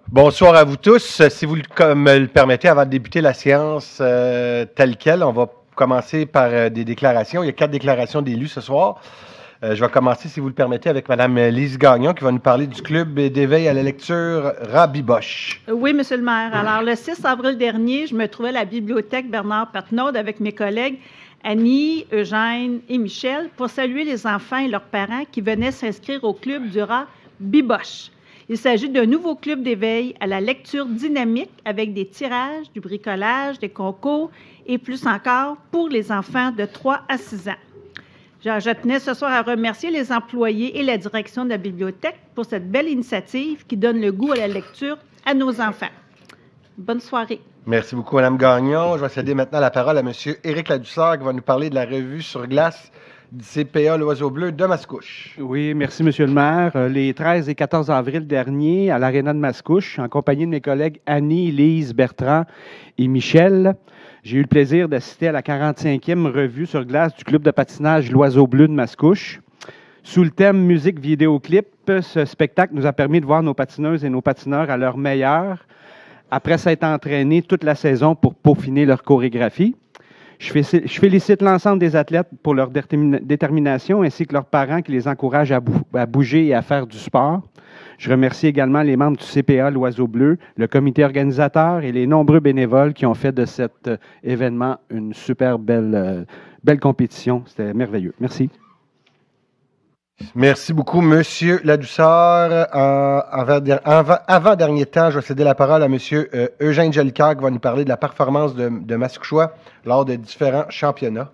Bonsoir à vous tous. Si vous me le permettez, avant de débuter la séance telle quelle, on va commencer par des déclarations. Il y a 4 déclarations d'élus ce soir. Je vais commencer, si vous le permettez, avec Mme Lise Gagnon, qui va nous parler du club d'éveil à la lecture Rabiboche. Oui, Monsieur le maire. Alors, le 6 avril dernier, je me trouvais à la bibliothèque Bernard Patnaud avec mes collègues Annie, Eugène et Michel pour saluer les enfants et leurs parents qui venaient s'inscrire au club du Rabiboche. Il s'agit d'un nouveau club d'éveil à la lecture dynamique avec des tirages, du bricolage, des concours et plus encore pour les enfants de 3 à 6 ans. Je tenais ce soir à remercier les employés et la direction de la bibliothèque pour cette belle initiative qui donne le goût à la lecture à nos enfants. Bonne soirée. Merci beaucoup, Mme Gagnon. Je vais céder maintenant la parole à M. Éric Ladouceur qui va nous parler de la revue sur glace du CPA L'Oiseau Bleu de Mascouche. Oui, merci, Monsieur le maire. Les 13 et 14 avril dernier, à l'Aréna de Mascouche, en compagnie de mes collègues Annie, Lise, Bertrand et Michel, j'ai eu le plaisir d'assister à la 45e revue sur glace du club de patinage L'Oiseau Bleu de Mascouche. Sous le thème musique vidéoclip, ce spectacle nous a permis de voir nos patineuses et nos patineurs à leur meilleur, après s'être entraînés toute la saison pour peaufiner leur chorégraphie. Je félicite l'ensemble des athlètes pour leur détermination ainsi que leurs parents qui les encouragent à bouger et à faire du sport. Je remercie également les membres du CPA L'Oiseau Bleu, le comité organisateur et les nombreux bénévoles qui ont fait de cet événement une super belle compétition. C'était merveilleux. Merci. Merci beaucoup, M. Ladouceur. Avant-dernier temps, je vais céder la parole à M. Eugène Jolicoeur qui va nous parler de la performance de Mascouchois lors de différents championnats.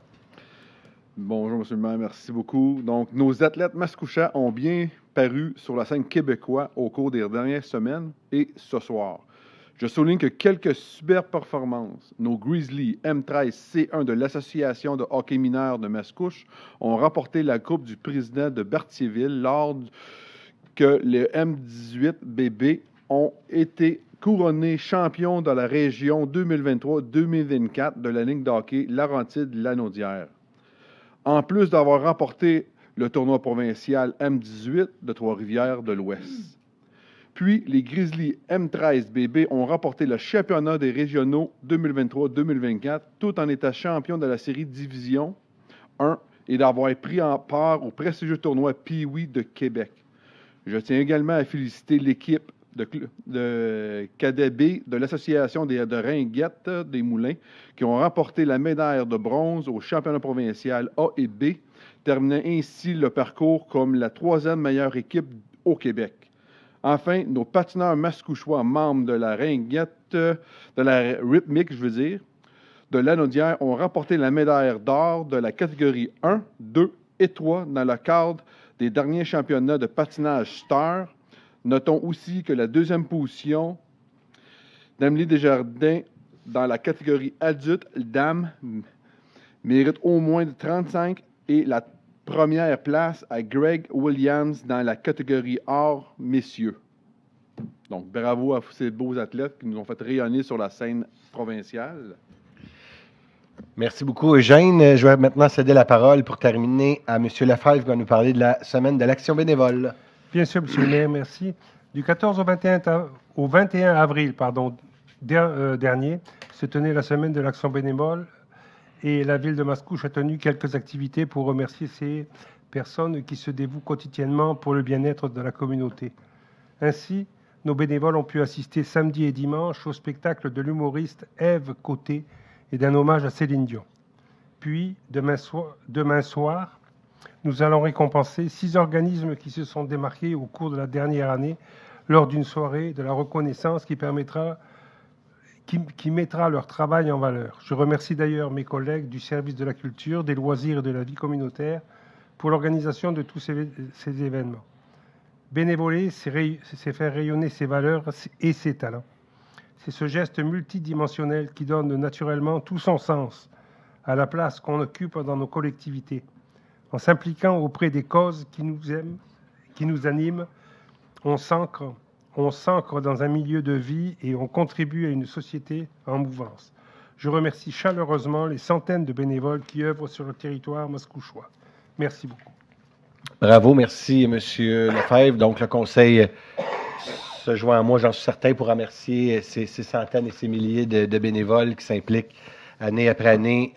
Bonjour, M. le maire, merci beaucoup. Donc, nos athlètes mascouchats ont bien paru sur la scène québécoise au cours des dernières semaines et ce soir. Je souligne que quelques superbes performances, nos Grizzlies M13C1 de l'Association de hockey mineur de Mascouche ont remporté la Coupe du président de Berthierville lors que les M18BB ont été couronnés champions de la région 2023-2024 de la Ligue de hockey Laurentide-Lanaudière. En plus d'avoir remporté le tournoi provincial M18 de Trois-Rivières de l'Ouest. Puis, les Grizzlies M13BB ont remporté le championnat des régionaux 2023-2024, tout en étant champions de la série Division 1 et d'avoir pris en part au prestigieux tournoi Pee-Wee de Québec. Je tiens également à féliciter l'équipe de cadet B de l'Association de Ringuette des Moulins qui ont remporté la médaille de bronze au championnat provincial A et B, terminant ainsi le parcours comme la 3e meilleure équipe au Québec. Enfin, nos patineurs mascouchois, membres de la ringuette, de la rythmique, de Lanaudière, ont remporté la médaille d'or de la catégorie 1, 2 et 3 dans le cadre des derniers championnats de patinage Star. Notons aussi que la 2e position d'Amélie Desjardins dans la catégorie adulte, dames, mérite au moins de 35 et la première place à Greg Williams dans la catégorie or, messieurs. Donc, bravo à ces beaux athlètes qui nous ont fait rayonner sur la scène provinciale. Merci beaucoup, Eugène. Je vais maintenant céder la parole pour terminer à M. Lefebvre qui va nous parler de la semaine de l'action bénévole. Bien sûr, M. le maire, merci. Du 14 au 21 avril dernier se tenait la semaine de l'action bénévole et la ville de Mascouche a tenu quelques activités pour remercier ces personnes qui se dévouent quotidiennement pour le bien-être de la communauté. Ainsi, nos bénévoles ont pu assister samedi et dimanche au spectacle de l'humoriste Ève Côté et d'un hommage à Céline Dion. Puis, demain soir, nous allons récompenser 6 organismes qui se sont démarqués au cours de la dernière année lors d'une soirée de la reconnaissance qui mettra leur travail en valeur. Je remercie d'ailleurs mes collègues du service de la culture, des loisirs et de la vie communautaire pour l'organisation de tous ces événements. Bénévoler, c'est faire rayonner ses valeurs et ses talents. C'est ce geste multidimensionnel qui donne naturellement tout son sens à la place qu'on occupe dans nos collectivités. En s'impliquant auprès des causes qui nous animent, on s'ancre dans un milieu de vie et on contribue à une société en mouvance. Je remercie chaleureusement les centaines de bénévoles qui œuvrent sur le territoire mascouchois. Merci beaucoup. Bravo, merci, M. Lefebvre. Donc, le conseil se joint à moi, j'en suis certain, pour remercier ces centaines et ces milliers de bénévoles qui s'impliquent année après année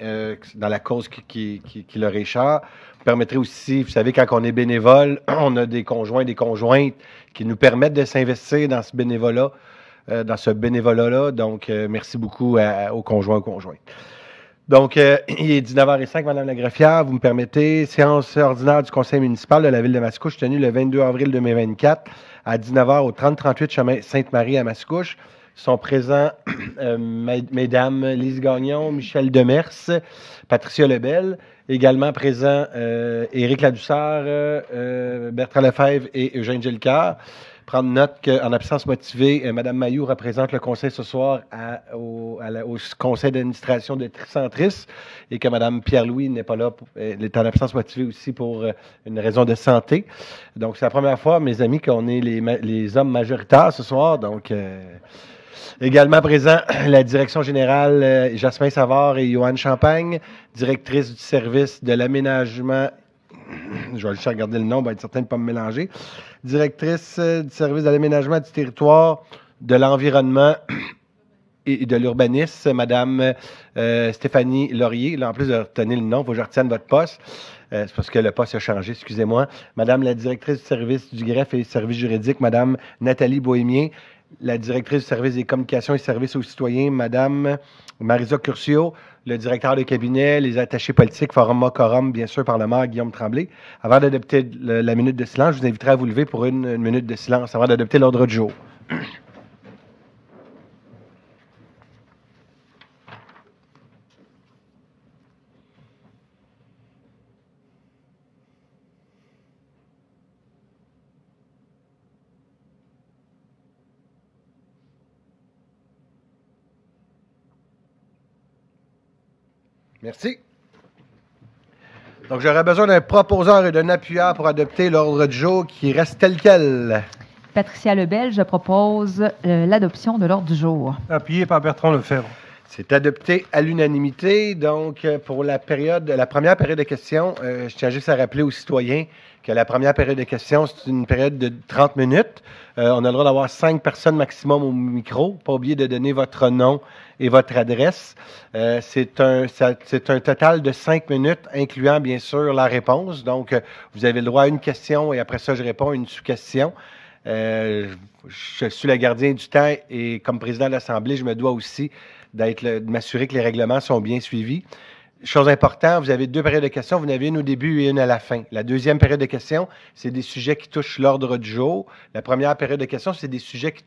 dans la cause qui leur est chère. Vous permettrez aussi, vous savez, quand on est bénévole, on a des conjoints, des conjointes qui nous permettent de s'investir dans ce bénévolat-là. Donc, merci beaucoup aux conjoints, aux conjointes. Donc, il est 19h05, Mme la greffière, vous me permettez. Séance ordinaire du conseil municipal de la ville de Mascouche, tenue le 22 avril 2024 à 19h au 3038 chemin Sainte-Marie à Mascouche. Sont présents Mesdames Lise Gagnon, Michel Demers, Patricia Lebel. Également présents Éric Ladouceur, Bertrand Lefebvre et Eugène Gillicoeur. Prendre note qu'en absence motivée, Mme Mailloux représente le conseil ce soir au conseil d'administration de Tricentris et que Mme Pierre-Louis n'est pas là, elle est en absence motivée aussi pour une raison de santé. Donc, c'est la première fois, mes amis, qu'on est les hommes majoritaires ce soir. Donc, également présent, la direction générale Jasmin Savard et Joanne Champagne, directrice du service de l'aménagement. Je vais juste regarder le nom, pour être certain de ne pas me mélanger. Directrice du service de l'aménagement du territoire, de l'environnement et de l'urbanisme, Mme Stéphanie Laurier. Là, en plus de retenir le nom, il faut que je retienne votre poste. C'est parce que le poste a changé, excusez-moi. Madame la directrice du service du greffe et services juridiques, Mme Nathalie Bohémien. La directrice du service des communications et services aux citoyens, Mme Marisa Curcio, le directeur de cabinet, les attachés politiques, Forum Corum, bien sûr, par le maire Guillaume Tremblay. Avant d'adopter la minute de silence, je vous inviterai à vous lever pour une minute de silence avant d'adopter l'ordre du jour. Merci. Donc, j'aurais besoin d'un proposeur et d'un appuyeur pour adopter l'ordre du jour qui reste tel quel. Patricia Lebel, je propose l'adoption de l'ordre du jour. Appuyé par Bertrand Lefebvre. C'est adopté à l'unanimité. Donc, pour la première période de questions, je tiens juste à rappeler aux citoyens que la première période de questions, c'est une période de 30 minutes. On a le droit d'avoir 5 personnes maximum au micro. Pas oublier de donner votre nom et votre adresse. C'est un total de 5 minutes, incluant bien sûr la réponse. Donc, vous avez le droit à une question et après ça, je réponds à une sous-question. Je suis le gardien du temps et comme président de l'Assemblée, je me dois aussi de m'assurer que les règlements sont bien suivis. Chose importante, vous avez 2 périodes de questions. Vous en avez une au début et une à la fin. La deuxième période de questions, c'est des sujets qui touchent l'ordre du jour. La première période de questions, c'est des sujets qui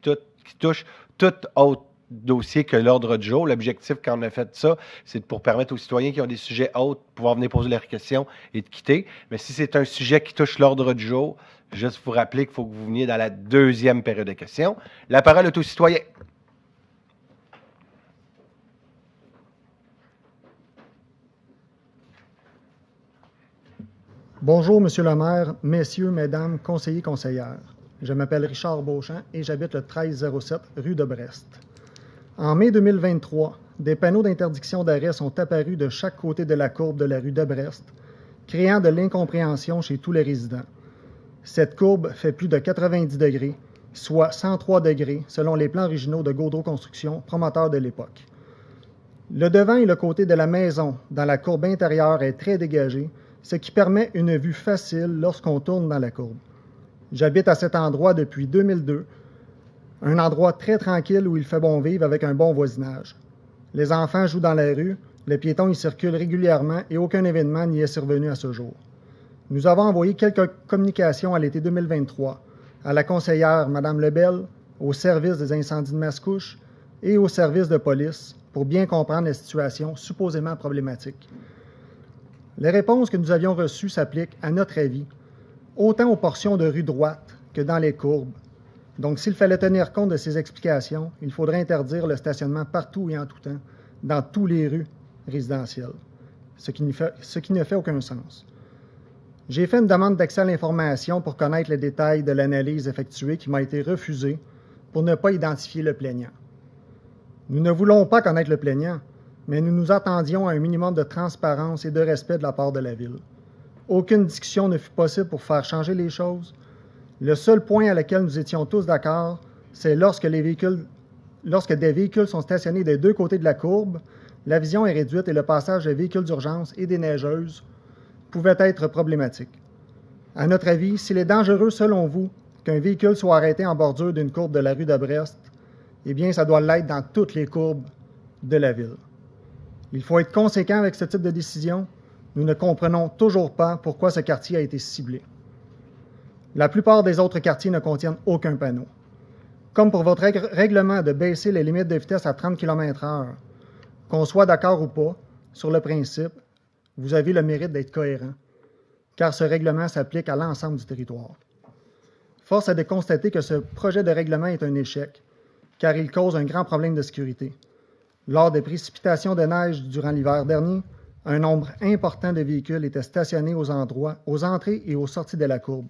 touchent tout autre dossier que l'ordre du jour. L'objectif, quand on a fait ça, c'est pour permettre aux citoyens qui ont des sujets autres de pouvoir venir poser leurs questions et de quitter. Mais si c'est un sujet qui touche l'ordre du jour, juste vous rappeler qu'il faut que vous veniez dans la deuxième période de questions. La parole est aux citoyens. Bonjour, Monsieur le maire, messieurs, mesdames, conseillers, conseillères. Je m'appelle Richard Beauchamp et j'habite le 1307 rue de Brest. En mai 2023, des panneaux d'interdiction d'arrêt sont apparus de chaque côté de la courbe de la rue de Brest, créant de l'incompréhension chez tous les résidents. Cette courbe fait plus de 90 degrés, soit 103 degrés selon les plans originaux de Gaudreau Construction, promoteur de l'époque. Le devant et le côté de la maison dans la courbe intérieure est très dégagé, ce qui permet une vue facile lorsqu'on tourne dans la courbe. J'habite à cet endroit depuis 2002, un endroit très tranquille où il fait bon vivre avec un bon voisinage. Les enfants jouent dans la rue, les piétons y circulent régulièrement et aucun événement n'y est survenu à ce jour. Nous avons envoyé quelques communications à l'été 2023 à la conseillère Mme Lebel, au service des incendies de Mascouche et au service de police pour bien comprendre la situation supposément problématique. Les réponses que nous avions reçues s'appliquent, à notre avis, autant aux portions de rue droite que dans les courbes. Donc, s'il fallait tenir compte de ces explications, il faudrait interdire le stationnement partout et en tout temps, dans toutes les rues résidentielles, ce qui ne fait aucun sens. J'ai fait une demande d'accès à l'information pour connaître les détails de l'analyse effectuée qui m'a été refusée pour ne pas identifier le plaignant. Nous ne voulons pas connaître le plaignant, mais nous nous attendions à un minimum de transparence et de respect de la part de la Ville. Aucune discussion ne fut possible pour faire changer les choses. Le seul point à lequel nous étions tous d'accord, c'est lorsque des véhicules sont stationnés des deux côtés de la courbe, la vision est réduite et le passage des véhicules d'urgence et des neigeuses pouvait être problématique. À notre avis, s'il est dangereux, selon vous, qu'un véhicule soit arrêté en bordure d'une courbe de la rue de Brest, eh bien, ça doit l'être dans toutes les courbes de la ville. Il faut être conséquent avec ce type de décision. Nous ne comprenons toujours pas pourquoi ce quartier a été ciblé. La plupart des autres quartiers ne contiennent aucun panneau. Comme pour votre règlement de baisser les limites de vitesse à 30 km/h, qu'on soit d'accord ou pas, sur le principe, vous avez le mérite d'être cohérent, car ce règlement s'applique à l'ensemble du territoire. Force est de constater que ce projet de règlement est un échec, car il cause un grand problème de sécurité. Lors des précipitations de neige durant l'hiver dernier, un nombre important de véhicules étaient stationnés aux entrées et aux sorties de la courbe.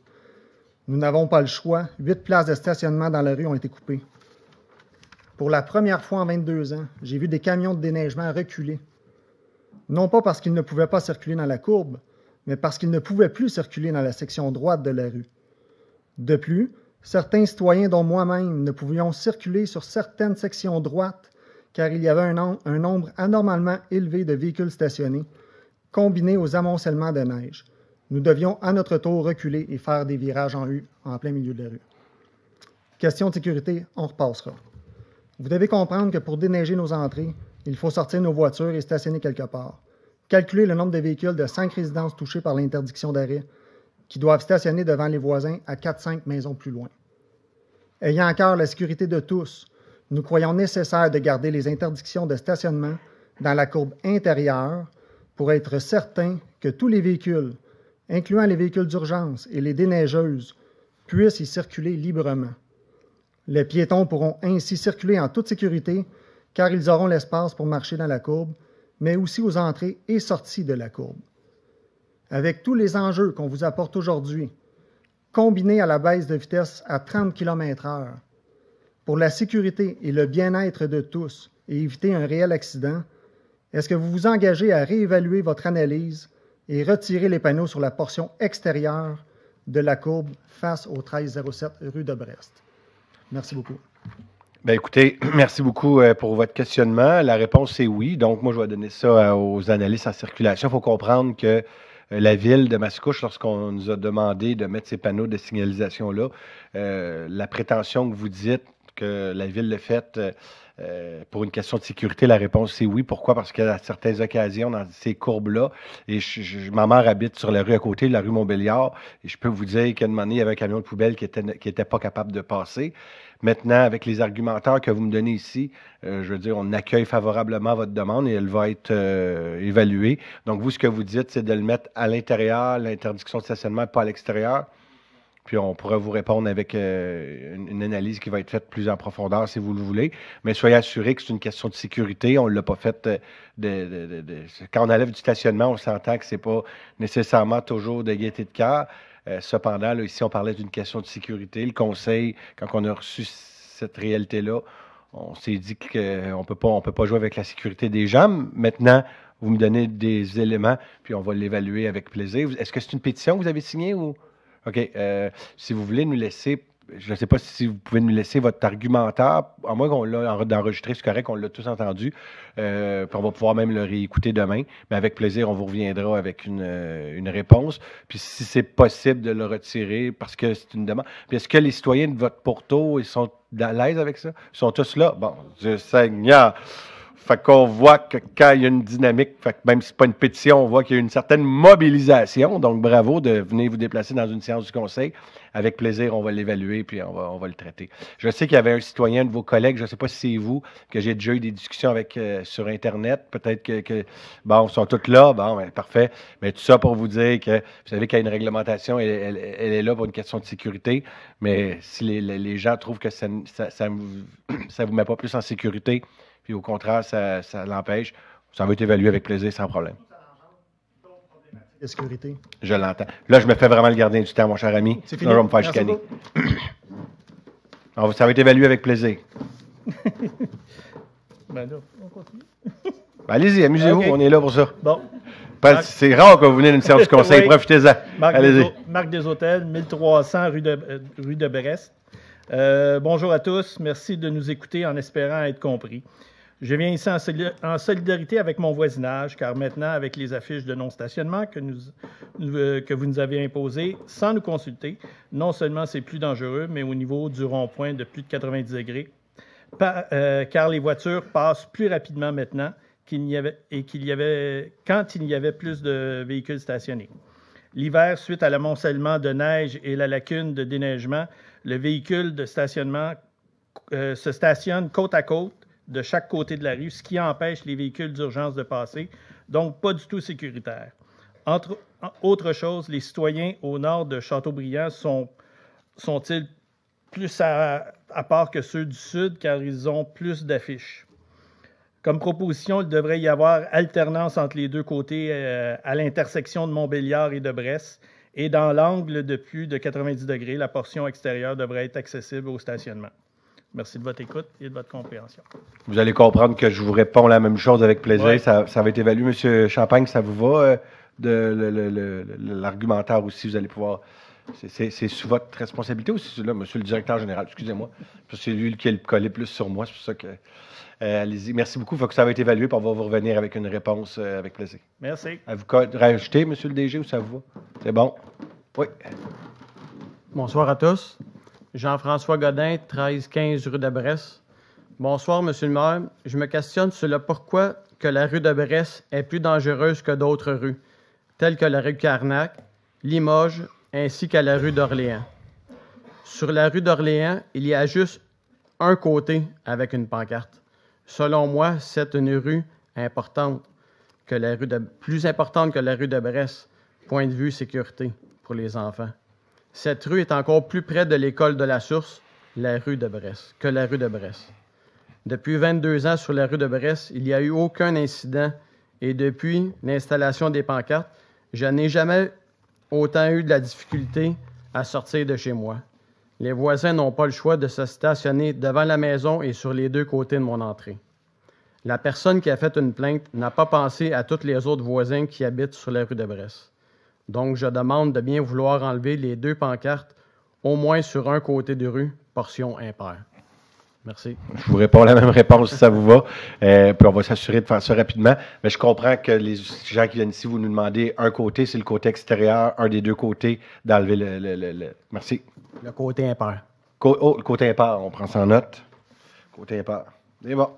Nous n'avons pas le choix. 8 places de stationnement dans la rue ont été coupées. Pour la première fois en 22 ans, j'ai vu des camions de déneigement reculer. Non pas parce qu'ils ne pouvaient pas circuler dans la courbe, mais parce qu'ils ne pouvaient plus circuler dans la section droite de la rue. De plus, certains citoyens, dont moi-même, ne pouvions circuler sur certaines sections droites car il y avait un nombre anormalement élevé de véhicules stationnés, combiné aux amoncellements de neige. Nous devions à notre tour reculer et faire des virages en U en plein milieu de la rue. Question de sécurité, on repassera. Vous devez comprendre que pour déneiger nos entrées, il faut sortir nos voitures et stationner quelque part. Calculer le nombre de véhicules de 5 résidences touchées par l'interdiction d'arrêt qui doivent stationner devant les voisins à 4-5 maisons plus loin. Ayant à cœur la sécurité de tous, nous croyons nécessaire de garder les interdictions de stationnement dans la courbe intérieure pour être certains que tous les véhicules, incluant les véhicules d'urgence et les déneigeuses, puissent y circuler librement. Les piétons pourront ainsi circuler en toute sécurité car ils auront l'espace pour marcher dans la courbe, mais aussi aux entrées et sorties de la courbe. Avec tous les enjeux qu'on vous apporte aujourd'hui, combinés à la baisse de vitesse à 30 km/h, pour la sécurité et le bien-être de tous et éviter un réel accident, est-ce que vous vous engagez à réévaluer votre analyse et retirer les panneaux sur la portion extérieure de la courbe face au 1307 rue de Brest? Merci beaucoup. Bien, écoutez, merci beaucoup pour votre questionnement. La réponse est oui. Donc, moi, je vais donner ça aux analystes en circulation. Il faut comprendre que la ville de Mascouche, lorsqu'on nous a demandé de mettre ces panneaux de signalisation-là, la prétention que vous dites que la ville le fait pour une question de sécurité, la réponse c'est oui. Pourquoi? Parce qu'à certaines occasions, dans ces courbes-là, et ma mère habite sur la rue à côté, la rue Montbéliard, et je peux vous dire qu'à un moment donné, il y avait un camion de poubelle qui était pas capable de passer. Maintenant, avec les argumentaires que vous me donnez ici, je veux dire, on accueille favorablement votre demande et elle va être évaluée. Donc, vous, ce que vous dites, c'est de le mettre à l'intérieur, l'interdiction de stationnement, pas à l'extérieur. Puis on pourra vous répondre avec une analyse qui va être faite plus en profondeur si vous le voulez. Mais soyez assurés que c'est une question de sécurité. On ne l'a pas fait quand on enlève du stationnement, on s'entend que ce n'est pas nécessairement toujours de gaieté de cœur. Cependant, là, ici, on parlait d'une question de sécurité. Le conseil, quand on a reçu cette réalité-là, on s'est dit qu'on ne peut pas jouer avec la sécurité des gens. Maintenant, vous me donnez des éléments, puis on va l'évaluer avec plaisir. Est-ce que c'est une pétition que vous avez signée ou... OK. Si vous voulez nous laisser, je ne sais pas si vous pouvez nous laisser votre argumentaire, à moins qu'on l'a enregistré, c'est correct, on l'a tous entendu, puis on va pouvoir même le réécouter demain, mais avec plaisir, on vous reviendra avec une réponse. Puis si c'est possible de le retirer, parce que c'est une demande. Puis est-ce que les citoyens de votre pourtour, ils sont à l'aise avec ça? Ils sont tous là? Bon, Dieu Seigneur! Fait qu'on voit que quand il y a une dynamique, fait que même si ce n'est pas une pétition, on voit qu'il y a une certaine mobilisation. Donc, bravo de venir vous déplacer dans une séance du conseil. Avec plaisir, on va l'évaluer puis on va le traiter. Je sais qu'il y avait un citoyen de vos collègues, je ne sais pas si c'est vous, que j'ai déjà eu des discussions avec sur Internet. Peut-être que bon, ils sont tous là. Bon, ben, parfait. Mais tout ça pour vous dire que, vous savez qu'il y a une réglementation, elle est là pour une question de sécurité. Mais si les gens trouvent que ça vous met pas plus en sécurité, puis au contraire, ça l'empêche, ça va être évalué avec plaisir, sans problème. De sécurité. Je l'entends. Là, je me fais vraiment le gardien du temps, mon cher ami. C'est fini. Là, je vais me faire chicaner. Ça va être évalué avec plaisir. Ben là, on continue. Ben, allez-y, amusez-vous, Okay. On est là pour ça. Bon. C'est rare que vous venez d'une séance du conseil, Oui. profitez-en. Marc Allez-y. des Hôtels, 1300 rue de Brest. Bonjour à tous. Merci de nous écouter en espérant être compris. Je viens ici en solidarité avec mon voisinage, car maintenant, avec les affiches de non-stationnement que vous nous avez imposées sans nous consulter, non seulement c'est plus dangereux, mais au niveau du rond-point de plus de 90 degrés, car les voitures passent plus rapidement maintenant quand il y avait plus de véhicules stationnés. L'hiver, suite à l'amoncellement de neige et la lacune de déneigement, le véhicule de stationnement se stationne côte à côte de chaque côté de la rue, ce qui empêche les véhicules d'urgence de passer, donc pas du tout sécuritaire. Autre chose, les citoyens au nord de Châteaubriand sont-ils plus à part que ceux du sud, car ils ont plus d'affiches? Comme proposition, il devrait y avoir alternance entre les deux côtés à l'intersection de Montbéliard et de Brest, et dans l'angle de plus de 90 degrés, la portion extérieure devrait être accessible au stationnement. Merci de votre écoute et de votre compréhension. Vous allez comprendre que je vous réponds la même chose avec plaisir. Ouais. Ça va être évalué. Monsieur Champagne, ça vous va? L'argumentaire aussi, vous allez pouvoir... C'est sous votre responsabilité ou c'est là, monsieur le directeur général? Excusez-moi. C'est lui qui a le collé plus sur moi. C'est pour ça que... allez-y. Merci beaucoup. Il faut que ça va être évalué, puis on va vous revenir avec une réponse avec plaisir. Merci. À vous rajouter, monsieur le DG, ou ça vous va? C'est bon? Oui. Bonsoir à tous. Jean-François Godin, 1315 rue de Brest. Bonsoir, monsieur le maire. Je me questionne sur le pourquoi que la rue de Brest est plus dangereuse que d'autres rues, telles que la rue Carnac, Limoges, ainsi qu'à la rue d'Orléans. Sur la rue d'Orléans, il y a juste un côté avec une pancarte. Selon moi, c'est une rue importante, plus importante que la rue de Brest, point de vue sécurité pour les enfants. Cette rue est encore plus près de l'école de la Source, que la rue de Brest. Depuis 22 ans sur la rue de Brest, il n'y a eu aucun incident et depuis l'installation des pancartes, je n'ai jamais autant eu de la difficulté à sortir de chez moi. Les voisins n'ont pas le choix de se stationner devant la maison et sur les deux côtés de mon entrée. La personne qui a fait une plainte n'a pas pensé à tous les autres voisins qui habitent sur la rue de Brest. Donc, je demande de bien vouloir enlever les deux pancartes, au moins sur un côté de rue, portion impaire. Merci. Je vous réponds la même réponse si ça vous va. Puis on va s'assurer de faire ça rapidement. Mais je comprends que les gens qui viennent ici, vous nous demandez un côté, c'est le côté extérieur, un des deux côtés, d'enlever le... Merci. Le côté impair. Le côté impair, on prend ça en note. Côté impair. C'est bon.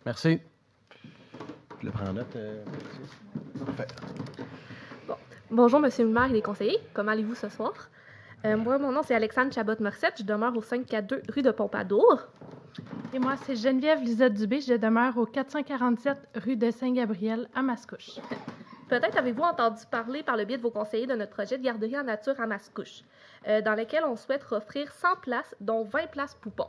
Merci. Je le prends en note. Parfait. Bonjour, monsieur le maire et les conseillers. Comment allez-vous ce soir? Moi, mon nom, c'est Alexandre Chabot-Morissette. Je demeure au 542 rue de Pompadour. Et moi, c'est Geneviève Lisette Dubé. Je demeure au 447 rue de Saint-Gabriel à Mascouche. Peut-être avez-vous entendu parler par le biais de vos conseillers de notre projet de garderie en nature à Mascouche, dans lequel on souhaite offrir 100 places, dont 20 places poupons.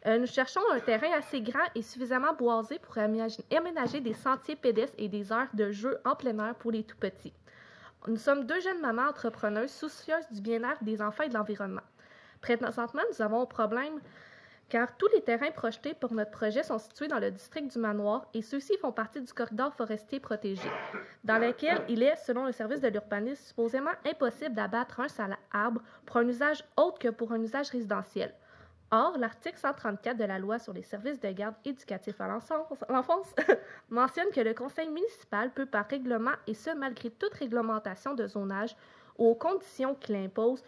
Nous cherchons un terrain assez grand et suffisamment boisé pour aménager des sentiers pédestres et des aires de jeu en plein air pour les tout-petits. Nous sommes deux jeunes mamans entrepreneuses soucieuses du bien-être des enfants et de l'environnement. Présentement, nous avons un problème car tous les terrains projetés pour notre projet sont situés dans le district du Manoir et ceux-ci font partie du corridor forestier protégé, dans lequel il est, selon le service de l'urbanisme, supposément impossible d'abattre un seul arbre pour un usage autre que pour un usage résidentiel. Or, l'article 134 de la Loi sur les services de garde éducatifs à l'enfance mentionne que le conseil municipal peut, par règlement, et ce malgré toute réglementation de zonage ou aux conditions qu'il impose,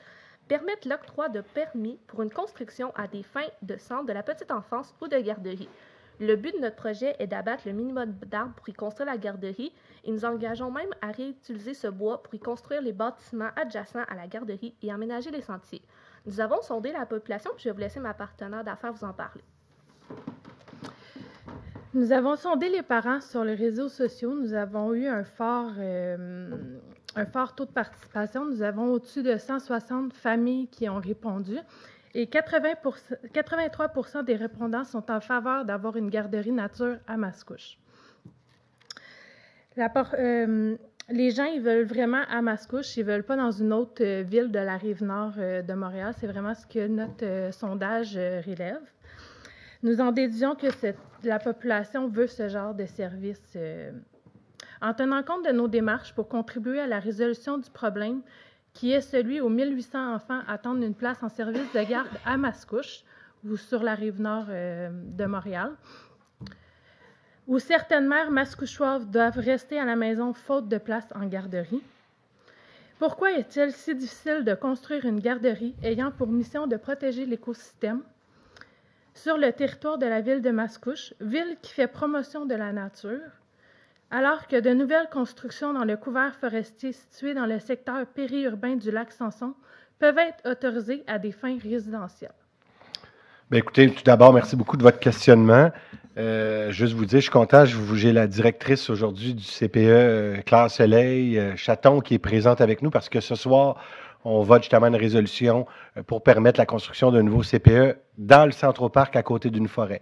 permettre l'octroi de permis pour une construction à des fins de centre de la petite enfance ou de garderie. Le but de notre projet est d'abattre le minimum d'arbres pour y construire la garderie et nous engageons même à réutiliser ce bois pour y construire les bâtiments adjacents à la garderie et aménager les sentiers. Nous avons sondé la population, puis je vais vous laisser ma partenaire d'affaires vous en parler. Nous avons sondé les parents sur les réseaux sociaux. Nous avons eu un fort taux de participation. Nous avons au-dessus de 160 familles qui ont répondu. Et 83% des répondants sont en faveur d'avoir une garderie nature à Mascouche. Les gens, ils veulent vraiment à Mascouche, ils ne veulent pas dans une autre ville de la Rive-Nord de Montréal. C'est vraiment ce que notre sondage relève. Nous en déduisons que la population veut ce genre de service. En tenant compte de nos démarches pour contribuer à la résolution du problème qui est celui où 1800 enfants attendent une place en service de garde à Mascouche ou sur la rive nord de Montréal, où certaines mères mascouchoises doivent rester à la maison faute de place en garderie. Pourquoi est-il si difficile de construire une garderie ayant pour mission de protéger l'écosystème sur le territoire de la ville de Mascouche, ville qui fait promotion de la nature, alors que de nouvelles constructions dans le couvert forestier situé dans le secteur périurbain du lac Samson peuvent être autorisées à des fins résidentielles? Bien, écoutez, tout d'abord, merci beaucoup de votre questionnement. Juste vous dire, je suis content, j'ai la directrice aujourd'hui du CPE, Claire Soleil Chaton, qui est présente avec nous parce que ce soir, on vote justement une résolution pour permettre la construction d'un nouveau CPE dans le Centre-Parc à côté d'une forêt.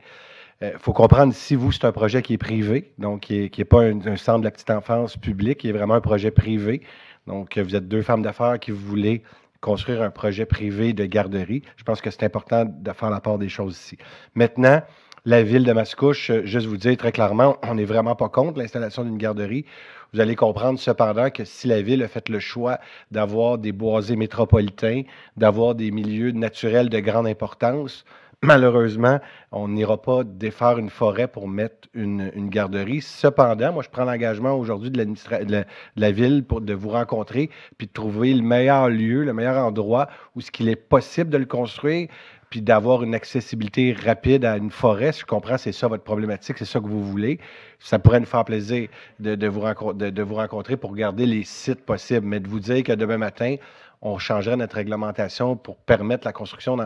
Il faut comprendre ici, vous, c'est un projet qui est privé, donc qui n'est pas un centre de la petite enfance public, qui est vraiment un projet privé. Donc, vous êtes deux femmes d'affaires qui voulez construire un projet privé de garderie. Je pense que c'est important de faire la part des choses ici. Maintenant, la ville de Mascouche, juste vous dire très clairement, on n'est vraiment pas contre l'installation d'une garderie. Vous allez comprendre cependant que si la ville a fait le choix d'avoir des boisés métropolitains, d'avoir des milieux naturels de grande importance, malheureusement, on n'ira pas défaire une forêt pour mettre une garderie. Cependant, moi, je prends l'engagement aujourd'hui de la ville de vous rencontrer puis de trouver le meilleur lieu, le meilleur endroit où ce qu'il est possible de le construire puis d'avoir une accessibilité rapide à une forêt. Je comprends, c'est ça votre problématique, c'est ça que vous voulez. Ça pourrait nous faire plaisir de vous rencontrer pour regarder les sites possibles, mais de vous dire que demain matin, on changerait notre réglementation pour permettre la construction.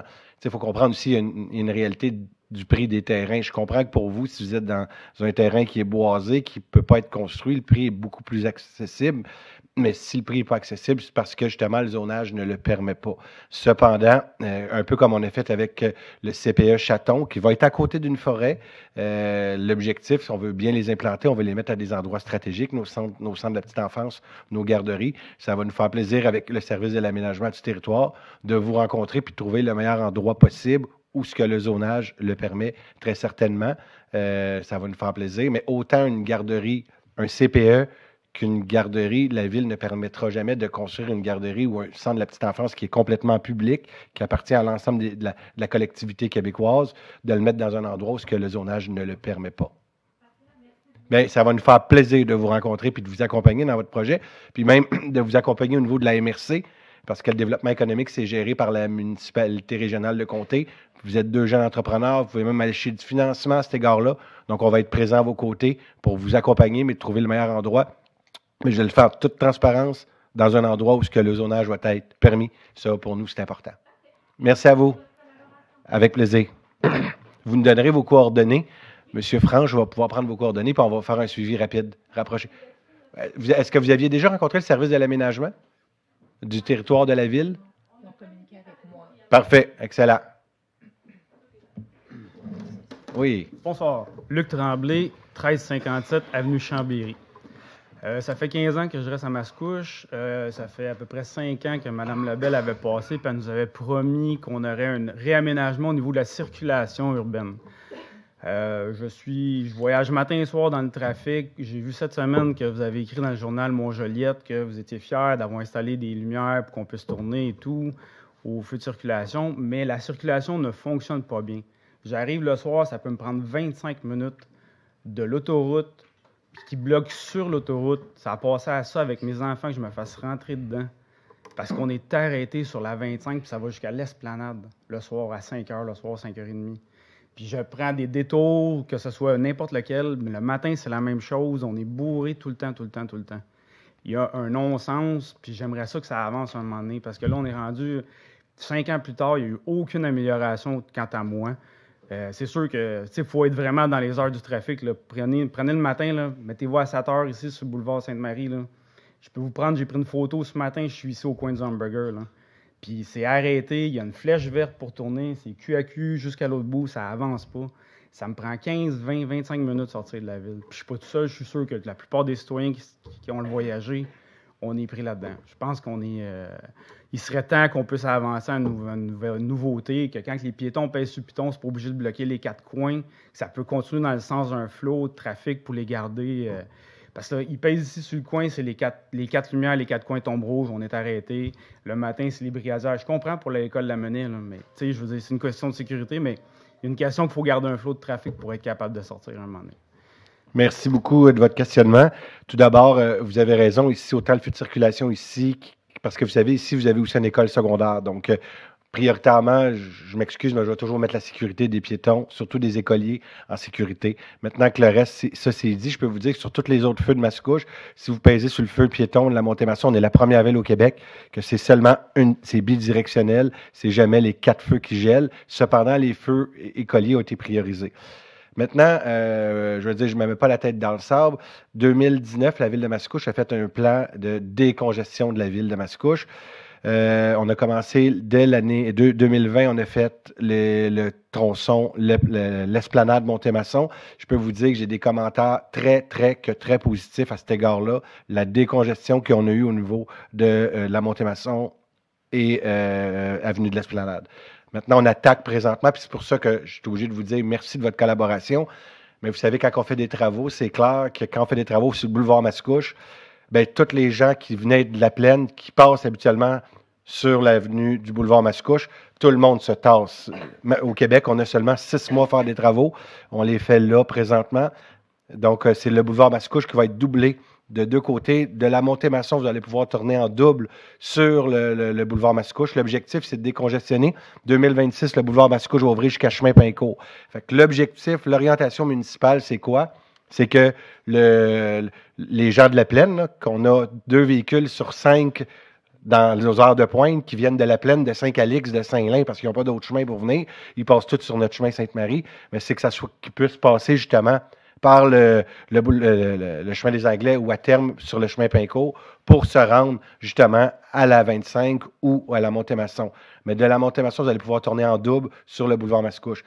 Il faut comprendre aussi, il y a une réalité du prix des terrains. Je comprends que pour vous, si vous êtes dans un terrain qui est boisé, qui ne peut pas être construit, le prix est beaucoup plus accessible. Mais si le prix n'est pas accessible, c'est parce que justement, le zonage ne le permet pas. Cependant, un peu comme on a fait avec le CPE Chaton, qui va être à côté d'une forêt, l'objectif, si on veut bien les implanter, on veut les mettre à des endroits stratégiques, nos centres de la petite enfance, nos garderies. Ça va nous faire plaisir avec le service de l'aménagement du territoire de vous rencontrer puis de trouver le meilleur endroit possible où ce que le zonage le permet, très certainement. Ça va nous faire plaisir. Mais autant une garderie, un CPE, qu'une garderie, la ville ne permettra jamais de construire une garderie ou un centre de la petite enfance qui est complètement public, qui appartient à l'ensemble de la collectivité québécoise, de le mettre dans un endroit où ce que le zonage ne le permet pas. Bien, ça va nous faire plaisir de vous rencontrer puis de vous accompagner dans votre projet, puis même de vous accompagner au niveau de la MRC, parce que le développement économique, c'est géré par la municipalité régionale de comté. Vous êtes deux jeunes entrepreneurs, vous pouvez même aller chercher du financement à cet égard-là. Donc, on va être présent à vos côtés pour vous accompagner, mais de trouver le meilleur endroit. Mais je vais le faire en toute transparence dans un endroit où ce que le zonage va être permis. Ça, pour nous, c'est important. Merci à vous. Avec plaisir. Vous nous donnerez vos coordonnées. Monsieur Franche, je vais pouvoir prendre vos coordonnées puis on va faire un suivi rapide, rapproché. Est-ce que vous aviez déjà rencontré le service de l'aménagement du territoire de la ville? Ils ont communiqué avec moi. Parfait. Excellent. Oui. Bonsoir. Luc Tremblay, 1357 Avenue Chambéry. Ça fait 15 ans que je reste à Mascouche. Ça fait à peu près 5 ans que Mme Lebel avait passé, puis elle nous avait promis qu'on aurait un réaménagement au niveau de la circulation urbaine. Je voyage matin et soir dans le trafic. J'ai vu cette semaine que vous avez écrit dans le journal Mont-Joliette que vous étiez fiers d'avoir installé des lumières pour qu'on puisse tourner et tout au feu de circulation, mais la circulation ne fonctionne pas bien. J'arrive le soir, ça peut me prendre 25 minutes de l'autoroute qui bloque sur l'autoroute. Ça a passé à ça avec mes enfants que je me fasse rentrer dedans parce qu'on est arrêté sur la 25 puis ça va jusqu'à l'Esplanade le soir à 5 h, le soir 5h30. Puis je prends des détours, que ce soit n'importe lequel, mais le matin, c'est la même chose. On est bourré tout le temps. Il y a un non-sens, puis j'aimerais ça que ça avance un moment donné parce que là, on est rendu 5 ans plus tard, il n'y a eu aucune amélioration quant à moi. C'est sûr que il faut être vraiment dans les heures du trafic. Là. Prenez le matin, là, mettez-vous à 7 h ici sur le boulevard Sainte-Marie. Là. Je peux vous prendre, j'ai pris une photo ce matin, je suis ici au coin du hamburger. Là. Puis c'est arrêté, il y a une flèche verte pour tourner, c'est cul à cul jusqu'à l'autre bout, ça avance pas. Ça me prend 15, 20, 25 minutes de sortir de la ville. Puis je suis pas tout seul, je suis sûr que la plupart des citoyens qui ont le voyagé, on est pris là-dedans. Je pense qu'on est... il serait temps qu'on puisse avancer à une nouveauté, que quand les piétons pèsent sur le piton, c'est pas obligé de bloquer les 4 coins, que ça peut continuer dans le sens d'un flot de trafic pour les garder. Parce qu'ils pèsent ici sur le coin, c'est les quatre lumières, les 4 coins tombent rouges, on est arrêté. Le matin, c'est les brigadières. Je comprends pour l'école de la Menée, là, mais je veux dire, c'est une question de sécurité, mais il y a une question qu'il faut garder un flot de trafic pour être capable de sortir à un moment donné. Merci beaucoup de votre questionnement. Tout d'abord, vous avez raison, ici, autant le feu de circulation ici, parce que vous savez, ici, vous avez aussi une école secondaire. Donc, prioritairement, je m'excuse, mais je vais toujours mettre la sécurité des piétons, surtout des écoliers, en sécurité. Maintenant que le reste, ça c'est dit, je peux vous dire que sur tous les autres feux de Mascouche, si vous pèsez sur le feu piéton de la Montée-Masson, on est la première ville au Québec que c'est seulement c'est bidirectionnel, c'est jamais les 4 feux qui gèlent. Cependant, les feux écoliers ont été priorisés. Maintenant, je veux dire, je ne me mets pas la tête dans le sable. 2019, la ville de Mascouche a fait un plan de décongestion de la ville de Mascouche. On a commencé dès l'année 2020, on a fait le tronçon, l'esplanade Montée-Masson. Je peux vous dire que j'ai des commentaires très positifs à cet égard-là. La décongestion qu'on a eue au niveau de la Montée-Masson et avenue de l'Esplanade. Maintenant, on attaque présentement, puis c'est pour ça que je suis obligé de vous dire merci de votre collaboration. Mais vous savez, quand on fait des travaux, c'est clair que quand on fait des travaux sur le boulevard Mascouche, bien, tous les gens qui venaient de la plaine, qui passent habituellement sur l'avenue du boulevard Mascouche, tout le monde se tasse. Au Québec, on a seulement 6 mois à faire des travaux. On les fait là présentement. Donc, c'est le boulevard Mascouche qui va être doublé de 2 côtés. De la Montée-Masson, vous allez pouvoir tourner en double sur le boulevard Mascouche. L'objectif, c'est de décongestionner. 2026, le boulevard Mascouche va ouvrir jusqu'à Chemin-Pincourt. Fait que l'objectif, l'orientation municipale, c'est quoi? C'est que les gens de la plaine, qu'on a 2 véhicules sur 5 dans les heures de pointe qui viennent de la plaine, de Saint-Calix, de Saint-Lin, parce qu'ils n'ont pas d'autre chemin pour venir. Ils passent tous sur notre chemin Sainte-Marie. Mais c'est que ça soit qu'ils puissent passer justement par le chemin des Anglais ou à terme sur le chemin Pincourt pour se rendre justement à la 25 ou à la Montée-Masson. Mais de la Montée-Masson, vous allez pouvoir tourner en double sur le boulevard Mascouche.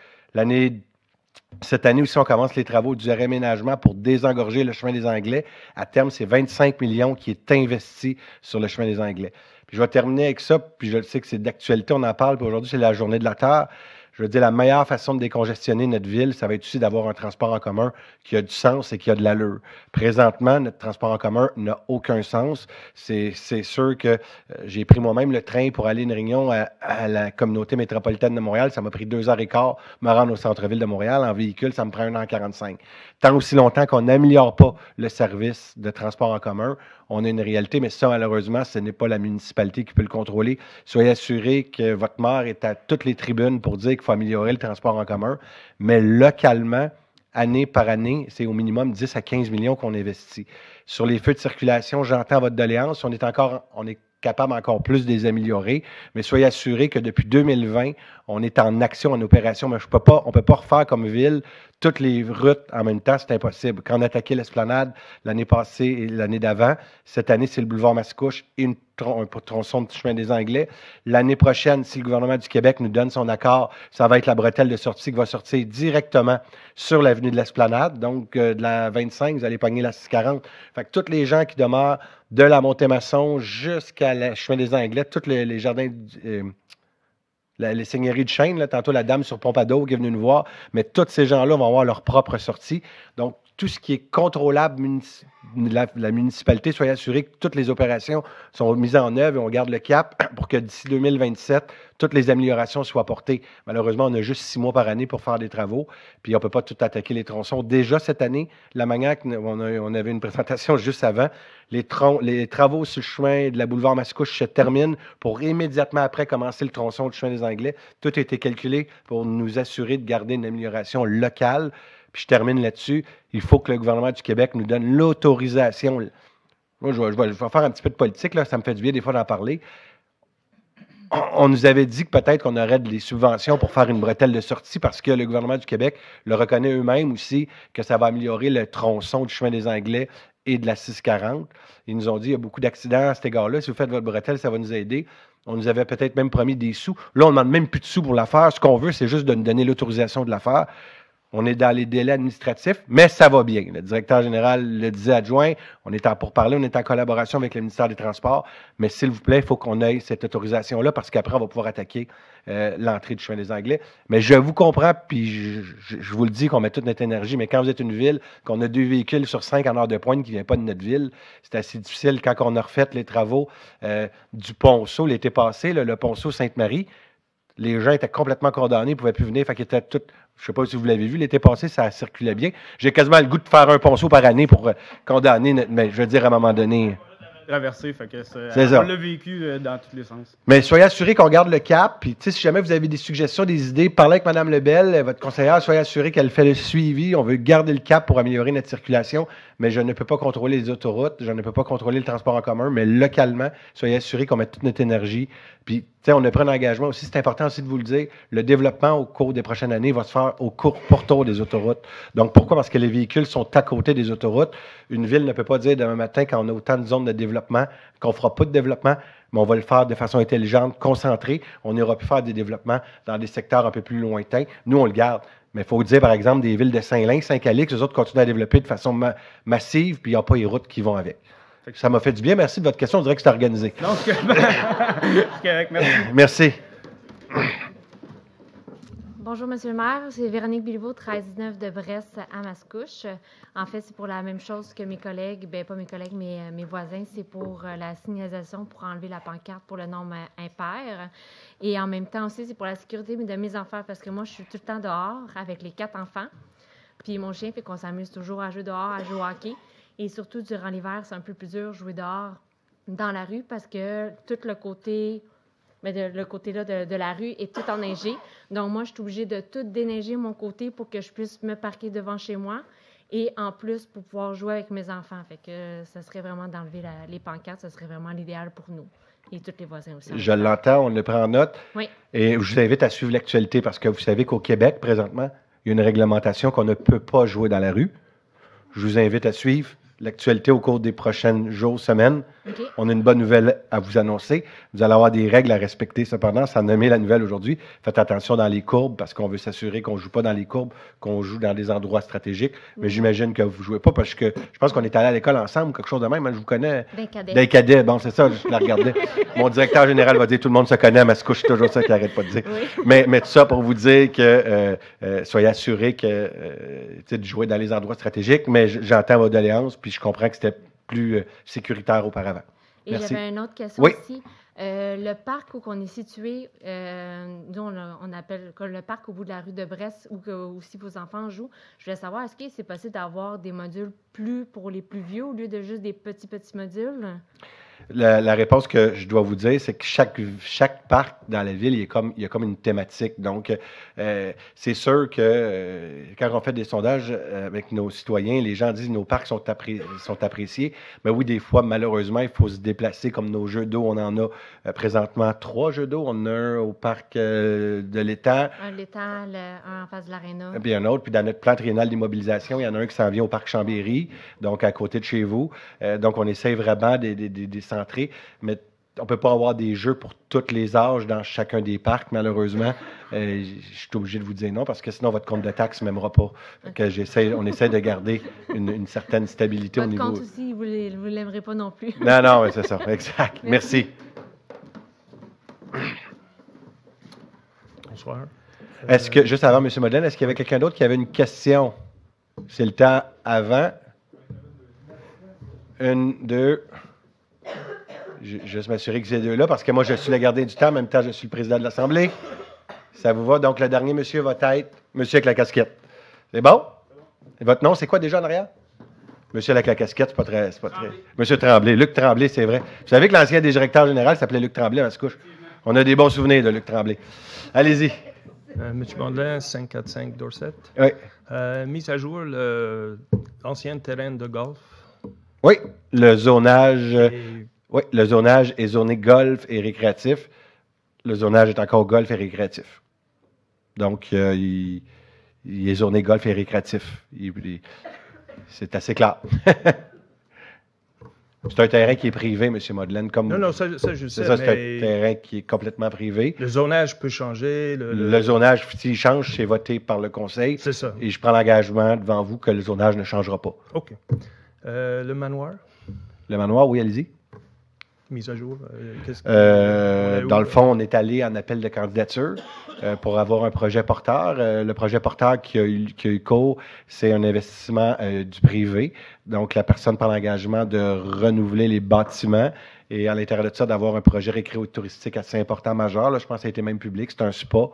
Cette année aussi, on commence les travaux du réaménagement pour désengorger le chemin des Anglais. À terme, c'est 25 millions qui est investi sur le chemin des Anglais. Puis je vais terminer avec ça, puis je sais que c'est d'actualité, on en parle, puis aujourd'hui, c'est la journée de la Terre. Je veux dire, la meilleure façon de décongestionner notre ville, ça va être aussi d'avoir un transport en commun qui a du sens et qui a de l'allure. Présentement, notre transport en commun n'a aucun sens. C'est sûr que j'ai pris moi-même le train pour aller à une réunion à la communauté métropolitaine de Montréal. Ça m'a pris 2h15 me rendre au centre-ville de Montréal. En véhicule, ça me prend 1h45. Tant aussi longtemps qu'on n'améliore pas le service de transport en commun, on a une réalité, mais ça, malheureusement, ce n'est pas la municipalité qui peut le contrôler. Soyez assurés que votre maire est à toutes les tribunes pour dire qu'il faut améliorer le transport en commun, mais localement, année par année, c'est au minimum 10 à 15 millions qu'on investit. Sur les feux de circulation, j'entends votre doléance, on est capable encore plus de les améliorer, mais soyez assurés que depuis 2020, on est en action, en opération, mais on ne peut pas refaire comme ville toutes les routes en même temps, c'est impossible. Quand on a attaqué l'Esplanade l'année passée et l'année d'avant, cette année, c'est le boulevard Mascouche et un tronçon de chemin des Anglais. L'année prochaine, si le gouvernement du Québec nous donne son accord, ça va être la bretelle de sortie qui va sortir directement sur l'avenue de l'Esplanade. Donc, de la 25, vous allez pogner la 640. Fait que tous les gens qui demeurent de la Montée-Masson jusqu'à la chemin des Anglais, tous les jardins... les seigneuries de Chêne, là, tantôt la dame sur Pompadour qui est venue nous voir, mais tous ces gens-là vont avoir leur propre sortie. Donc, tout ce qui est contrôlable, la municipalité, soyez assurés que toutes les opérations sont mises en œuvre et on garde le cap pour que d'ici 2027, toutes les améliorations soient apportées. Malheureusement, on a juste 6 mois par année pour faire des travaux, puis on ne peut pas tout attaquer les tronçons. Déjà cette année, la manière on avait une présentation juste avant, les travaux sur le chemin de la boulevard Mascouche se terminent pour immédiatement après commencer le tronçon du chemin des Anglais. Tout a été calculé pour nous assurer de garder une amélioration locale. Puis je termine là-dessus. Il faut que le gouvernement du Québec nous donne l'autorisation. Moi, je vais faire un petit peu de politique, là, ça me fait du bien des fois d'en parler. On nous avait dit que peut-être qu'on aurait des subventions pour faire une bretelle de sortie parce que le gouvernement du Québec le reconnaît eux-mêmes aussi que ça va améliorer le tronçon du chemin des Anglais et de la 640. Ils nous ont dit qu'il y a beaucoup d'accidents à cet égard-là. Si vous faites votre bretelle, ça va nous aider. On nous avait peut-être même promis des sous. Là, on ne demande même plus de sous pour la faire. Ce qu'on veut, c'est juste de nous donner l'autorisation de la faire. On est dans les délais administratifs, mais ça va bien. Le directeur général le disait adjoint, on est en pourparlers, on est en collaboration avec le ministère des Transports, mais s'il vous plaît, il faut qu'on ait cette autorisation-là parce qu'après, on va pouvoir attaquer l'entrée du chemin des Anglais. Mais je vous comprends, puis je vous le dis qu'on met toute notre énergie, mais quand vous êtes une ville, qu'on a 2 véhicules sur 5 en heure de pointe qui ne viennent pas de notre ville, c'est assez difficile. Quand on a refait les travaux du Ponceau l'été passé, le Ponceau Sainte-Marie, les gens étaient complètement condamnés, ils ne pouvaient plus venir, fait qu'ils étaient tout. Je ne sais pas si vous l'avez vu, l'été passé, ça circulait bien. J'ai quasiment le goût de faire un ponceau par année pour condamner, mais je veux dire, à un moment donné. Traversé, fait que c'est ça. On l'a vécu dans tous les sens. Mais soyez assurés qu'on garde le cap. Puis, si jamais vous avez des suggestions, des idées, parlez avec Mme Lebel, votre conseillère, soyez assurés qu'elle fait le suivi. On veut garder le cap pour améliorer notre circulation, mais je ne peux pas contrôler les autoroutes, je ne peux pas contrôler le transport en commun, mais localement, soyez assurés qu'on met toute notre énergie. Puis, on a pris un engagement aussi, c'est important aussi de vous le dire, le développement au cours des prochaines années va se faire au court pourtour des autoroutes. Donc, pourquoi? Parce que les véhicules sont à côté des autoroutes. Une ville ne peut pas dire demain matin, quand on a autant de zones de développement, qu'on ne fera pas de développement, mais on va le faire de façon intelligente, concentrée. On n'ira plus faire des développements dans des secteurs un peu plus lointains. Nous, on le garde. Mais il faut dire, par exemple, des villes de Saint-Lin, Saint-Calix, eux autres continuent à développer de façon massive, puis il n'y a pas les routes qui vont avec. Ça m'a fait du bien. Merci de votre question. On dirait que c'est organisé. Non, c'est correct. Merci. Merci. Bonjour, Monsieur le maire. C'est Véronique Bilbao, 1319 de Brest à Mascouche. En fait, c'est pour la même chose que mes collègues, bien pas mes collègues, mais mes voisins. C'est pour la signalisation pour enlever la pancarte pour le nombre impair. Et en même temps aussi, c'est pour la sécurité de mes enfants parce que moi, je suis tout le temps dehors avec les 4 enfants. Puis mon chien fait qu'on s'amuse toujours à jouer dehors, à jouer au hockey. Et surtout, durant l'hiver, c'est un peu plus dur de jouer dehors dans la rue parce que tout le côté, le côté-là de la rue est tout enneigé. Donc, moi, je suis obligée de tout déneiger mon côté pour que je puisse me parquer devant chez moi et en plus pour pouvoir jouer avec mes enfants. Fait que ça serait vraiment d'enlever les pancartes, ça serait vraiment l'idéal pour nous et tous les voisins aussi. Je l'entends, on le prend en note. Oui. Et je vous invite à suivre l'actualité parce que vous savez qu'au Québec, présentement, il y a une réglementation qu'on ne peut pas jouer dans la rue. Je vous invite à suivre l'actualité au cours des prochains jours, semaines. Okay. On a une bonne nouvelle à vous annoncer. Vous allez avoir des règles à respecter. Cependant, ça a nommé la nouvelle aujourd'hui. Faites attention dans les courbes parce qu'on veut s'assurer qu'on ne joue pas dans les courbes, qu'on joue dans des endroits stratégiques. Mais j'imagine que vous ne jouez pas parce que je pense qu'on est allé à l'école ensemble ou quelque chose de même. Moi, je vous connais. Des cadets. Bon, c'est ça, je la regardais. Mon directeur général va dire tout le monde se connaît à Mascouche. C'est toujours ça qu'il n'arrête pas de dire. Oui. Mais tout ça pour vous dire que soyez assurés que de jouer dans les endroits stratégiques. Mais j'entends votre doléance puis je comprends que c'était plus sécuritaire auparavant. Et Merci. j'avais une autre question aussi. Le parc où on est situé, nous, on appelle le parc au bout de la rue de Brest, où aussi vos enfants jouent. Je voulais savoir, est-ce que c'est possible d'avoir des modules pour les plus vieux au lieu de juste des petits modules? La réponse que je dois vous dire, c'est que chaque parc dans la ville, il y a comme une thématique. Donc, c'est sûr que quand on fait des sondages avec nos citoyens, les gens disent que nos parcs sont appréciés. Mais oui, des fois, malheureusement, il faut se déplacer comme nos jeux d'eau. On en a présentement 3 jeux d'eau. On en a un au parc de l'Étang. Un de l'Étang, un en face de l'Aréna. Puis un autre. Puis dans notre plan triennal d'immobilisation, il y en a un qui s'en vient au parc Chambéry, donc à côté de chez vous. Donc, on essaie vraiment des centrés, mais on ne peut pas avoir des jeux pour tous les âges dans chacun des parcs, malheureusement. Je suis obligé de vous dire non, parce que sinon, votre compte de taxe ne m'aimera pas. Que on essaie de garder une certaine stabilité votre au niveau... compte aussi, vous ne l'aimerez pas non plus. Non, c'est ça, exact. Merci. Bonsoir. Est-ce que, juste avant, M. Modène, est-ce qu'il y avait quelqu'un d'autre qui avait une question? C'est le temps avant. 1, 2... Juste m'assurer que ces deux-là, parce que moi, je suis le gardien du temps, en même temps, je suis le président de l'Assemblée. Ça vous va? Donc, le dernier monsieur va être monsieur avec la casquette. C'est bon? Et votre nom, c'est quoi déjà en arrière? Monsieur avec la casquette, c'est pas très... Monsieur Tremblay. Luc Tremblay, c'est vrai. Vous savez que l'ancien directeur général s'appelait Luc Tremblay à Mascouche? On a des bons souvenirs de Luc Tremblay. Allez-y. Monsieur Bandelin, 545 Dorset. Oui. Mise à jour, l'ancien terrain de golf. Oui, le zonage... Oui, le zonage est zoné golf et récréatif. Le zonage est encore golf et récréatif. Donc, il est zoné golf et récréatif. C'est assez clair. C'est un terrain qui est privé, M. Modelaine. Comme Non, ça je sais. C'est ça, c'est un terrain qui est complètement privé. Le zonage peut changer. Le zonage, s'il change, c'est voté par le conseil. C'est ça. Et je prends l'engagement devant vous que le zonage ne changera pas. OK. Le manoir? Le manoir, oui, allez-y. Mise à jour? Dans le fond, on est allé en appel de candidature pour avoir un projet porteur. Le projet porteur qui a eu cours, c'est un investissement du privé. Donc, la personne prend l'engagement de renouveler les bâtiments et à l'intérieur de ça, d'avoir un projet récréo-touristique assez important, majeur. Là, je pense que ça a été même public. C'est un spa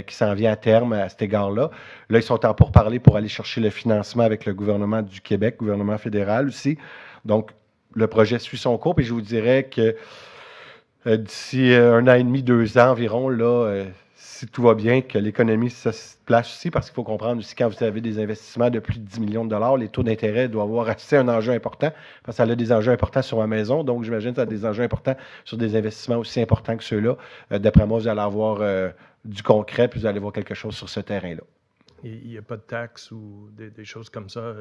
qui s'en vient à terme à cet égard-là. Là, ils sont en pourparlers pour aller chercher le financement avec le gouvernement du Québec, gouvernement fédéral aussi. Donc, le projet suit son cours, et je vous dirais que d'ici 1 an et demi, 2 ans environ, là, si tout va bien, que l'économie se place aussi, parce qu'il faut comprendre aussi, quand vous avez des investissements de plus de 10 millions de dollars, les taux d'intérêt doivent avoir assez un enjeu important, parce que ça a des enjeux importants sur ma maison, donc j'imagine que ça a des enjeux importants sur des investissements aussi importants que ceux-là. D'après moi, vous allez avoir du concret, puis vous allez voir quelque chose sur ce terrain-là. Il n'y a pas de taxes ou des choses comme ça?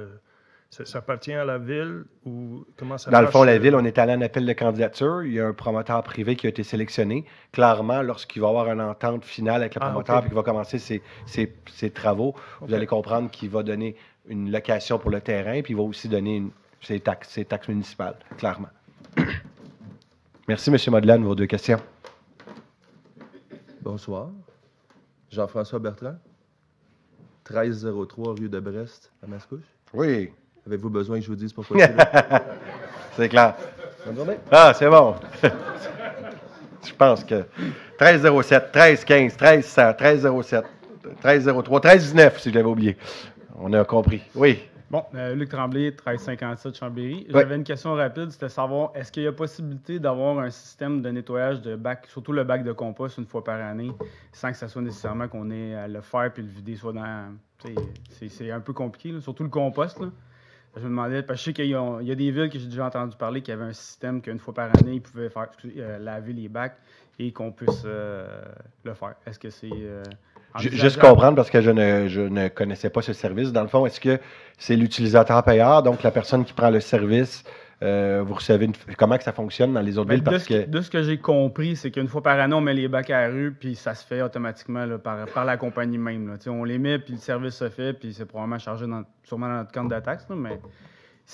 Ça appartient à la ville ou comment ça marche? Dans le fond, la ville, on est allé en appel de candidature. Il y a un promoteur privé qui a été sélectionné. Clairement, lorsqu'il va y avoir une entente finale avec le promoteur et qu'il va commencer ses travaux, vous allez comprendre qu'il va donner une location pour le terrain puis il va aussi donner ses taxes municipales, clairement. Merci, M. Modelaine, vos 2 questions. Bonsoir. Jean-François Bertrand, 1303 rue de Brest, à Mascouche. Oui. Avez-vous besoin que je vous dise pourquoi je suis là? C'est clair. Bonne journée. Ah, c'est bon. Je pense que 1307, 1315, 1300, 1307, 1303, 1319, si je l'avais oublié. On a compris. Oui. Bon, Luc Tremblay, 1357 Chambéry. J'avais une question rapide, c'était savoir, est-ce qu'il y a possibilité d'avoir un système de nettoyage de bac, surtout le bac de compost, une fois par année, sans que ça soit nécessairement qu'on ait à le faire puis le vider soit dans... C'est un peu compliqué, là, surtout le compost, là. Je me demandais, parce que je sais qu'il y a des villes que j'ai déjà entendu parler qui avaient un système qu'une fois par année, ils pouvaient faire laver les bacs et qu'on puisse le faire. Est-ce que c'est... Juste comprendre, parce que je ne connaissais pas ce service. Dans le fond, est-ce que c'est l'utilisateur payeur, donc la personne qui prend le service, vous recevez comment que ça fonctionne dans les autres villes? De ce que j'ai compris, c'est qu'une fois par année, on met les bacs à la rue, puis ça se fait automatiquement là, par la compagnie même. Là. On les met, puis le service se fait, puis c'est probablement chargé sûrement dans notre compte de taxe, là, mais...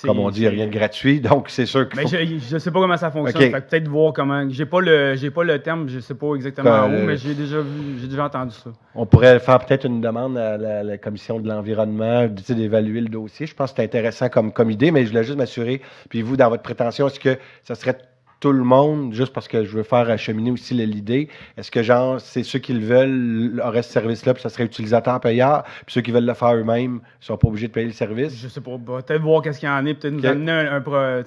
Comme on dit, il n'y a rien de gratuit, donc c'est sûr qu'il faut... Je ne sais pas comment ça fonctionne. Okay. Peut-être voir comment... J'ai pas le terme, je ne sais pas exactement où, mais j'ai déjà entendu ça. On pourrait faire peut-être une demande à la commission de l'environnement, d'évaluer le dossier. Je pense que c'est intéressant comme idée, mais je voulais juste m'assurer. Puis vous, dans votre prétention, est-ce que ça serait tout le monde, juste parce que je veux faire acheminer aussi l'idée, est-ce que genre, c'est ceux qui le veulent, auraient ce service-là, puis ça serait utilisateur-payeur, puis ceux qui veulent le faire eux-mêmes ne sont pas obligés de payer le service? Je sais pas, peut-être voir qu'est-ce qu'il y en a, peut-être nous amener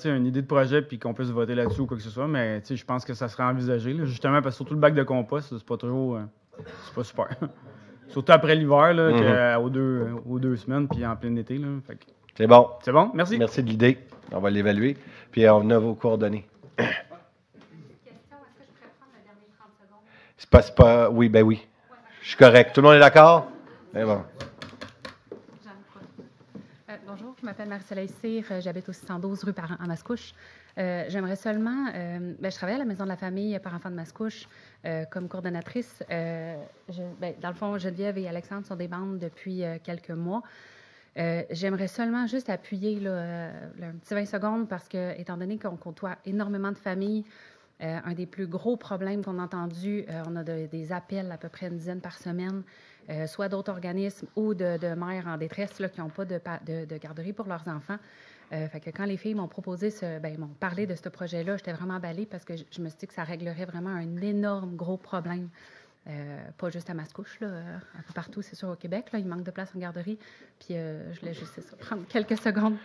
une idée de projet, puis qu'on puisse voter là-dessus ou quoi que ce soit, mais je pense que ça serait envisagé, là, justement, parce que surtout le bac de compost, c'est pas toujours, c'est pas super. Surtout après l'hiver, là, aux 2 semaines, puis en plein été, là. Fait que... C'est bon. C'est bon, merci. Merci de l'idée. On va l'évaluer, puis on a vos coordonnées. C'est pas... Oui, ben oui. Je suis correct. Tout le monde est d'accord? C'est bon. Bonjour, je m'appelle Marie-Soleil Cyr, j'habite au 612 rue Parent à Mascouche. J'aimerais seulement... je travaille à la Maison de la famille par enfants de Mascouche comme coordonnatrice. Dans le fond, Geneviève et Alexandre sont des bandes depuis quelques mois. J'aimerais seulement juste appuyer là, un petit 20 secondes parce que, étant donné qu'on côtoie énormément de familles, un des plus gros problèmes qu'on a entendu, on a des appels à peu près une dizaine par semaine, soit d'autres organismes ou de mères en détresse là, qui n'ont pas de garderie pour leurs enfants. Fait que quand les filles m'ont proposé, m'ont parlé de ce projet-là, j'étais vraiment emballée parce que je me suis dit que ça réglerait vraiment un énorme gros problème. Pas juste à Mascouche, là, un peu partout, c'est sûr, au Québec. Là, il manque de place en garderie. Puis je voulais juste prendre quelques secondes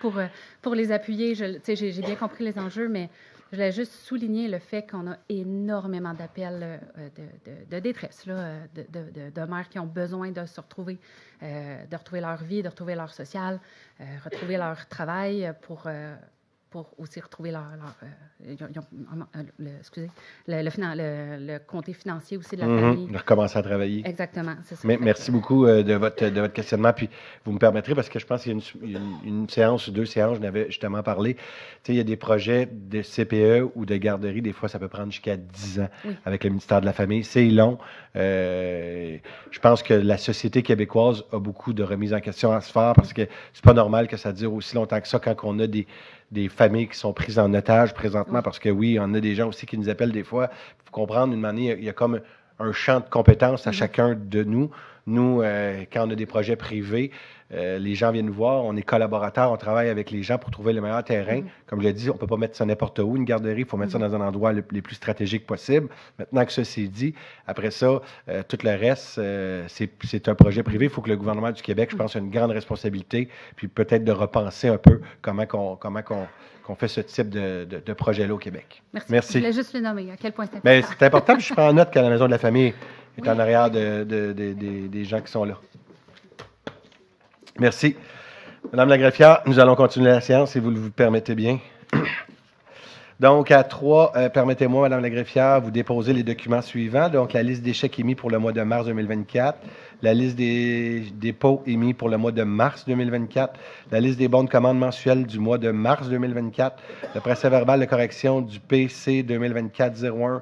pour les appuyer. J'ai bien compris les enjeux, mais je voulais juste souligner le fait qu'on a énormément d'appels de détresse, là, de mères qui ont besoin de se retrouver, de retrouver leur vie, de retrouver leur social, retrouver leur travail pour pour aussi retrouver le comté financier aussi de la famille. De recommencer à travailler. Exactement, c'est ça. Mais, merci beaucoup de votre questionnement. Puis, vous me permettrez, parce que je pense qu'il y a une séance ou 2 séances, je n'avais justement parlé. Tu sais, il y a des projets de CPE ou de garderie, des fois, ça peut prendre jusqu'à 10 ans avec le ministère de la Famille. C'est long. Je pense que la société québécoise a beaucoup de remises en question à se faire parce que c'est pas normal que ça dure aussi longtemps que ça quand on a des familles qui sont prises en otage présentement, parce que oui, on a des gens aussi qui nous appellent des fois. Il faut comprendre, une manière, il y a comme un champ de compétences à chacun de nous. Nous, quand on a des projets privés, les gens viennent nous voir, on est collaborateurs, on travaille avec les gens pour trouver le meilleur terrain. Comme je l'ai dit, on ne peut pas mettre ça n'importe où, une garderie, il faut mettre ça dans un endroit les plus stratégiques possible. Maintenant que ça c'est dit, après ça, tout le reste, c'est un projet privé. Il faut que le gouvernement du Québec, je pense, a une grande responsabilité, puis peut-être de repenser un peu comment qu'on fait ce type de projet-là au Québec. Merci. Je voulais juste le nommer, à quel point c'est important. Mais c'est important, puis je prends en note que la Maison de la Famille est en arrière des gens qui sont là. Merci. Madame la greffière, nous allons continuer la séance, si vous le permettez bien. Donc, à 3, permettez-moi, Madame la greffière, vous déposer les documents suivants. Donc, la liste des chèques émis pour le mois de mars 2024, la liste des dépôts émis pour le mois de mars 2024, la liste des bons de commande mensuels du mois de mars 2024, le procès-verbal de correction du PC 2024-01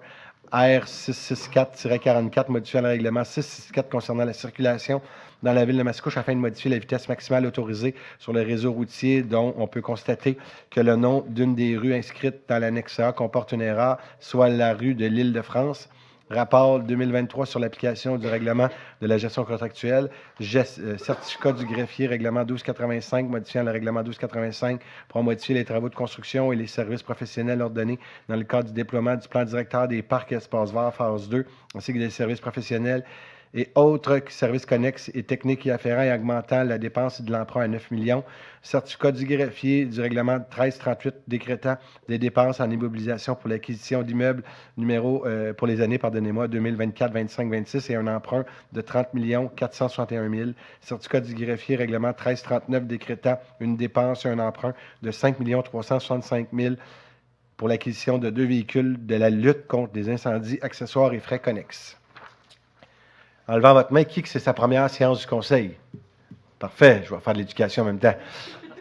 R664-44 modifiant le règlement 664 concernant la circulation dans la ville de Mascouche afin de modifier la vitesse maximale autorisée sur le réseau routier, dont on peut constater que le nom d'une des rues inscrites dans l'annexe A comporte une erreur, soit la rue de l'Île-de-France. Rapport 2023 sur l'application du règlement de la gestion contractuelle, certificat du greffier, règlement 1285, modifiant le règlement 1285 pour modifier les travaux de construction et les services professionnels ordonnés dans le cadre du déploiement du plan directeur des parcs et espaces verts phase 2, ainsi que des services professionnels et autres services connexes et techniques y afférents et augmentant la dépense de l'emprunt à 9 millions. Certificat du greffier du règlement 1338 décrétant des dépenses en immobilisation pour l'acquisition d'immeubles pour les années, 2024, 25, 26 et un emprunt de 30 461 000. Certificat du greffier règlement 1339 décrétant une dépense et un emprunt de 5 365 000 pour l'acquisition de 2 véhicules de la lutte contre des incendies, accessoires et frais connexes. En levant votre main, qui que c'est sa première séance du conseil? Parfait, je vais faire de l'éducation en même temps.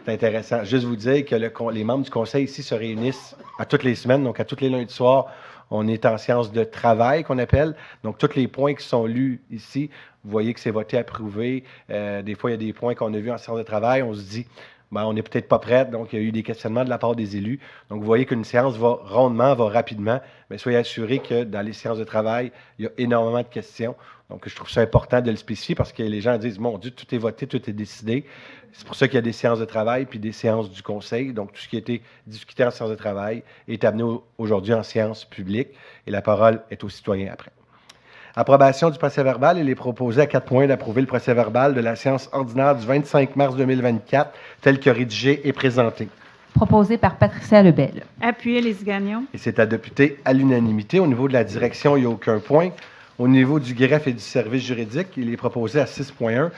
C'est intéressant. Juste vous dire que les membres du conseil ici se réunissent à toutes les semaines, donc à tous les lundis soirs. On est en séance de travail qu'on appelle. Donc, tous les points qui sont lus ici, vous voyez que c'est voté, approuvé. Des fois, il y a des points qu'on a vus en séance de travail. On se dit, on n'est peut-être pas prête, donc il y a eu des questionnements de la part des élus. Donc, vous voyez qu'une séance va rondement, va rapidement, mais soyez assurés que dans les séances de travail, il y a énormément de questions. Donc, je trouve ça important de le spécifier parce que les gens disent, mon Dieu, tout est voté, tout est décidé. C'est pour ça qu'il y a des séances de travail puis des séances du conseil. Donc, tout ce qui a été discuté en séance de travail est amené aujourd'hui en séance publique et la parole est aux citoyens après. Approbation du procès-verbal. Il est proposé à 4 points d'approuver le procès-verbal de la séance ordinaire du 25 mars 2024 tel que rédigé et présenté. Proposé par Patricia Lebel. Appuyé, Lise Gagnon. Et c'est adopté à l'unanimité. Au niveau de la direction, il n'y a aucun point. Au niveau du greffe et du service juridique, il est proposé à 6.1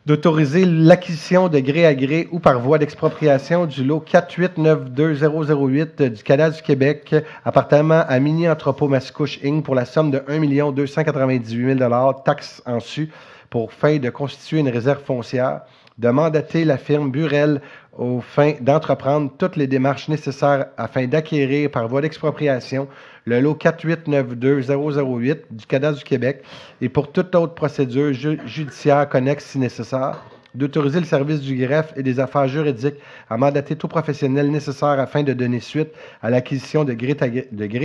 d'autoriser l'acquisition de gré à gré ou par voie d'expropriation du lot 4892008 du Cadastre du Québec, appartenant à Mini Entrepôt Mascouche Inc. pour la somme de 1 298 000 taxes en su pour fin de constituer une réserve foncière, de mandater la firme Burel aux fins d'entreprendre toutes les démarches nécessaires afin d'acquérir par voie d'expropriation le lot 4892008 du Cadastre du Québec et pour toute autre procédure judiciaire connexe si nécessaire, d'autoriser le service du greffe et des affaires juridiques à mandater tout professionnel nécessaire afin de donner suite à l'acquisition de gré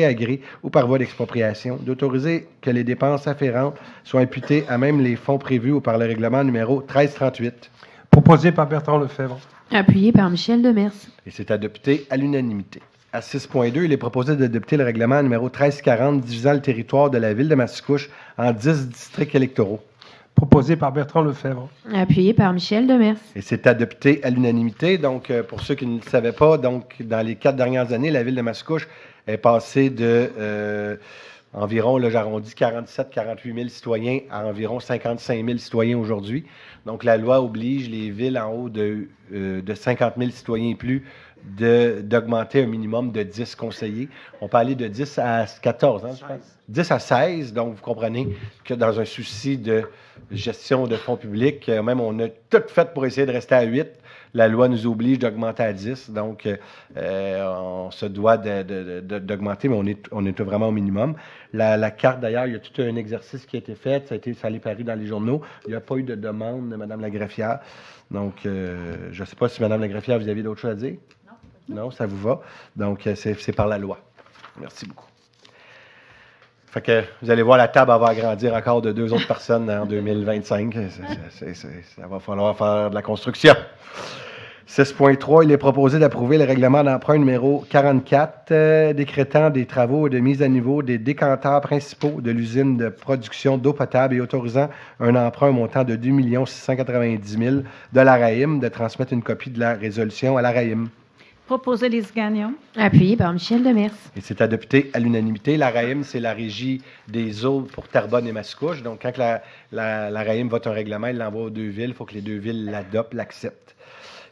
à gré ou par voie d'expropriation, d'autoriser que les dépenses afférentes soient imputées à même les fonds prévus ou par le règlement numéro 1338. Proposé par Bertrand Lefebvre. Appuyé par Michel Demers. Et c'est adopté à l'unanimité. À 6.2, il est proposé d'adopter le règlement numéro 1340 divisant le territoire de la ville de Mascouche en 10 districts électoraux. Proposé par Bertrand Lefebvre. Appuyé par Michel Demers. Et c'est adopté à l'unanimité. Donc, pour ceux qui ne le savaient pas, donc, dans les 4 dernières années, la ville de Mascouche est passée de environ, là, j'arrondis 47-48 000 citoyens à environ 55 000 citoyens aujourd'hui. Donc, la loi oblige les villes en haut de 50 000 citoyens et plus d'augmenter un minimum de 10 conseillers. On peut aller de 10 à 14, hein, je pense. 10 à 16, donc vous comprenez que dans un souci de gestion de fonds publics, même on a tout fait pour essayer de rester à 8. La loi nous oblige d'augmenter à 10, donc on se doit d'augmenter, mais on est vraiment au minimum. La carte, d'ailleurs, il y a tout un exercice qui a été fait, ça a paru dans les journaux. Il n'y a pas eu de demande de Mme la greffière. Donc, je ne sais pas si Mme la greffière, vous aviez d'autres choses à dire? Non. Non, ça vous va? Donc, c'est par la loi. Merci beaucoup. Fait que vous allez voir, la table va agrandir encore de 2 autres personnes en 2025. Ça va falloir faire de la construction. 6.3, il est proposé d'approuver le règlement d'emprunt numéro 44, décrétant des travaux de mise à niveau des décanteurs principaux de l'usine de production d'eau potable et autorisant un emprunt montant de 2 690 000 de l'ARAIM, de transmettre une copie de la résolution à l'ARAIM. Proposé Lise Gagnon. Appuyé par Michel Demers. Et c'est adopté à l'unanimité. L'ARAIM, c'est la régie des eaux pour Terrebonne et Mascouche. Donc, quand l'ARAIM vote un règlement, il l'envoie aux 2 villes. Il faut que les 2 villes l'adoptent, l'acceptent.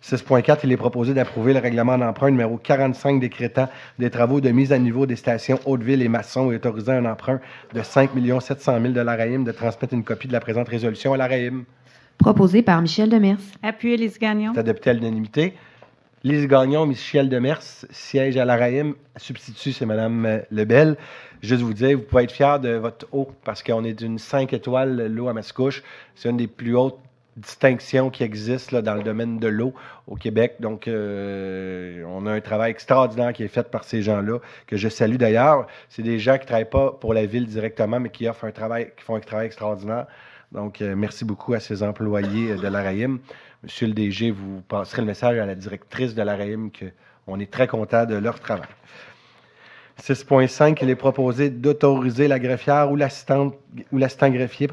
6.4, il est proposé d'approuver le règlement d'emprunt numéro 45 décrétant des travaux de mise à niveau des stations Hauteville et Masson et autorisant un emprunt de 5 700 000 de l'ARAIM, de transmettre une copie de la présente résolution à l'ARAIM. Proposé par Michel Demers. Appuyé Lise Gagnon. C'est adopté à l'unanimité. Lise Gagnon, Michel Demers, siège à l'ARAIM. Substitut, c'est Mme Lebel. Juste vous dire, vous pouvez être fiers de votre eau parce qu'on est d'une 5 étoiles, l'eau à Mascouche. C'est une des plus hautes distinctions qui existent là, dans le domaine de l'eau au Québec. Donc, on a un travail extraordinaire qui est fait par ces gens-là, que je salue d'ailleurs. C'est des gens qui ne travaillent pas pour la ville directement, mais qui font un travail extraordinaire. Donc, merci beaucoup à ces employés de l'ARAIM. Monsieur le DG, vous passerez le message à la directrice de l'ARAIM qu'on est très content de leur travail. 6.5, il est proposé d'autoriser la greffière ou l'assistant greffier,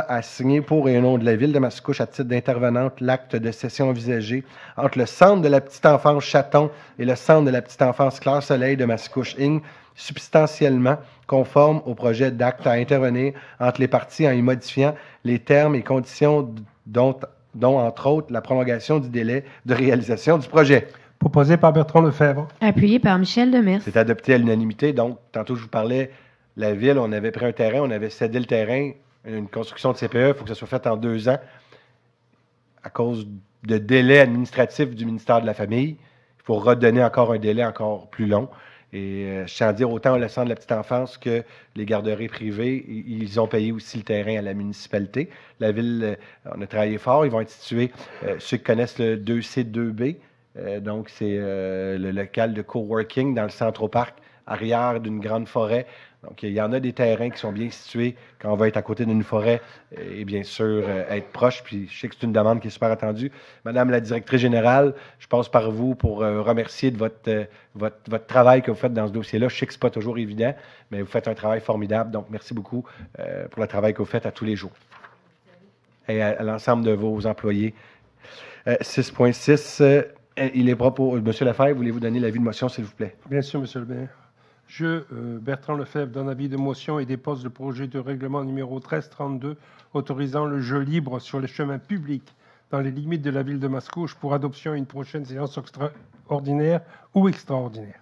à signer pour et au nom de la Ville de Mascouche à titre d'intervenante l'acte de cession envisagé entre le Centre de la petite enfance Chaton et le Centre de la petite enfance Claire Soleil de Mascouche Inc., substantiellement conforme au projet d'acte à intervenir entre les parties en y modifiant les termes et conditions dont entre autres, la prolongation du délai de réalisation du projet. Proposé par Bertrand Lefebvre. Appuyé par Michel Demers. C'est adopté à l'unanimité. Donc, tantôt, je vous parlais, la Ville, on avait pris un terrain, on avait cédé le terrain, une construction de CPE, il faut que ça soit fait en 2 ans. À cause de délai administratif du ministère de la Famille, il faut redonner encore un délai encore plus long. Et je tiens à dire, autant le Centre de la petite enfance que les garderies privées, ils ont payé aussi le terrain à la municipalité. La Ville, on a travaillé fort. Ils vont être situés, ceux qui connaissent le 2C2B, donc c'est le local de coworking dans le Centro-Parc, arrière d'une grande forêt. Donc, il y en a des terrains qui sont bien situés quand on va être à côté d'une forêt et bien sûr être proche. Puis je sais que c'est une demande qui est super attendue. Madame la directrice générale, je passe par vous pour remercier de votre travail que vous faites dans ce dossier-là. Je sais que ce n'est pas toujours évident, mais vous faites un travail formidable. Donc, merci beaucoup pour le travail que vous faites à tous les jours. Et à l'ensemble de vos employés. 6.6, il est proposé. Monsieur Lefebvre, voulez-vous donner l'avis de motion, s'il vous plaît? Bien sûr, Monsieur le maire. Je, Bertrand Lefebvre, donne avis de motion et dépose le projet de règlement numéro 1332 autorisant le jeu libre sur les chemins publics dans les limites de la ville de Mascouche pour adoption à une prochaine séance ordinaire ou extraordinaire.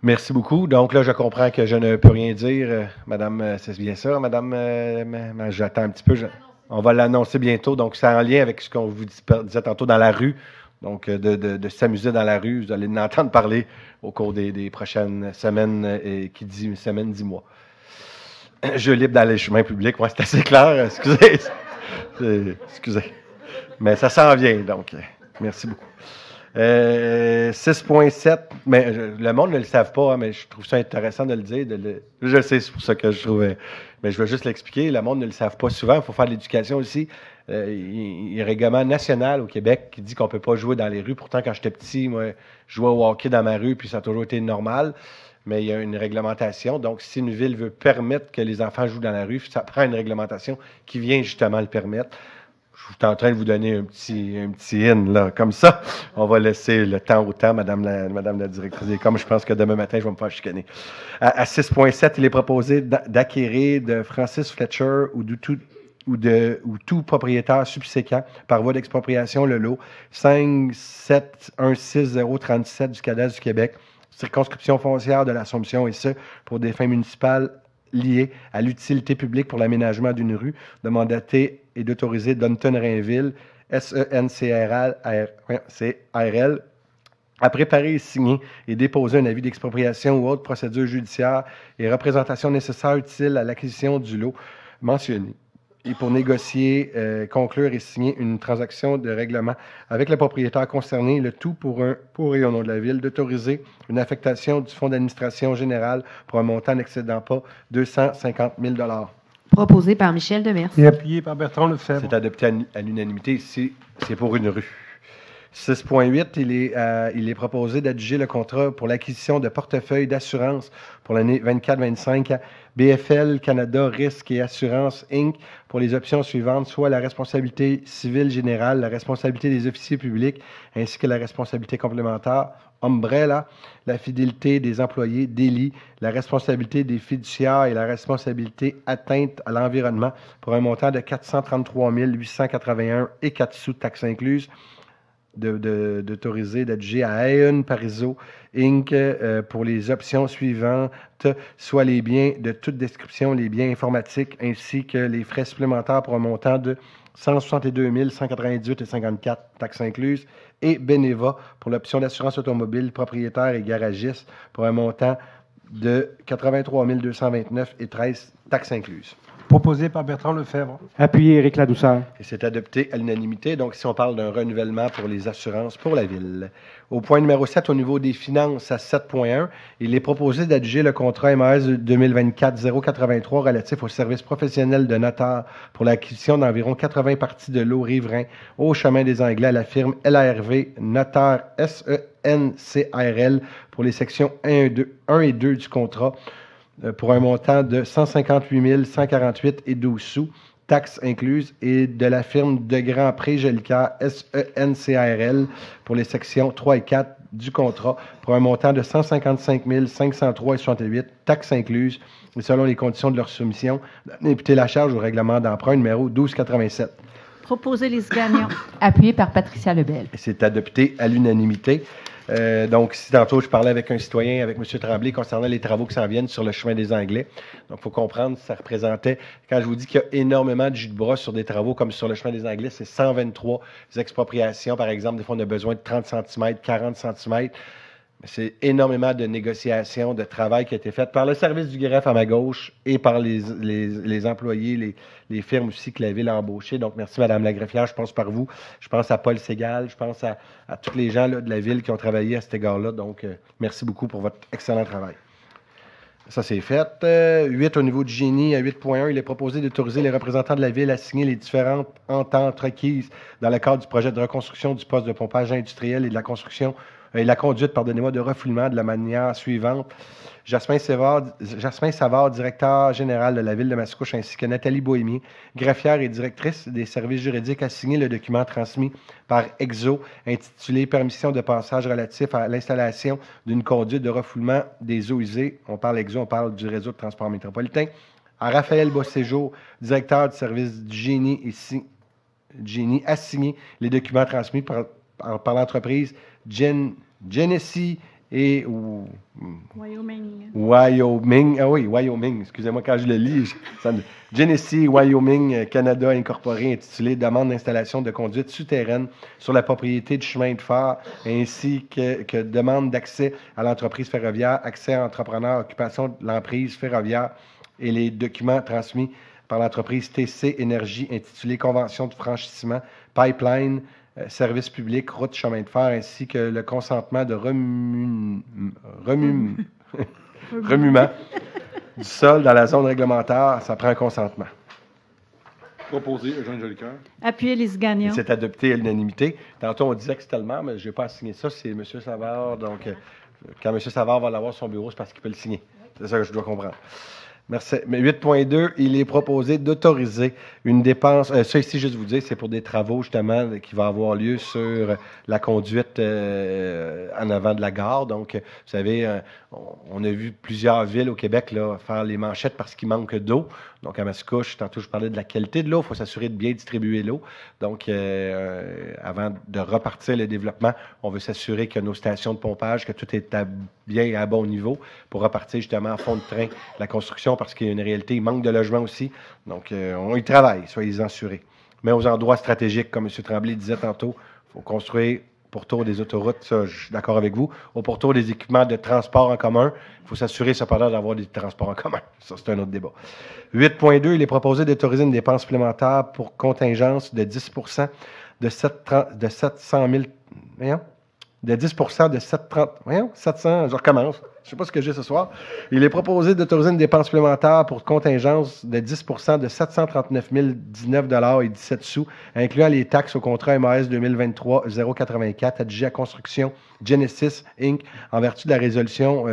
Merci beaucoup. Donc là, je comprends que je ne peux rien dire. Madame, c'est bien ça, Madame? J'attends un petit peu. On va l'annoncer bientôt. Donc, c'est en lien avec ce qu'on vous disait tantôt dans la rue. Donc, de s'amuser dans la rue, vous allez en entendre parler au cours des prochaines semaines, et qui dit semaine, dit mois. Jeu libre dans les chemins publics, ouais, c'est assez clair, excusez. Excusez. Mais ça s'en vient, donc, merci beaucoup. 6.7, mais le monde ne le savent pas, hein, mais je trouve ça intéressant de le dire. Je sais, c'est pour ça que je trouvais. Mais je vais juste l'expliquer. Le monde ne le savent pas souvent. Il faut faire de l'éducation aussi. Il y a un règlement national au Québec qui dit qu'on ne peut pas jouer dans les rues. Pourtant, quand j'étais petit, moi, je jouais au hockey dans ma rue, puis ça a toujours été normal. Mais il y a une réglementation. Donc, si une ville veut permettre que les enfants jouent dans la rue, ça prend une réglementation qui vient justement le permettre. Je suis en train de vous donner un petit in, là, comme ça. On va laisser le temps au temps, Madame la directrice. Et comme je pense que demain matin, je vais me faire chicaner. À 6.7, il est proposé d'acquérir de Francis Fletcher ou ou tout propriétaire subséquent par voie d'expropriation le lot 5716037 du cadastre du Québec, circonscription foncière de l'Assomption, et ce, pour des fins municipales liées à l'utilité publique pour l'aménagement d'une rue, de mandater et d'autoriser Dunton-Rainville, SENCRL, à préparer et signer et déposer un avis d'expropriation ou autre procédure judiciaire et représentation nécessaire utile à l'acquisition du lot mentionné, et pour négocier, conclure et signer une transaction de règlement avec le propriétaire concerné, le tout pour et au nom de la Ville, d'autoriser une affectation du Fonds d'administration générale pour un montant n'excédant pas 250 000 $. Proposé par Michel Demers. Et appuyé par Bertrand Lefebvre. C'est adopté à l'unanimité. Ici, c'est pour une rue. 6.8, il est proposé d'adjuger le contrat pour l'acquisition de portefeuilles d'assurance pour l'année 24-25 à BFL Canada Risque et Assurance Inc. pour les options suivantes, soit la responsabilité civile générale, la responsabilité des officiers publics, ainsi que la responsabilité complémentaire, Umbrella, la fidélité des employés, DELI, la responsabilité des fiduciaires et la responsabilité atteinte à l'environnement pour un montant de 433 881 et 4 sous, taxes incluses, d'autoriser, d'adjuger à Aeon Parizeau Inc. Pour les options suivantes, soit les biens de toute description, les biens informatiques, ainsi que les frais supplémentaires pour un montant de 162 198 et 54, taxes incluses, et Beneva pour l'option d'assurance automobile, propriétaire et garagiste pour un montant de 83 229 et 13, taxes incluses. Proposé par Bertrand Lefebvre. Appuyé Éric Ladouceur. Et c'est adopté à l'unanimité. Donc, ici, on parle d'un renouvellement pour les assurances pour la Ville. Au point numéro 7, au niveau des finances, à 7.1, il est proposé d'adjuger le contrat MAS 2024-083 relatif au service professionnel de notaire pour l'acquisition d'environ 80 parties de lots riverains au chemin des Anglais à la firme LARV Notaire SENCRL pour les sections 1 et 2 du contrat, pour un montant de 158 148 et 12 sous, taxes incluses, et de la firme de Grand Pré Gélicaire SENCRL pour les sections 3 et 4 du contrat pour un montant de 155 503 et 68, taxes incluses, et selon les conditions de leur soumission, d'imputer la charge au règlement d'emprunt numéro 1287. Proposer Lise Gagnon. Appuyé par Patricia Lebel. Et c'est adopté à l'unanimité. Donc, si tantôt, je parlais avec un citoyen, avec M. Tremblay, concernant les travaux qui s'en viennent sur le chemin des Anglais. Donc, il faut comprendre, ça représentait, quand je vous dis qu'il y a énormément de jus de bras sur des travaux comme sur le chemin des Anglais, c'est 123 expropriations. Par exemple, des fois, on a besoin de 30 cm, 40 cm. C'est énormément de négociations, de travail qui a été fait par le service du greffe à ma gauche et par les employés, les firmes aussi que la Ville a embauchées. Donc, merci, Mme la greffière. Je pense par vous. Je pense à Paul Ségal. Je pense à tous les gens là, de la Ville qui ont travaillé à cet égard-là. Donc, merci beaucoup pour votre excellent travail. Ça, c'est fait. 8, au niveau du génie, à 8.1, il est proposé d'autoriser les représentants de la Ville à signer les différentes ententes requises dans le cadre du projet de reconstruction du poste de pompage industriel et de la construction et la conduite, pardonnez-moi, de refoulement de la manière suivante. Jasmin Savard, directeur général de la Ville de Mascouche, ainsi que Nathalie Bohémier, greffière et directrice des services juridiques, a signé le document transmis par EXO intitulé « Permission de passage relatif à l'installation d'une conduite de refoulement des eaux usées ». On parle EXO, on parle du réseau de transport métropolitain. À Raphaël Bosséjour, directeur du service du génie a signé les documents transmis par l'entreprise Genesee et Wyoming. Ah oui, Wyoming. Excusez-moi quand je le lis. Genesee Wyoming Canada Incorporé, intitulé Demande d'installation de conduite souterraine sur la propriété du chemin de fer, ainsi que demande d'accès à l'entreprise ferroviaire, accès à entrepreneur, occupation de l'emprise ferroviaire, et les documents transmis par l'entreprise TC Énergie, intitulé Convention de franchissement, pipeline, service public, route, chemin de fer, ainsi que le consentement de remuement du sol dans la zone réglementaire. Ça prend un consentement. Proposé, Eugène Jolicoeur. Appuyé Lise Gagnon. C'est adopté à l'unanimité. Tantôt, on disait que c'était le maire, mais je n'ai pas signé ça. C'est M. Savard. Donc, quand M. Savard va l'avoir son bureau, c'est parce qu'il peut le signer. C'est ça que je dois comprendre. Merci. Mais 8.2, il est proposé d'autoriser une dépense. Ça ici, juste vous dire, c'est pour des travaux justement qui vont avoir lieu sur la conduite en avant de la gare. Donc, vous savez, on a vu plusieurs villes au Québec là, faire les manchettes parce qu'il manque d'eau. Donc, à Mascouche, tantôt, je parlais de la qualité de l'eau. Il faut s'assurer de bien distribuer l'eau. Donc, avant de repartir le développement, on veut s'assurer que nos stations de pompage, que tout est bien et à bon niveau pour repartir justement en fond de train la construction parce qu'il y a une réalité, il manque de logements aussi. Donc, on y travaille, soyez assurés. Mais aux endroits stratégiques, comme M. Tremblay disait tantôt, il faut construire pourtour des autoroutes, ça, je suis d'accord avec vous. Au pourtour des équipements de transport en commun, il faut s'assurer cependant d'avoir des transports en commun. Ça, c'est un autre débat. 8.2, il est proposé d'autoriser une dépense supplémentaire pour contingence de 10 de 700 000... Voyons? De 10 de 700, je recommence. Je ne sais pas ce que j'ai ce soir. Il est proposé d'autoriser une dépense supplémentaire pour contingence de 10 de 739 019 et 17 sous, incluant les taxes au contrat MAS 2023-084 adjugé à construction Genesis Inc. en vertu de la résolution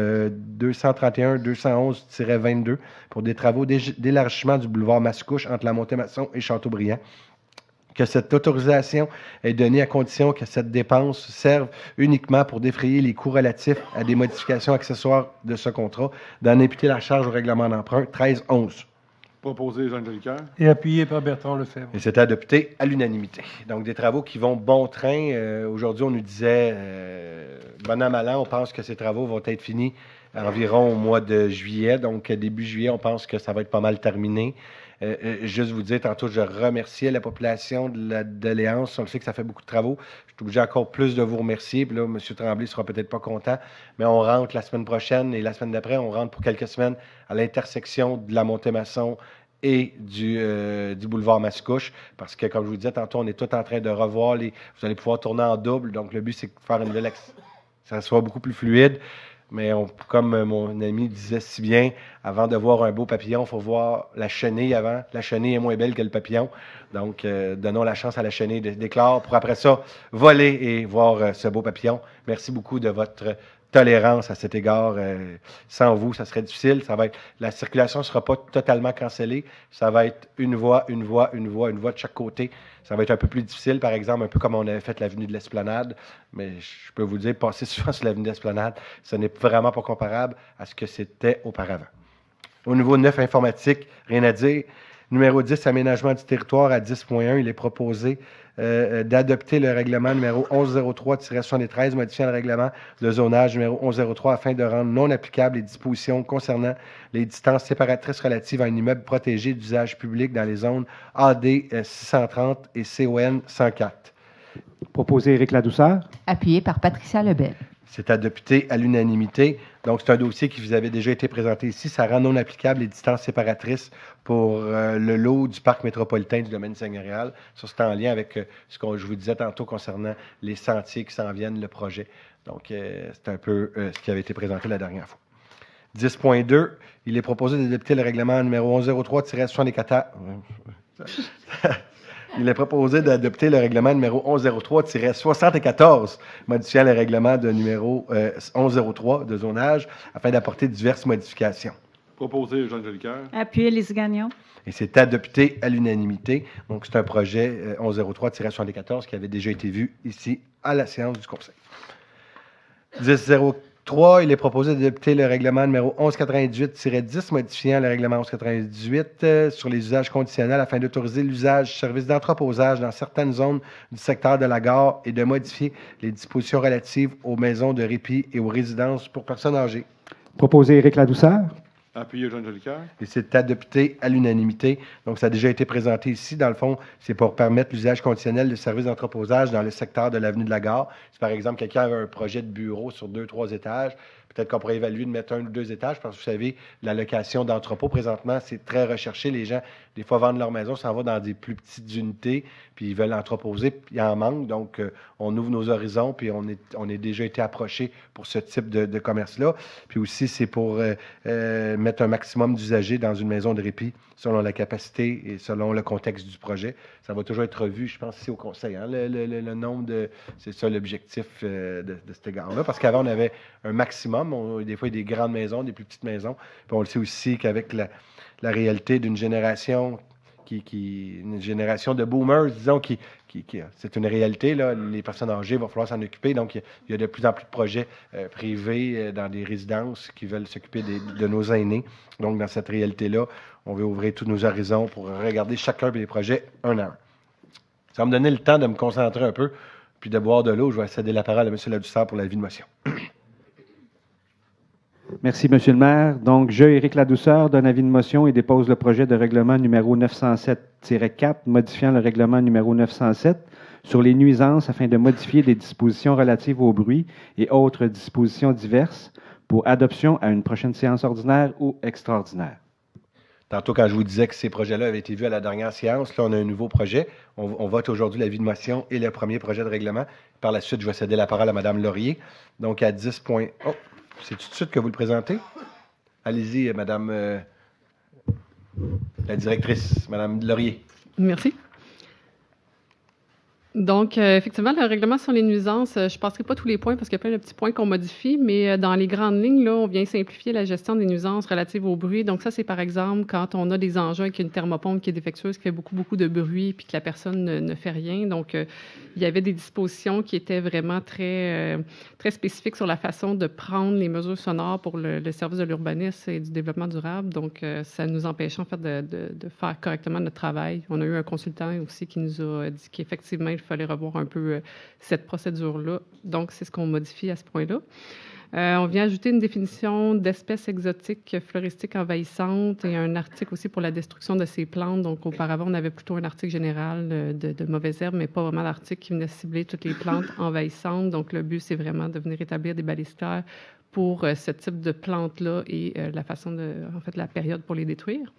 231-211-22 pour des travaux d'élargissement du boulevard Mascouche entre la Montée-Masson et Châteaubriand. Que cette autorisation est donnée à condition que cette dépense serve uniquement pour défrayer les coûts relatifs à des modifications accessoires de ce contrat, d'en imputer la charge au règlement d'emprunt 1311. Proposé Jean Jolicoeur. Et appuyé par Bertrand Lefebvre. Et c'est adopté à l'unanimité. Donc, des travaux qui vont bon train. Aujourd'hui, on nous disait, bon an, mal an, on pense que ces travaux vont être finis environ au mois de juillet. Donc, début juillet, on pense que ça va être pas mal terminé. Juste vous dire, tantôt, je remerciais la population de Léance. On le sait que ça fait beaucoup de travaux. Je suis obligé encore plus de vous remercier. Puis là, M. Tremblay ne sera peut-être pas content, mais on rentre la semaine prochaine et la semaine d'après, on rentre pour quelques semaines à l'intersection de la Montée-Masson et du boulevard Mascouche, parce que, comme je vous disais tantôt, on est tout en train de revoir vous allez pouvoir tourner en double. Donc, le but, c'est de faire une nouvelle ça soit beaucoup plus fluide. Mais comme mon ami disait si bien, avant de voir un beau papillon, il faut voir la chenille avant. La chenille est moins belle que le papillon. Donc, donnons la chance à la chenille d'éclore pour après ça voler et voir ce beau papillon. Merci beaucoup de votre tolérance à cet égard. Sans vous, ça serait difficile. La circulation ne sera pas totalement cancellée. Ça va être une voie de chaque côté. Ça va être un peu plus difficile, par exemple, un peu comme on avait fait l'avenue de l'Esplanade. Mais je peux vous dire, passer souvent sur l'avenue de l'Esplanade, ce n'est vraiment pas comparable à ce que c'était auparavant. Au niveau 9, informatique, rien à dire. Numéro 10, aménagement du territoire à 10.1, il est proposé d'adopter le règlement numéro 1103-73, modifiant le règlement de zonage numéro 1103 afin de rendre non applicables les dispositions concernant les distances séparatrices relatives à un immeuble protégé d'usage public dans les zones AD 630 et CON 104. Proposé Éric Ladouceur. Appuyé par Patricia Lebel. C'est adopté à l'unanimité. Donc, c'est un dossier qui vous avait déjà été présenté ici. Ça rend non applicable les distances séparatrices pour le lot du parc métropolitain du domaine seigneurial. Ça, c'est en lien avec ce que je vous disais tantôt concernant les sentiers qui s'en viennent, le projet. Donc, c'est un peu ce qui avait été présenté la dernière fois. 10.2, il est proposé d'adopter le règlement numéro 1103-74. Il est proposé d'adopter le règlement numéro 1103-74, modifiant le règlement de numéro 1103 de zonage afin d'apporter diverses modifications. Proposé Jean Jolicoeur. Appuyé Lise Gagnon. Et c'est adopté à l'unanimité. Donc, c'est un projet 1103-74 qui avait déjà été vu ici à la séance du Conseil. 10.03, il est proposé d'adopter le règlement numéro 1198-10, modifiant le règlement 1198 sur les usages conditionnels afin d'autoriser l'usage du service d'entreposage dans certaines zones du secteur de la gare et de modifier les dispositions relatives aux maisons de répit et aux résidences pour personnes âgées. Proposé Éric Ladouceur. Appuyé Jean Jolicoeur. Et c'est adopté à l'unanimité. Donc, ça a déjà été présenté ici. Dans le fond, c'est pour permettre l'usage conditionnel de services d'entreposage dans le secteur de l'avenue de la Gare. Si, par exemple, quelqu'un avait un projet de bureau sur 2-3 étages, peut-être qu'on pourrait évaluer de mettre 1 ou 2 étages, parce que vous savez, la location d'entrepôt, présentement, c'est très recherché. Les gens, des fois, vendent leur maison, s'en vont dans des plus petites unités, puis ils veulent entreposer, puis il en manque. Donc, on ouvre nos horizons, puis on est déjà été approché pour ce type de commerce-là. Puis aussi, c'est pour mettre un maximum d'usagers dans une maison de répit, selon la capacité et selon le contexte du projet. Ça va toujours être revu, je pense, ici au Conseil. Hein, le nombre de... C'est ça l'objectif de cet égard-là, parce qu'avant, on avait un maximum. minimum. Des fois, il y a des grandes maisons, des plus petites maisons. Puis on le sait aussi qu'avec la réalité d'une génération une génération de boomers, disons, c'est une réalité, là. Les personnes âgées, il va falloir s'en occuper. Donc, il y a de plus en plus de projets privés dans des résidences qui veulent s'occuper de nos aînés. Donc, dans cette réalité-là, on veut ouvrir tous nos horizons pour regarder chacun des projets un à un. Ça va me donner le temps de me concentrer un peu, puis de boire de l'eau. Je vais céder la parole à M. Ladouceur pour l'avis de motion. Merci, M. le maire. Donc, je, Éric Ladouceur, donne avis de motion et dépose le projet de règlement numéro 907-4, modifiant le règlement numéro 907 sur les nuisances afin de modifier des dispositions relatives au bruit et autres dispositions diverses pour adoption à une prochaine séance ordinaire ou extraordinaire. Tantôt, quand je vous disais que ces projets-là avaient été vus à la dernière séance, là, on a un nouveau projet. On vote aujourd'hui l'avis de motion et le premier projet de règlement. Par la suite, je vais céder la parole à Mme Laurier. Donc, à 10 points. Oh, c'est tout de suite que vous le présentez? Allez-y, Madame la directrice, Mme Laurier. Merci. Donc, effectivement, le règlement sur les nuisances, je ne passerai pas tous les points parce qu'il y a plein de petits points qu'on modifie, mais dans les grandes lignes, là, on vient simplifier la gestion des nuisances relatives au bruit. Donc, ça, c'est par exemple quand on a des engins avec une thermopompe qui est défectueuse, qui fait beaucoup de bruit, puis que la personne ne fait rien. Donc, il y avait des dispositions qui étaient vraiment très spécifiques sur la façon de prendre les mesures sonores pour le service de l'urbanisme et du développement durable. Donc, ça nous empêchait en fait de faire correctement notre travail. On a eu un consultant aussi qui nous a dit qu'effectivement, il fallait revoir un peu cette procédure-là. Donc, c'est ce qu'on modifie à ce point-là. On vient ajouter une définition d'espèces exotiques floristiques envahissantes et un article aussi pour la destruction de ces plantes. Donc, auparavant, on avait plutôt un article général de mauvaises herbes, mais pas vraiment d'article qui venait cibler toutes les plantes envahissantes. Donc, le but, c'est vraiment de venir établir des balisitaires pour ce type de plantes-là et la façon la période pour les détruire.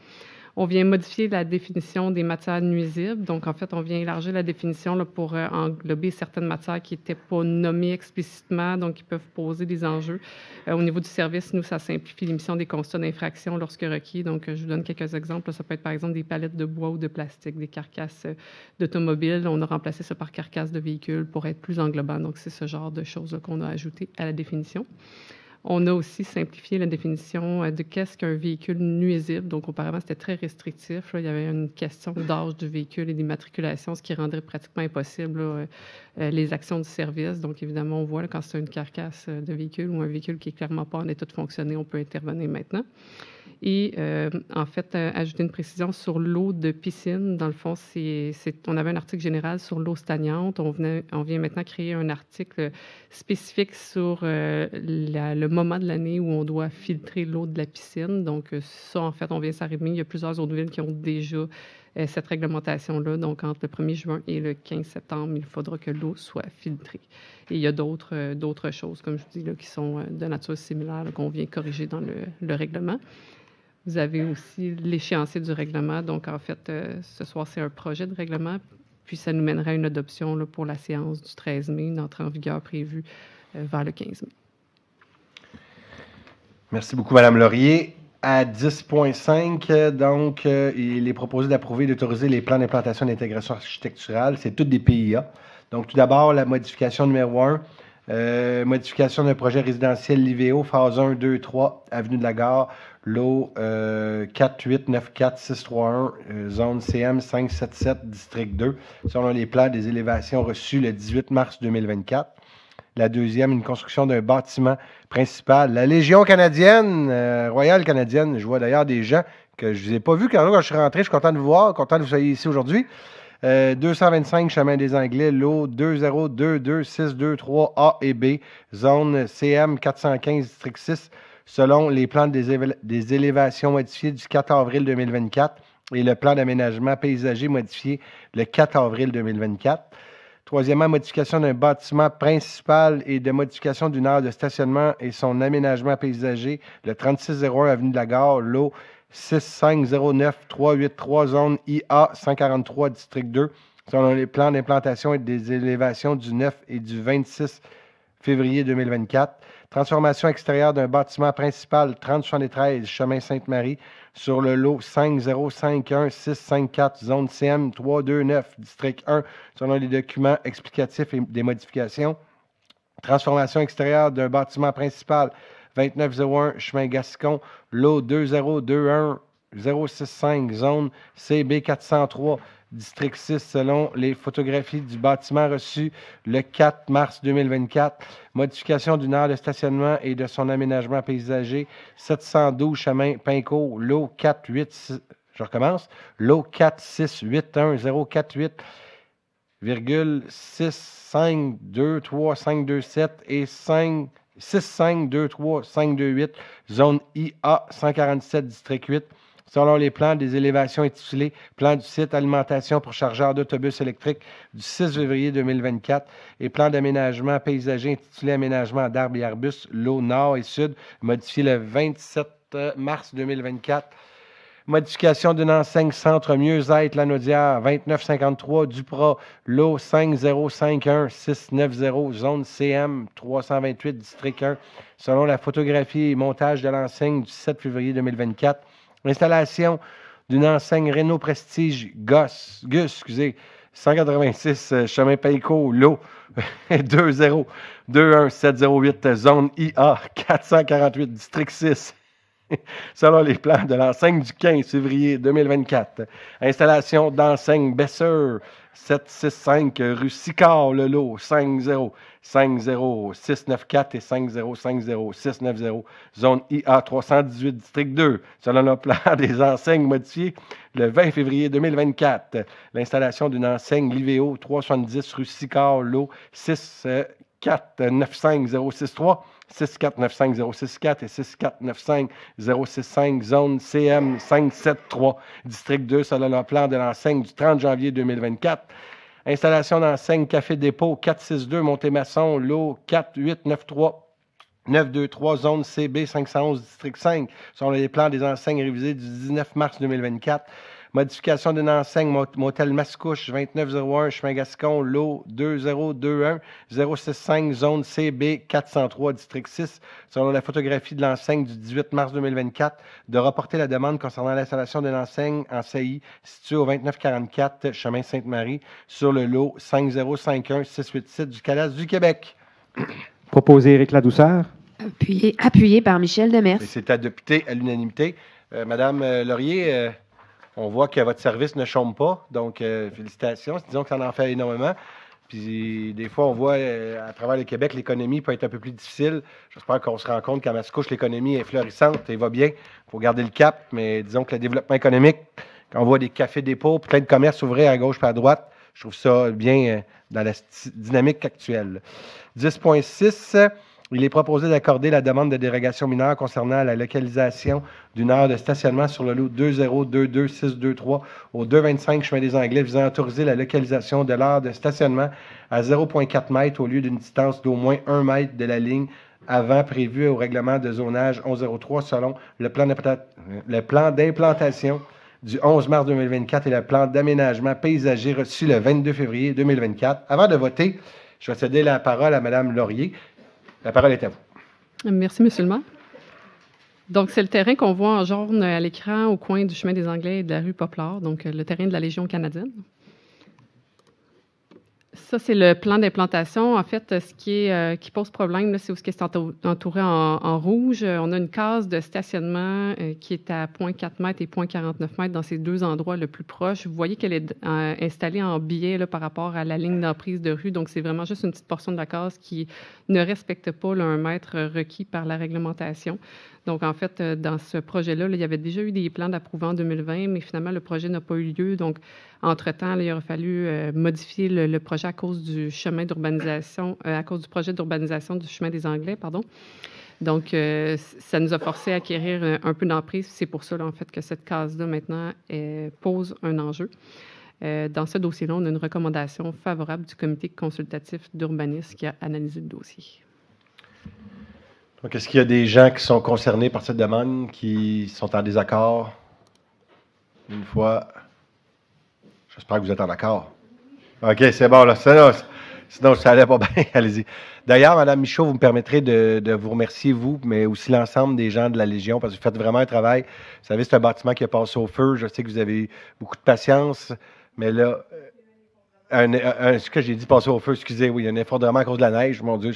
On vient modifier la définition des matières nuisibles. Donc, en fait, on vient élargir la définition là, pour englober certaines matières qui n'étaient pas nommées explicitement, donc qui peuvent poser des enjeux. Au niveau du service, nous, ça simplifie l'émission des constats d'infraction lorsque requis. Donc, je vous donne quelques exemples. Ça peut être, par exemple, des palettes de bois ou de plastique, des carcasses d'automobiles. On a remplacé ça par carcasses de véhicules pour être plus englobant. Donc, c'est ce genre de choses qu'on a ajouté à la définition. On a aussi simplifié la définition de qu'est-ce qu'un véhicule nuisible. Donc, auparavant, c'était très restrictif. Là. Il y avait une question d'âge du véhicule et d'immatriculation, ce qui rendrait pratiquement impossible les actions du service. Donc, évidemment, on voit là, quand c'est une carcasse de véhicule ou un véhicule qui n'est clairement pas en état de fonctionner, on peut intervenir maintenant. Et en fait, ajouter une précision sur l'eau de piscine. Dans le fond, on avait un article général sur l'eau stagnante. On vient maintenant créer un article spécifique sur le moment de l'année où on doit filtrer l'eau de la piscine. Donc, ça, en fait, on vient s'arriver. Il y a plusieurs autres villes qui ont déjà cette réglementation-là. Donc, entre le 1er juin et le 15 septembre, il faudra que l'eau soit filtrée. Et il y a d'autres choses, comme je vous dis, là, qui sont de nature similaire, là, qu'on vient corriger dans le règlement. Vous avez aussi l'échéancier du règlement. Donc, en fait, ce soir, c'est un projet de règlement, puis ça nous mènera à une adoption là, pour la séance du 13 mai, une entrée en vigueur prévue vers le 15 mai. Merci beaucoup, Mme Laurier. À 10.5, donc, il est proposé d'approuver et d'autoriser les plans d'implantation d'intégration architecturale. C'est toutes des PIA. Donc, tout d'abord, la modification numéro 1. Modification d'un projet résidentiel Liveo, phase 1, 2, 3, avenue de la Gare, lot 4894631, zone CM 577, district 2, selon les plans des élévations reçus le 18 mars 2024. La deuxième, une construction d'un bâtiment principal. La Légion canadienne, Royale canadienne, je vois d'ailleurs des gens que je ne vous ai pas vus quand je suis rentré, je suis content de vous voir, content que vous soyez ici aujourd'hui. 225 Chemin des Anglais, lot 2022623 A et B, zone CM 415, district 6, selon les plans des élévations modifiées du 4 avril 2024 et le plan d'aménagement paysager modifié le 4 avril 2024. Troisièmement, modification d'un bâtiment principal et de modification d'une aire de stationnement et son aménagement paysager, le 3601 avenue de la Gare, lot 6509383, zone IA 143, district 2, selon les plans d'implantation et des élévations du 9 et du 26 février 2024. Transformation extérieure d'un bâtiment principal 3073, chemin Sainte-Marie, sur le lot 5051654, zone CM 329, district 1, selon les documents explicatifs et des modifications. Transformation extérieure d'un bâtiment principal 2901, chemin Gascon, lot 2021 065, zone CB 403, district 6, selon les photographies du bâtiment reçu le 4 mars 2024. Modification d'une aire de stationnement et de son aménagement paysager, 712 chemin Pincourt, lot 486, je recommence, lot 4681 048,6523527 et 6523528, zone IA 147, district 8. Selon les plans des élévations intitulés « Plan du site alimentation pour chargeurs d'autobus électriques » du 6 février 2024 et plan d'aménagement paysager intitulé « Aménagement d'arbres et arbustes, lot nord et sud » modifié le 27 mars 2024. Modification d'une enseigne Centre Mieux-être Lanaudière, 2953 Duprat, lot 5051 690, zone CM 328, district 1, selon la photographie et montage de l'enseigne du 7 février 2024. Installation d'une enseigne Renault Prestige Gus, 186 chemin Payco, lot 2021708, zone IA 448, district 6. Selon les plans de l'enseigne du 15 février 2024. Installation d'enseigne Besseur, 765 rue Sicard, le lot 5050694 et 5050690, zone IA 318, district 2. Selon le plan des enseignes modifiées le 20 février 2024. L'installation d'une enseigne Liveo 370 rue Sicard, lot 6495063. 6495064 et 6495065, zone CM 573, district 2, selon le plan de l'enseigne du 30 janvier 2024. Installation d'enseigne Café Dépôt 462 Montémasson, lot 4893 zone CB 511, district 5, selon les plans des enseignes révisés du 19 mars 2024. Modification d'une enseigne Motel Mascouche, 2901, chemin Gascon, lot 2021 065, zone CB 403, district 6, selon la photographie de l'enseigne du 18 mars 2024, de reporter la demande concernant l'installation d'une enseigne en CI située au 2944, chemin Sainte-Marie, sur le lot 5051687 du Calas du Québec. Proposé Éric Ladouceur. Appuyé par Michel Demers. Et c'est adopté à l'unanimité. Madame Laurier, on voit que votre service ne chôme pas, donc félicitations. Disons que ça en fait énormément. Puis des fois, on voit à travers le Québec, l'économie peut être un peu plus difficile. J'espère qu'on se rend compte qu'à Mascouche, l'économie est florissante et va bien. Il faut garder le cap, mais disons que le développement économique, quand on voit des cafés dépôts, plein de commerces ouvrir à gauche et à droite, je trouve ça bien dans la dynamique actuelle. 10.6. Il est proposé d'accorder la demande de dérogation mineure concernant la localisation d'une aire de stationnement sur le lot 2022623 au 225 chemin des Anglais visant à autoriser la localisation de l'aire de stationnement à 0,4 m au lieu d'une distance d'au moins 1 m de la ligne avant prévue au règlement de zonage 1103 selon le plan d'implantation du 11 mars 2024 et le plan d'aménagement paysager reçu le 22 février 2024. Avant de voter, je vais céder la parole à Mme Laurier. La parole est à vous. Merci, M. le maire. Donc, c'est le terrain qu'on voit en jaune à l'écran au coin du chemin des Anglais et de la rue Poplar, donc le terrain de la Légion canadienne. Ça, c'est le plan d'implantation. En fait, ce qui pose problème, là, c'est où c'est entouré en rouge. On a une case de stationnement qui est à 0,4 m et 0,49 m dans ces deux endroits le plus proches. Vous voyez qu'elle est installée en biais là, par rapport à la ligne d'emprise de rue. Donc, c'est vraiment juste une petite portion de la case qui ne respecte pas le 1 mètre requis par la réglementation. Donc, en fait, dans ce projet-là, il y avait déjà eu des plans d'approuvé en 2020, mais finalement, le projet n'a pas eu lieu. Donc, entre-temps, il aurait fallu modifier le projet à cause du chemin d'urbanisation, à cause du projet d'urbanisation du chemin des Anglais, pardon. Donc, ça nous a forcé à acquérir un peu d'emprise. C'est pour ça, là, en fait, que cette case-là, maintenant, pose un enjeu. Dans ce dossier-là, on a une recommandation favorable du comité consultatif d'urbanisme qui a analysé le dossier. Donc, est-ce qu'il y a des gens qui sont concernés par cette demande, qui sont en désaccord? Une fois, j'espère que vous êtes en accord. OK, c'est bon, là. Sinon, ça allait pas bien. Allez-y. D'ailleurs, Mme Michaud, vous me permettrez de vous remercier, vous, mais aussi l'ensemble des gens de la Légion, parce que vous faites vraiment un travail. Vous savez, c'est un bâtiment qui a passé au feu. Je sais que vous avez eu beaucoup de patience, mais là... Ce que j'ai dit passer au feu, excusez, oui, il y a un effondrement à cause de la neige. Mon Dieu,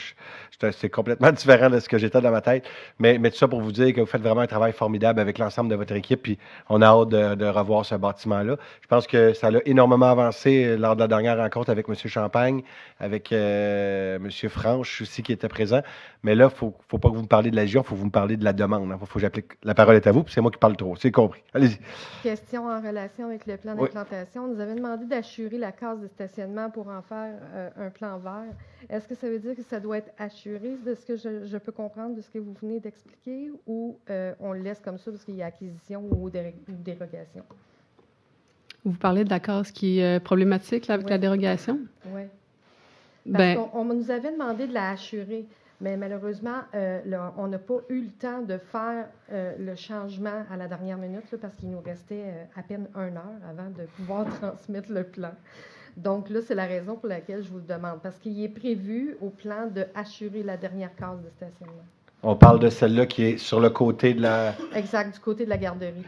c'est complètement différent de ce que j'étais dans ma tête. Mais tout ça pour vous dire que vous faites vraiment un travail formidable avec l'ensemble de votre équipe. Puis on a hâte de revoir ce bâtiment-là. Je pense que ça a énormément avancé lors de la dernière rencontre avec M. Champagne, avec M. Franche aussi qui était présent. Mais là, il ne faut pas que vous me parliez de la région, il faut que vous me parliez de la demande. Il faut que j'applique. La parole est à vous, puis c'est moi qui parle trop. C'est compris. Allez-y. Question en relation avec le plan d'implantation. On nous avait demandé d'assurer la case de stationnement pour en faire un plan vert. Est-ce que ça veut dire que ça doit être assuré de ce que je peux comprendre de ce que vous venez d'expliquer ou on le laisse comme ça parce qu'il y a acquisition ou dérogation? Vous parlez de la case qui est problématique là, avec la dérogation? Oui. Parce qu'on nous avait demandé de la assurer. Mais malheureusement, on n'a pas eu le temps de faire le changement à la dernière minute là, parce qu'il nous restait à peine 1 heure avant de pouvoir transmettre le plan. Donc là, c'est la raison pour laquelle je vous le demande, parce qu'il est prévu au plan d'assurer la dernière case de stationnement. On parle de celle-là qui est sur le côté de la... Exact, du côté de la garderie.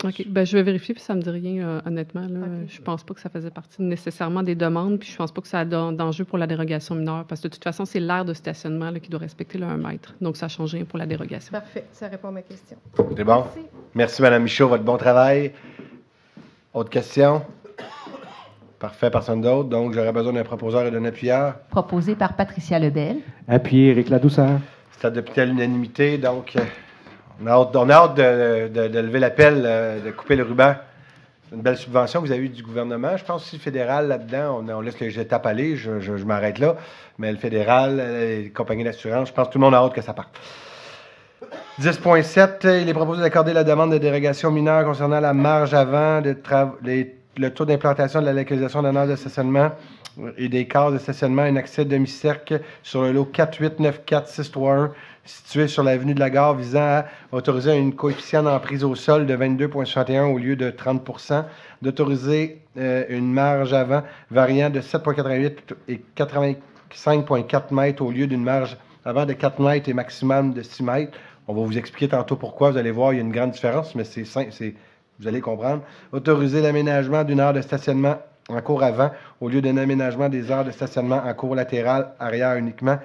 OK. Je vais vérifier, puis ça ne me dit rien, honnêtement. Là. Okay. Je ne pense pas que ça faisait partie nécessairement des demandes, puis je ne pense pas que ça a d'enjeu pour la dérogation mineure, parce que de toute façon, c'est l'aire de stationnement là, qui doit respecter le 1 mètre. Donc, ça ne change rien pour la dérogation. Parfait. Ça répond à ma question. C'est bon? Merci, Mme Michaud. Votre bon travail. Autre question? Parfait. Personne d'autre. Donc, j'aurais besoin d'un proposeur et d'un appuyeur. Proposé par Patricia Lebel. Appuyé, Éric Ladouceur. C'est adopté à l'unanimité, donc... On a hâte de lever l'appel, de couper le ruban. C'est une belle subvention que vous avez eue du gouvernement. Je pense aussi le fédéral, là-dedans, on laisse les étapes aller, je m'arrête là. Mais le fédéral, les compagnies d'assurance, je pense que tout le monde a hâte que ça parte. 10.7, il est proposé d'accorder la demande de dérogation mineure concernant la marge avant, le taux d'implantation de la localisation d'un aire de stationnement et des cases de stationnement, un accès demi-cercle sur le lot 4894631 situé sur l'avenue de la Gare visant à autoriser une coefficient d'emprise au sol de 22,61 au lieu de 30 %, d'autoriser une marge avant variant de 7,88 et 85,4 mètres au lieu d'une marge avant de 4 mètres et maximum de 6 mètres. On va vous expliquer tantôt pourquoi. Vous allez voir, il y a une grande différence, mais c'est simple, vous allez comprendre. Autoriser l'aménagement d'une aire de stationnement en cours avant au lieu d'un aménagement des aires de stationnement en cours latéral arrière uniquement.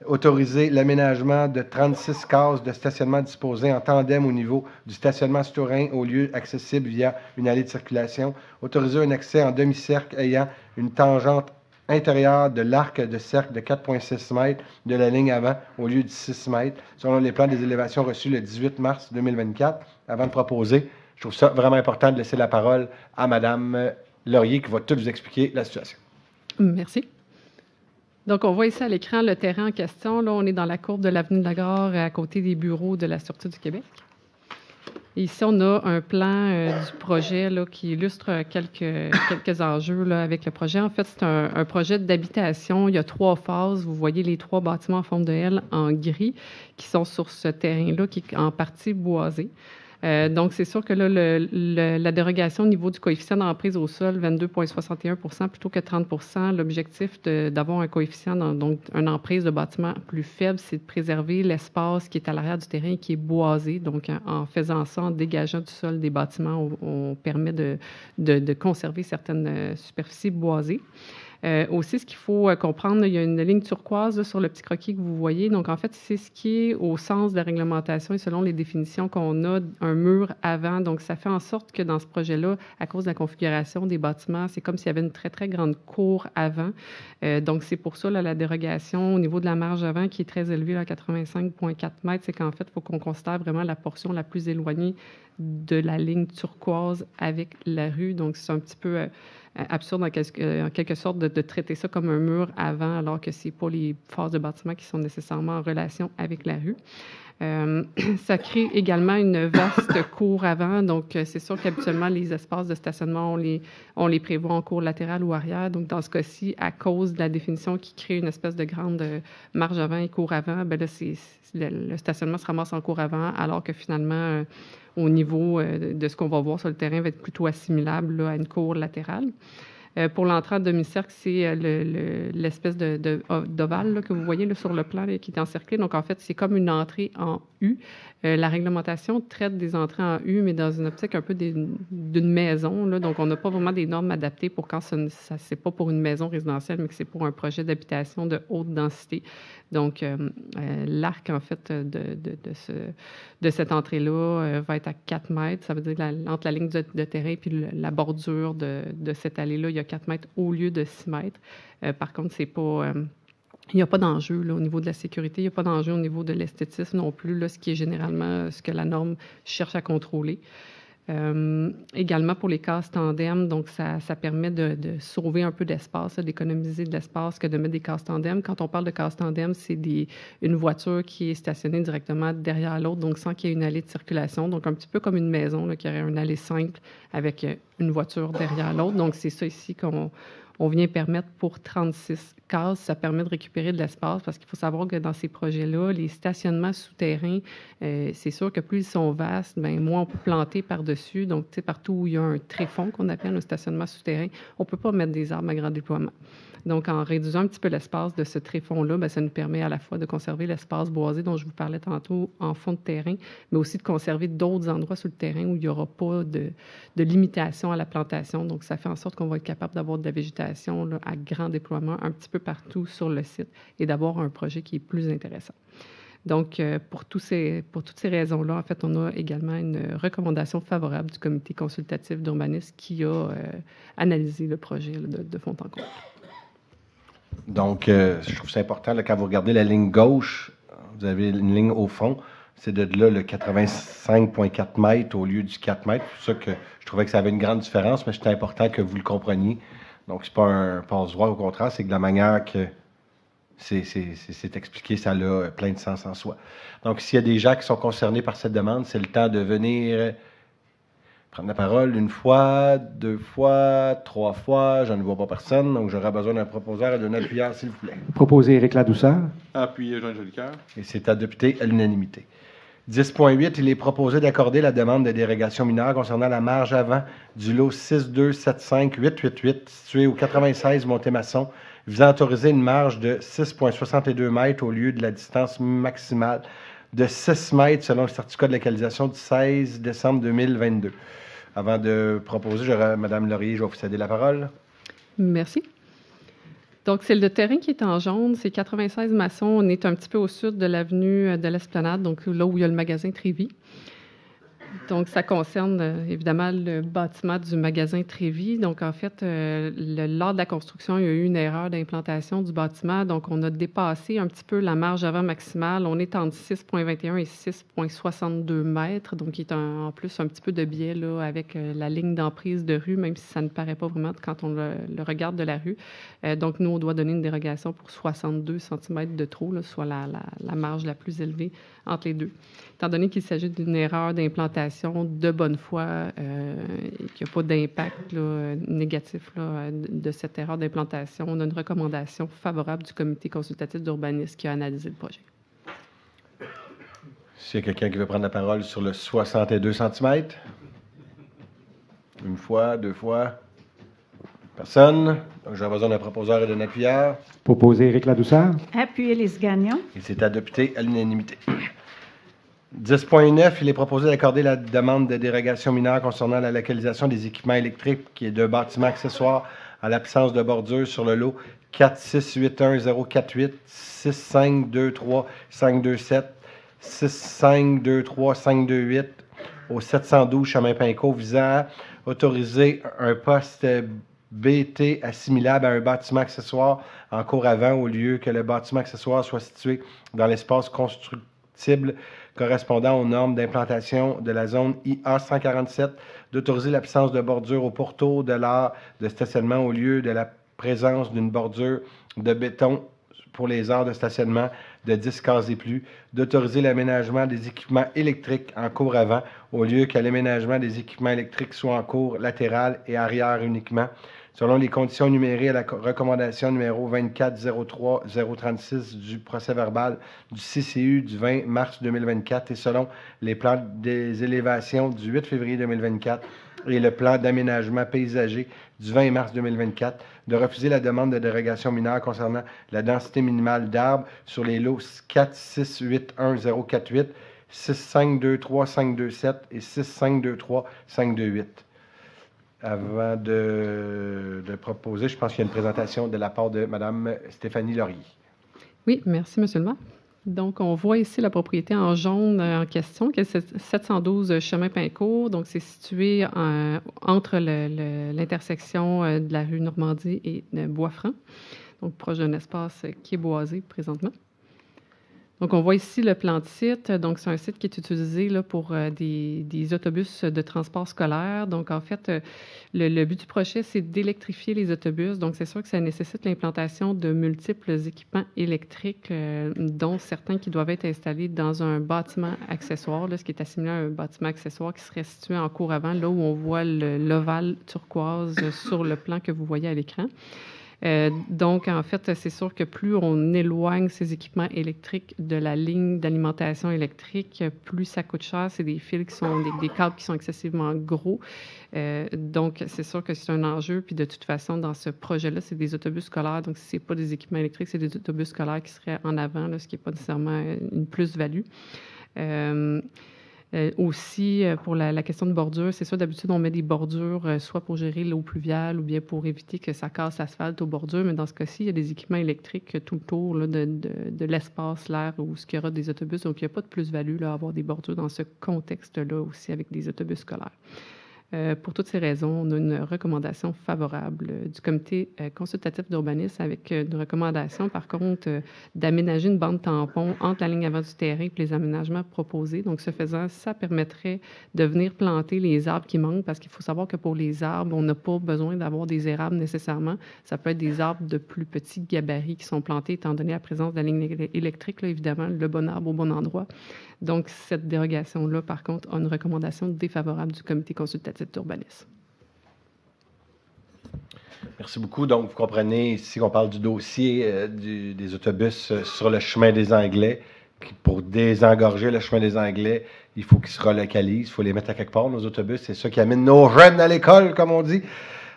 Autoriser l'aménagement de 36 cases de stationnement disposées en tandem au niveau du stationnement souterrain au lieu accessible via une allée de circulation. Autoriser un accès en demi-cercle ayant une tangente intérieure de l'arc de cercle de 4,6 mètres de la ligne avant au lieu de 6 mètres, selon les plans des élévations reçus le 18 mars 2024. Avant de proposer, je trouve ça vraiment important de laisser la parole à Mme Laurier qui va tout vous expliquer la situation. Merci. Donc, on voit ici à l'écran le terrain en question. Là, on est dans la courbe de l'avenue de la Gare, à côté des bureaux de la Sûreté du Québec. Et ici, on a un plan du projet là, qui illustre quelques enjeux là, avec le projet. En fait, c'est un projet d'habitation. Il y a 3 phases. Vous voyez les 3 bâtiments en forme de L en gris qui sont sur ce terrain-là, qui est en partie boisé. Donc, c'est sûr que là, la dérogation au niveau du coefficient d'emprise au sol, 22,61 % plutôt que 30 %, l'objectif d'avoir un coefficient, donc une emprise de bâtiment plus faible, c'est de préserver l'espace qui est à l'arrière du terrain et qui est boisé. Donc, en faisant ça, en dégageant du sol des bâtiments, on permet de conserver certaines superficies boisées. Aussi, ce qu'il faut comprendre, il y a une ligne turquoise là, sur le petit croquis que vous voyez. Donc, en fait, c'est ce qui est au sens de la réglementation et selon les définitions qu'on a, un mur avant. Donc, ça fait en sorte que dans ce projet-là, à cause de la configuration des bâtiments, c'est comme s'il y avait une très, très grande cour avant. Donc, c'est pour ça, là, la dérogation au niveau de la marge avant qui est très élevée, là, à 85,4 mètres, c'est qu'en fait, il faut qu'on considère vraiment la portion la plus éloignée de la ligne turquoise avec la rue. Donc, c'est un petit peu absurde en quelque sorte de traiter ça comme un mur avant, alors que ce n'est pas les phases de bâtiment qui sont nécessairement en relation avec la rue. Ça crée également une vaste cour avant. Donc, c'est sûr qu'habituellement, les espaces de stationnement, on les prévoit en cour latérale ou arrière. Donc, dans ce cas-ci, à cause de la définition qui crée une espèce de grande marge avant et cour avant, bien là, le stationnement se ramasse en cour avant, alors que finalement, au niveau de ce qu'on va voir sur le terrain, va être plutôt assimilable là, à une cour latérale. Pour l'entrée en demi-cercle, c'est l'espèce d'ovale là, que vous voyez là, sur le plan là, qui est encerclé. Donc, en fait, c'est comme une entrée en U. La réglementation traite des entrées en U, mais dans une optique un peu d'une maison. Là. Donc, on n'a pas vraiment des normes adaptées pour quand c'est pas pour une maison résidentielle, mais que c'est pour un projet d'habitation de haute densité. Donc, l'arc, en fait, de cette entrée-là va être à 4 mètres. Ça veut dire entre la ligne de terrain et la bordure de cette allée-là, il y a 4 mètres au lieu de 6 mètres. Par contre, c'est pas... il n'y a pas d'enjeu là, au niveau de la sécurité, il n'y a pas d'enjeu au niveau de l'esthétisme non plus, là, ce qui est généralement ce que la norme cherche à contrôler. Également pour les cases tandem, donc ça permet de sauver un peu d'espace, d'économiser de l'espace que de mettre des cases tandem. Quand on parle de cases tandem, c'est une voiture qui est stationnée directement derrière l'autre, donc sans qu'il y ait une allée de circulation. Donc un petit peu comme une maison là, qui aurait une allée simple avec une voiture derrière l'autre. Donc c'est ça ici qu'on vient permettre pour 36 cases. Ça permet de récupérer de l'espace parce qu'il faut savoir que dans ces projets-là, les stationnements souterrains, c'est sûr que plus ils sont vastes, bien, moins on peut planter par-dessus. Donc, tu sais, partout où il y a un tréfonds qu'on appelle un stationnement souterrain, on ne peut pas mettre des arbres à grand déploiement. Donc, en réduisant un petit peu l'espace de ce tréfonds-là, bien, ça nous permet à la fois de conserver l'espace boisé dont je vous parlais tantôt en fond de terrain, mais aussi de conserver d'autres endroits sur le terrain où il n'y aura pas de limitation à la plantation. Donc, ça fait en sorte qu'on va être capable d'avoir de la végétation là, à grand déploiement un petit peu partout sur le site et d'avoir un projet qui est plus intéressant. Donc, pour toutes ces raisons-là, en fait, on a également une recommandation favorable du comité consultatif d'urbanisme qui a analysé le projet là, de fond en comble. Donc, je trouve ça important, là, quand vous regardez la ligne gauche, vous avez une ligne au fond, c'est de là le 85,4 mètres au lieu du 4 mètres. C'est pour ça que je trouvais que ça avait une grande différence, mais c'était important que vous le compreniez. Donc, c'est pas un passe-droit, au contraire, c'est que de la manière que c'est expliqué, ça a plein de sens en soi. Donc, s'il y a des gens qui sont concernés par cette demande, c'est le temps de venir prendre la parole 1 fois, 2 fois, 3 fois. Je ne vois pas personne, donc j'aurai besoin d'un proposeur et d'un appuyeur, s'il vous plaît. Proposer Éric Ladouceur. Appuyé Jean Jolicoeur. Et c'est adopté à l'unanimité. 10.8, il est proposé d'accorder la demande de dérogation mineure concernant la marge avant du lot 6275888 situé au 96 Montémasson, visant à autoriser une marge de 6,62 mètres au lieu de la distance maximale de 6 mètres selon le certificat de localisation du 16 décembre 2022. Avant de proposer, Mme Laurier, je vais vous céder la parole. Merci. Donc, c'est le terrain qui est en jaune, c'est 96 Masson. On est un petit peu au sud de l'avenue de l'Esplanade, donc là où il y a le magasin Trévi. Donc, ça concerne évidemment le bâtiment du magasin Trévi. Donc, en fait, lors de la construction, il y a eu une erreur d'implantation du bâtiment. Donc, on a dépassé un petit peu la marge avant maximale. On est entre 6,21 et 6,62 mètres. Donc, il est en plus un petit peu de biais là, avec la ligne d'emprise de rue, même si ça ne paraît pas vraiment quand on le regarde de la rue. Donc, nous, on doit donner une dérogation pour 62 cm de trop, là, soit la marge la plus élevée entre les deux. Étant donné qu'il s'agit d'une erreur d'implantation de bonne foi et qu'il n'y a pas d'impact négatif là, de cette erreur d'implantation, on a une recommandation favorable du comité consultatif d'urbanisme qui a analysé le projet. S'il y a quelqu'un qui veut prendre la parole sur le 62 cm, 1 fois, 2 fois, personne. Donc, j'ai besoin d'un proposeur et d'un appuyeur. Proposer Éric Ladouceur. Appuyer les gagnants. Et c'est adopté à l'unanimité. 10.9, il est proposé d'accorder la demande de dérogation mineure concernant la localisation des équipements électriques qui est d'un bâtiment accessoire à l'absence de bordure sur le lot 4681048 6523527 6523528 au 712 chemin Pinco visant à autoriser un poste BT assimilable à un bâtiment accessoire en cours avant au lieu que le bâtiment accessoire soit situé dans l'espace constructible correspondant aux normes d'implantation de la zone IA 147, d'autoriser l'absence de bordure au pourtour de l'art de stationnement au lieu de la présence d'une bordure de béton pour les aires de stationnement de 10 cases et plus, d'autoriser l'aménagement des équipements électriques en cours avant au lieu que l'aménagement des équipements électriques soit en cours latéral et arrière uniquement, selon les conditions énumérées à la recommandation numéro 24-03-036 du procès-verbal du CCU du 20 mars 2024 et selon les plans des élévations du 8 février 2024 et le plan d'aménagement paysager du 20 mars 2024, de refuser la demande de dérogation mineure concernant la densité minimale d'arbres sur les lots 4681048, 6523527 et 6523528. Avant de proposer, je pense qu'il y a une présentation de la part de Mme Stéphanie Laurier. Oui, merci, M. le maire. Donc, on voit ici la propriété en jaune en question, qui est 712 chemin Pincourt. Donc, c'est situé entre l'intersection de la rue Normandie et de Bois-Franc, donc proche d'un espace qui est boisé présentement. Donc, on voit ici le plan de site. Donc, c'est un site qui est utilisé là, pour des autobus de transport scolaire. Donc, en fait, le but du projet, c'est d'électrifier les autobus. Donc, c'est sûr que ça nécessite l'implantation de multiples équipements électriques, dont certains qui doivent être installés dans un bâtiment accessoire, là, ce qui est assimilé à un bâtiment accessoire qui serait situé en cour avant, là où on voit l'ovale turquoise sur le plan que vous voyez à l'écran. Donc, en fait, c'est sûr que plus on éloigne ces équipements électriques de la ligne d'alimentation électrique, plus ça coûte cher. C'est des fils qui sont des câbles qui sont excessivement gros. Donc, c'est sûr que c'est un enjeu. Puis, de toute façon, dans ce projet-là, c'est des autobus scolaires. Donc, si ce n'est pas des équipements électriques, c'est des autobus scolaires qui seraient en avant, là, ce qui n'est pas nécessairement une plus-value. Aussi, pour la question de bordure, c'est ça, d'habitude, on met des bordures soit pour gérer l'eau pluviale ou bien pour éviter que ça casse l'asphalte aux bordures, mais dans ce cas-ci, il y a des équipements électriques tout autour là, de l'espace, l'air, où il y aura des autobus. Donc, il n'y a pas de plus-value à avoir des bordures dans ce contexte-là aussi avec des autobus scolaires. Pour toutes ces raisons, on a une recommandation favorable du comité consultatif d'urbanisme avec une recommandation, par contre, d'aménager une bande tampon entre la ligne avant du terrain et les aménagements proposés. Donc, ce faisant, ça permettrait de venir planter les arbres qui manquent, parce qu'il faut savoir que pour les arbres, on n'a pas besoin d'avoir des érables nécessairement. Ça peut être des arbres de plus petits gabarits qui sont plantés, étant donné la présence de la ligne électrique, là, évidemment, le bon arbre au bon endroit. Donc, cette dérogation-là, par contre, a une recommandation défavorable du comité consultatif d'urbanisme. Merci beaucoup. Donc, vous comprenez ici qu'on parle du dossier des autobus sur le chemin des Anglais. Pour désengorger le chemin des Anglais, il faut qu'ils se relocalisent, il faut les mettre à quelque part, nos autobus. C'est ça qui amène nos jeunes à l'école, comme on dit.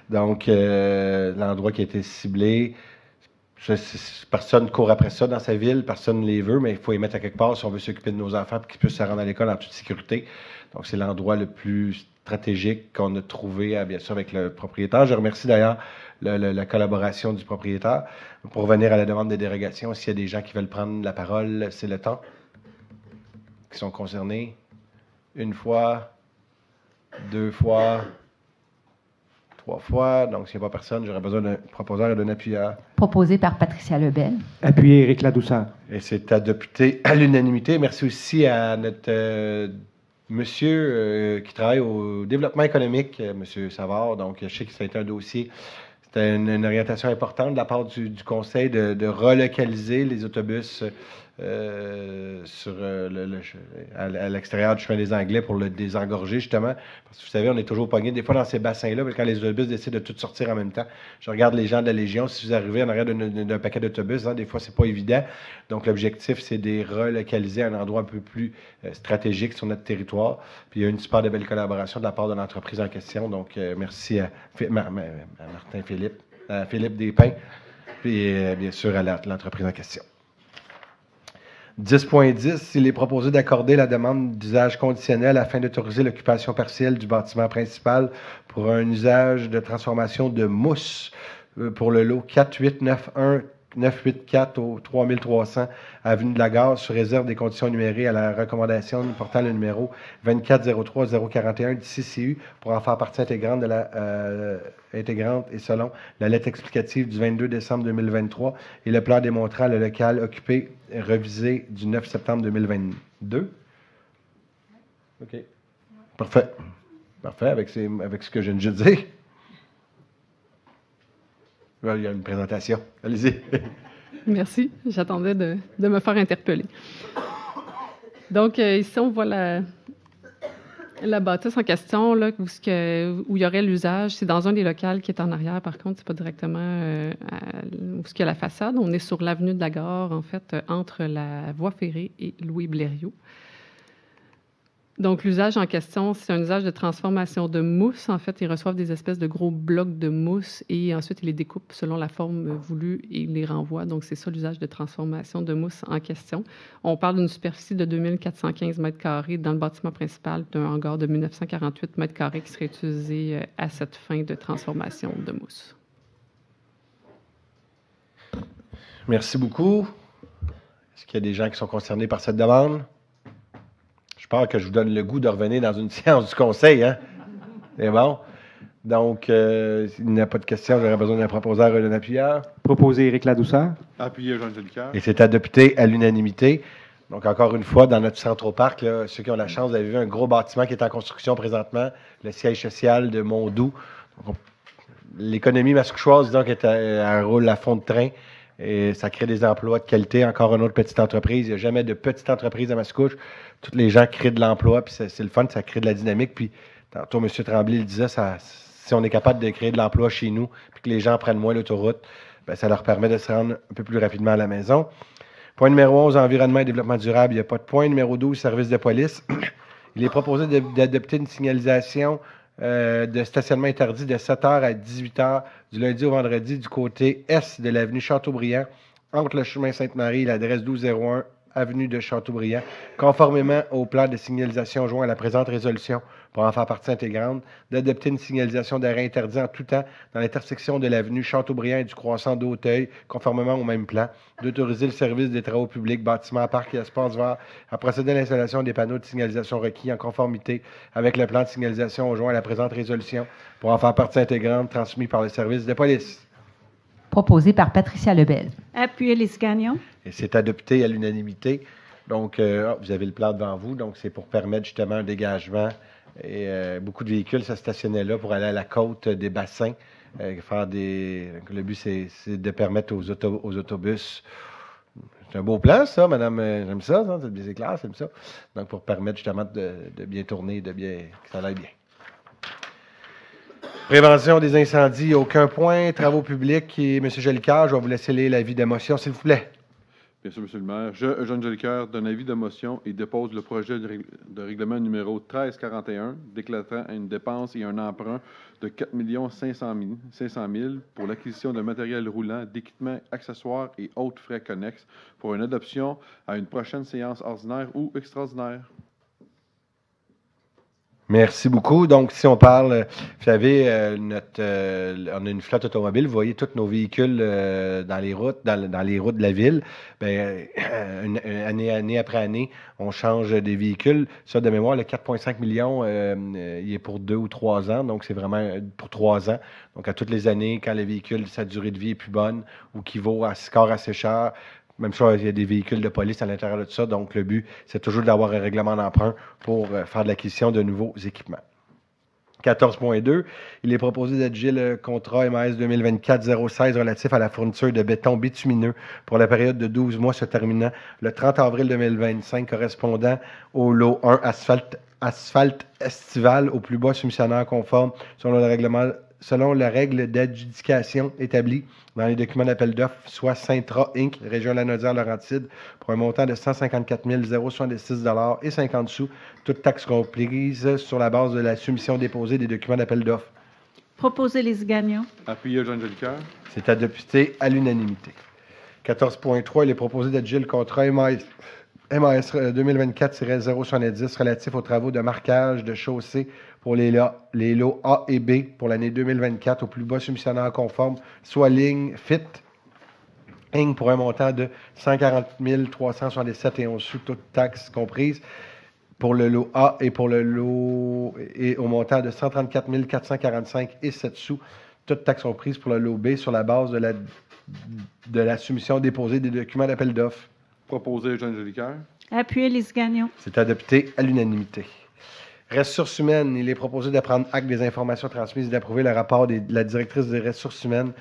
Donc, l'endroit qui a été ciblé, personne ne court après ça dans sa ville, personne ne les veut, mais il faut les mettre à quelque part si on veut s'occuper de nos enfants pour qu'ils puissent se rendre à l'école en toute sécurité. Donc, c'est l'endroit le plus stratégique qu'on a trouvé, bien sûr, avec le propriétaire. Je remercie d'ailleurs la collaboration du propriétaire. Pour revenir à la demande de dérogation, s'il y a des gens qui veulent prendre la parole, c'est le temps, qui sont concernés. Une fois, deux fois, trois fois. Donc, s'il n'y a pas personne, j'aurais besoin d'un proposeur et d'un appuyeur. Proposé par Patricia Lebel. Appuyé Éric Ladouceur. Et c'est adopté à l'unanimité. Merci aussi à notre monsieur qui travaille au développement économique, monsieur Savard. Donc, je sais que ça a été un dossier, c'était une orientation importante de la part du conseil de relocaliser les autobus à l'extérieur du chemin des Anglais pour le désengorger, justement. Parce que vous savez, on est toujours pogné des fois dans ces bassins-là, parce que quand les autobus décident de tout sortir en même temps. Je regarde les gens de la Légion, si vous arrivez en arrière d'un paquet d'autobus, des fois, c'est pas évident. Donc, l'objectif, c'est de les relocaliser à un endroit un peu plus stratégique sur notre territoire. Puis, il y a une super de belle collaboration de la part de l'entreprise en question. Donc, merci à Martin Philippe, à Philippe Despins, puis bien sûr à l'entreprise en question. 10.10, il est proposé d'accorder la demande d'usage conditionnel afin d'autoriser l'occupation partielle du bâtiment principal pour un usage de transformation de mousse pour le lot 4891984 au 3300 avenue de la Gare, sous réserve des conditions énumérées à la recommandation portant le numéro 2403041 du CCU pour en faire partie intégrante intégrante et selon la lettre explicative du 22 décembre 2023 et le plan démontrant le local occupé révisé du 9 septembre 2022. OK. Parfait. Parfait, avec ce que je viens de dire. Il y a une présentation. Allez-y. Merci. J'attendais de me faire interpeller. Donc, ici, on voit la bâtisse en question, là, où il y aurait l'usage. C'est dans un des locals qui est en arrière, par contre, c'est pas directement où il y a la façade. On est sur l'avenue de la Gare, en fait, entre la voie ferrée et Louis Blériot. Donc, l'usage en question, c'est un usage de transformation de mousse. En fait, ils reçoivent des espèces de gros blocs de mousse et ensuite, ils les découpent selon la forme voulue et ils les renvoient. Donc, c'est ça l'usage de transformation de mousse en question. On parle d'une superficie de 2415 mètres carrés dans le bâtiment principal d'un hangar de 1948 mètres carrés qui serait utilisé à cette fin de transformation de mousse. Merci beaucoup. Est-ce qu'il y a des gens qui sont concernés par cette demande? Je pense que je vous donne le goût de revenir dans une séance du conseil, hein? C'est bon? Donc, s'il n'y a pas de questions, j'aurais besoin d'un proposeur et d'un appuyeur. Proposer Éric Ladouceur. Appuyé Jean Jolicoeur. Et c'est adopté à l'unanimité. Donc, encore une fois, dans notre Centroparc, là, ceux qui ont la chance, vous avez vu un gros bâtiment qui est en construction présentement, le siège social de Mondou. L'économie mascouchoise, disons, qui est un rôle à fond de train. Et ça crée des emplois de qualité. Encore une autre petite entreprise. Il n'y a jamais de petite entreprise à Mascouche. Tous les gens créent de l'emploi, puis c'est le fun, ça crée de la dynamique. Puis, tantôt, M. Tremblay le disait, si on est capable de créer de l'emploi chez nous, puis que les gens prennent moins l'autoroute, bien, ça leur permet de se rendre un peu plus rapidement à la maison. Point numéro 11, environnement et développement durable, il n'y a pas de point. Numéro 12, service de police. Il est proposé d'adopter une signalisation de stationnement interdit de 7h à 18h du lundi au vendredi du côté est de l'avenue Chateaubriand, entre le chemin Sainte-Marie et l'adresse 1201 avenue de Chateaubriand, conformément au plan de signalisation joint à la présente résolution pour en faire partie intégrante, d'adopter une signalisation d'arrêt interdit en tout temps dans l'intersection de l'avenue Chateaubriand et du croissant d'Auteuil, conformément au même plan, d'autoriser le service des travaux publics, bâtiments, parcs et espaces verts à procéder à l'installation des panneaux de signalisation requis en conformité avec le plan de signalisation joint à la présente résolution pour en faire partie intégrante transmis par le service de police. Proposé par Patricia Lebel. Appuyez les Gagnon. Et c'est adopté à l'unanimité. Donc, vous avez le plan devant vous. Donc, c'est pour permettre justement un dégagement. Et beaucoup de véhicules se stationnaient là pour aller à la côte des bassins. Le but, c'est de permettre aux autobus. C'est un beau plan, ça, madame. J'aime ça, c'est clair, j'aime ça. Donc, pour permettre justement de bien tourner, que ça aille bien. Prévention des incendies, aucun point. Travaux publics, et M. Jolicoeur, je vais vous laisser lire l'avis de motion, s'il vous plaît. Bien sûr, M. le maire. Je, Jean Jolicoeur, donne avis de motion et dépose le projet de règlement numéro 1341, déclarant une dépense et un emprunt de 4 500 000 pour l'acquisition de matériel roulant, d'équipements, accessoires et autres frais connexes pour une adoption à une prochaine séance ordinaire ou extraordinaire. Merci beaucoup. Donc, si on parle, vous savez, on a une flotte automobile. Vous voyez tous nos véhicules dans les routes, dans les routes de la ville. Bien, année après année, on change des véhicules. Ça, de mémoire, le 4,5 millions, il est pour 2 ou 3 ans. Donc, c'est vraiment pour 3 ans. Donc, à toutes les années, quand le véhicule, sa durée de vie est plus bonne ou qui vaut score assez cher, même chose, il y a des véhicules de police à l'intérieur de tout ça. Donc, le but, c'est toujours d'avoir un règlement d'emprunt pour faire de l'acquisition de nouveaux équipements. 14.2, il est proposé d'adjuger le contrat MAS 2024-016 relatif à la fourniture de béton bitumineux pour la période de 12 mois se terminant le 30 avril 2025, correspondant au lot 1 asphalte estival au plus bas soumissionnaire conforme selon la règle d'adjudication établie dans les documents d'appel d'offres, soit Sintra Inc., Région Lanaudière-Laurentide, pour un montant de 154 076 $ et 50 sous, toute taxe comprise sur la base de la soumission déposée des documents d'appel d'offres. Proposez les Gagnon. Appuyé Jean Jolicoeur. C'est adopté à l'unanimité. 14.3, il est proposé d'adjuger le contrat MAS 2024-070 relatif aux travaux de marquage de chaussée pour les lots A et B pour l'année 2024 au plus bas soumissionnaire conforme, soit ligne FIT, Inc. pour un montant de 140 377 et 11 sous, toutes taxes comprises pour le lot A et pour le lot et au montant de 134 445 et 7 sous, toutes taxes comprises pour le lot B sur la base de la soumission déposée des documents d'appel d'offres. Proposé Jean Jolicoeur. Appuyez les Gagnon. C'est adopté à l'unanimité. Ressources humaines, il est proposé de prendre acte des informations transmises et d'approuver le rapport de la directrice des ressources humaines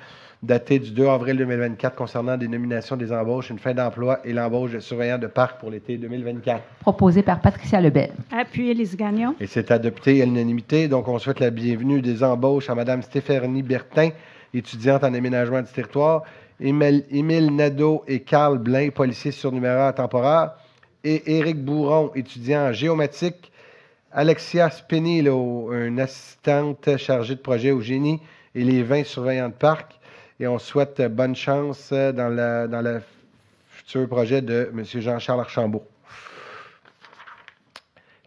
daté du 2 avril 2024 concernant des nominations des embauches, une fin d'emploi et l'embauche de surveillants de parc pour l'été 2024. Proposé par Patricia Lebel. Appuyez les Gagnon. Et c'est adopté à l'unanimité. Donc, on souhaite la bienvenue des embauches à Mme Stéphanie Bertin, étudiante en aménagement du territoire, Émile Nadeau et Carl Blain, policiers surnuméraires temporaires, et Éric Bourron, étudiant en géomatique Alexia Spinello, une assistante chargée de projet au génie et les 20 surveillants de parc. Et on souhaite bonne chance dans le futur projet de M. Jean-Charles Archambault.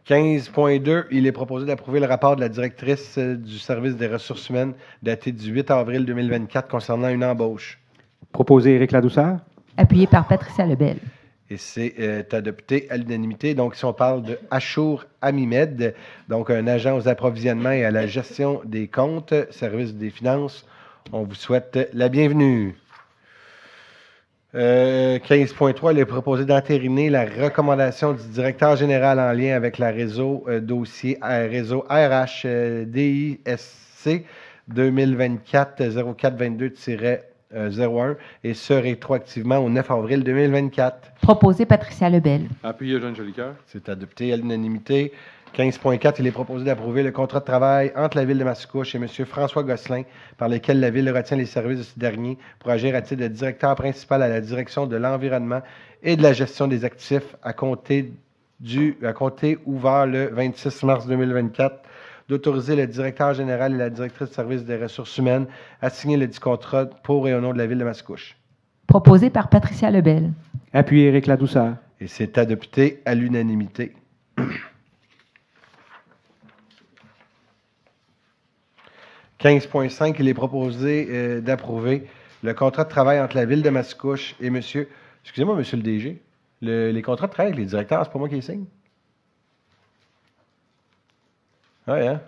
15.2, il est proposé d'approuver le rapport de la directrice du service des ressources humaines daté du 8 avril 2024 concernant une embauche. Proposé Éric Ladouceur. Appuyé par Patricia Lebel. Et c'est adopté à l'unanimité. Donc, si on parle de Achour Amimed, donc un agent aux approvisionnements et à la gestion des comptes, service des finances, on vous souhaite la bienvenue. 15.3, il est proposé d'entériner la recommandation du directeur général en lien avec la réseau dossier réseau RH DISC 2024-0422-01 et ce rétroactivement au 9 avril 2024. Proposé Patricia Lebel. Appuyé Eugène Jolicoeur. C'est adopté à l'unanimité. 15.4, il est proposé d'approuver le contrat de travail entre la Ville de Mascouche et M. François Gosselin, par lequel la Ville retient les services de ce dernier pour agir à titre de directeur principal à la direction de l'environnement et de la gestion des actifs à compter ouvert le 26 mars 2024, d'autoriser le directeur général et la directrice de service des ressources humaines à signer le dit contrat pour et au nom de la Ville de Mascouche. Proposé par Patricia Lebel. Appuyé Éric Ladouceur. Et c'est adopté à l'unanimité. 15.5, il est proposé d'approuver le contrat de travail entre la Ville de Mascouche et monsieur... Excusez-moi, monsieur le DG. Les contrats de travail avec les directeurs, c'est pas moi qui les signe? Oui, hein?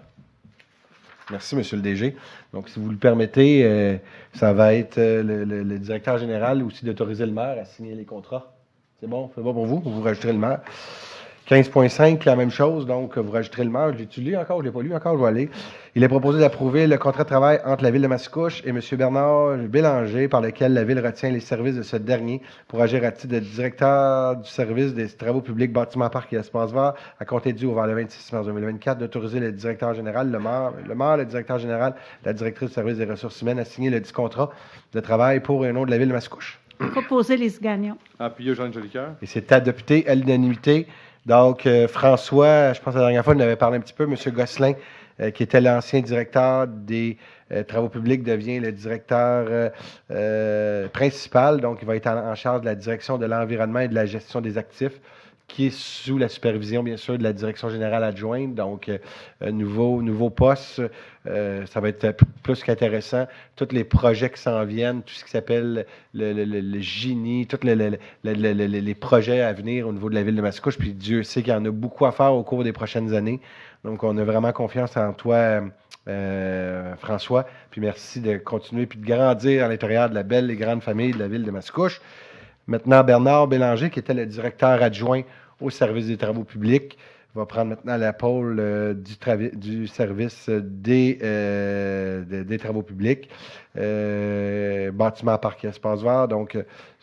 Merci, monsieur le DG. Donc, si vous le permettez, ça va être le directeur général aussi d'autoriser le maire à signer les contrats. C'est bon? C'est bon pour vous? Vous rajouterez le maire. 15.5, la même chose, donc vous rajouterez le maire. L'ai-tu lu encore? Je ne l'ai pas lu encore, je vais aller. Il est proposé d'approuver le contrat de travail entre la Ville de Mascouche et M. Bernard Bélanger, par lequel la Ville retient les services de ce dernier pour agir à titre de directeur du service des travaux publics, bâtiments, parcs et espaces verts, à compter du ouvert le 26 mars 2024, d'autoriser le directeur général, le maire, le directeur général, la directrice du service des ressources humaines à signer le dit contrat de travail pour et au nom de la Ville de Mascouche. Proposé Lise Gagnon. Appuyé Eugène Jolicoeur. Et c'est adopté à l'unanimité. Donc, François, je pense que la dernière fois, on avait parlé un petit peu, M. Gosselin, qui était l'ancien directeur des travaux publics, devient le directeur principal. Donc, il va être en charge de la direction de l'environnement et de la gestion des actifs, qui est sous la supervision, bien sûr, de la direction générale adjointe. Donc, nouveau poste, ça va être plus qu'intéressant. Tous les projets qui s'en viennent, tout ce qui s'appelle le génie, tous les projets à venir au niveau de la Ville de Mascouche. Puis Dieu sait qu'il y en a beaucoup à faire au cours des prochaines années. Donc, on a vraiment confiance en toi, François. Puis merci de continuer puis de grandir à l'intérieur de la belle et grande famille de la Ville de Mascouche. Maintenant, Bernard Bélanger, qui était le directeur adjoint au service des travaux publics, va prendre maintenant la pôle du service des travaux publics, bâtiments, parcs et espaces verts. Donc,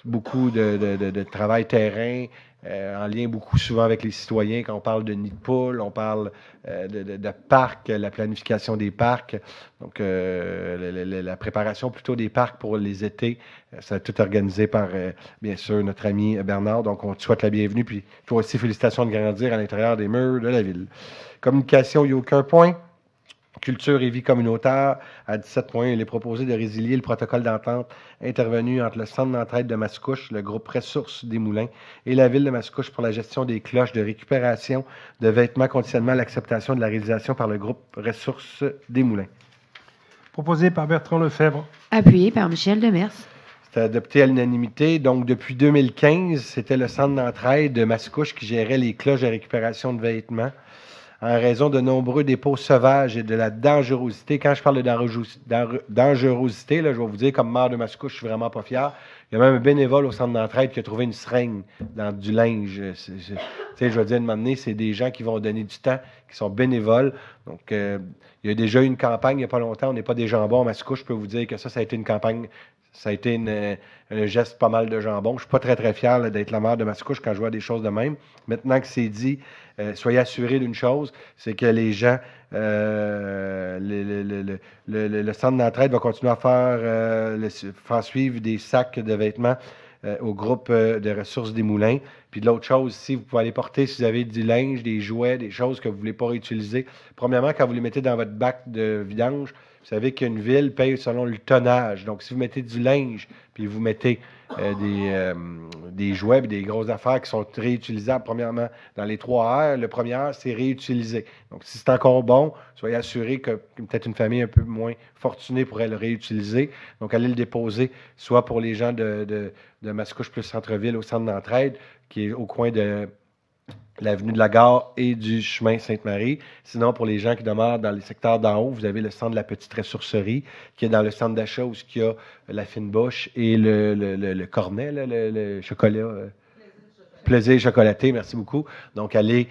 beaucoup de travail terrain, en lien beaucoup souvent avec les citoyens. Quand on parle de nid de poule, on parle de parcs, la planification des parcs, donc la préparation plutôt des parcs pour les étés. Ça a tout organisé par, bien sûr, notre ami Bernard. Donc, on te souhaite la bienvenue. Puis, toi aussi, félicitations de grandir à l'intérieur des murs de la ville. Communication, il n'y a aucun point. Culture et vie communautaire, à 17 points, il est proposé de résilier le protocole d'entente intervenu entre le Centre d'entraide de Mascouche, le groupe Ressources des Moulins et la Ville de Mascouche pour la gestion des cloches de récupération de vêtements conditionnellement à l'acceptation de la réalisation par le groupe Ressources des Moulins. Proposé par Bertrand Lefebvre. Appuyé par Michel Demers. C'était adopté à l'unanimité. Donc, depuis 2015, c'était le Centre d'entraide de Mascouche qui gérait les cloches de récupération de vêtements. En raison de nombreux dépôts sauvages et de la dangerosité. Quand je parle de dangerosité, là, je vais vous dire, comme maire de Mascouche, je suis vraiment pas fier. Il y a même un bénévole au centre d'entraide qui a trouvé une seringue dans du linge. Tu sais, je veux dire, de m'amener, c'est des gens qui vont donner du temps, qui sont bénévoles. Donc, il y a déjà eu une campagne il n'y a pas longtemps. On n'est pas des jambons à Mascouche. Je peux vous dire que ça a été une campagne. Ça a été un geste pas mal de jambon. Je ne suis pas très, très fier là, d'être la maire de Mascouche quand je vois des choses de même. Maintenant que c'est dit, soyez assurés d'une chose, c'est que les gens, le centre d'entraide va continuer à faire suivre des sacs de vêtements au groupe de ressources des moulins. Puis de l'autre chose, si vous pouvez aller porter, si vous avez du linge, des jouets, des choses que vous ne voulez pas réutiliser. Premièrement, quand vous les mettez dans votre bac de vidange, vous savez qu'une ville paye selon le tonnage. Donc, si vous mettez du linge, puis vous mettez des jouets et des grosses affaires qui sont réutilisables, premièrement, dans les 3 R, le premier R, c'est réutiliser. Donc, si c'est encore bon, soyez assurés que peut-être une famille un peu moins fortunée pourrait le réutiliser. Donc, allez le déposer, soit pour les gens de Mascouche plus Centre-Ville au centre d'entraide, qui est au coin de l'avenue de la Gare et du chemin Sainte-Marie. Sinon, pour les gens qui demeurent dans les secteurs d'en haut, vous avez le centre de la Petite Ressourcerie, qui est dans le centre d'achat où il y a la fine bouche et le cornet, là, le chocolat. Plaisir chocolaté, merci beaucoup. Donc, allez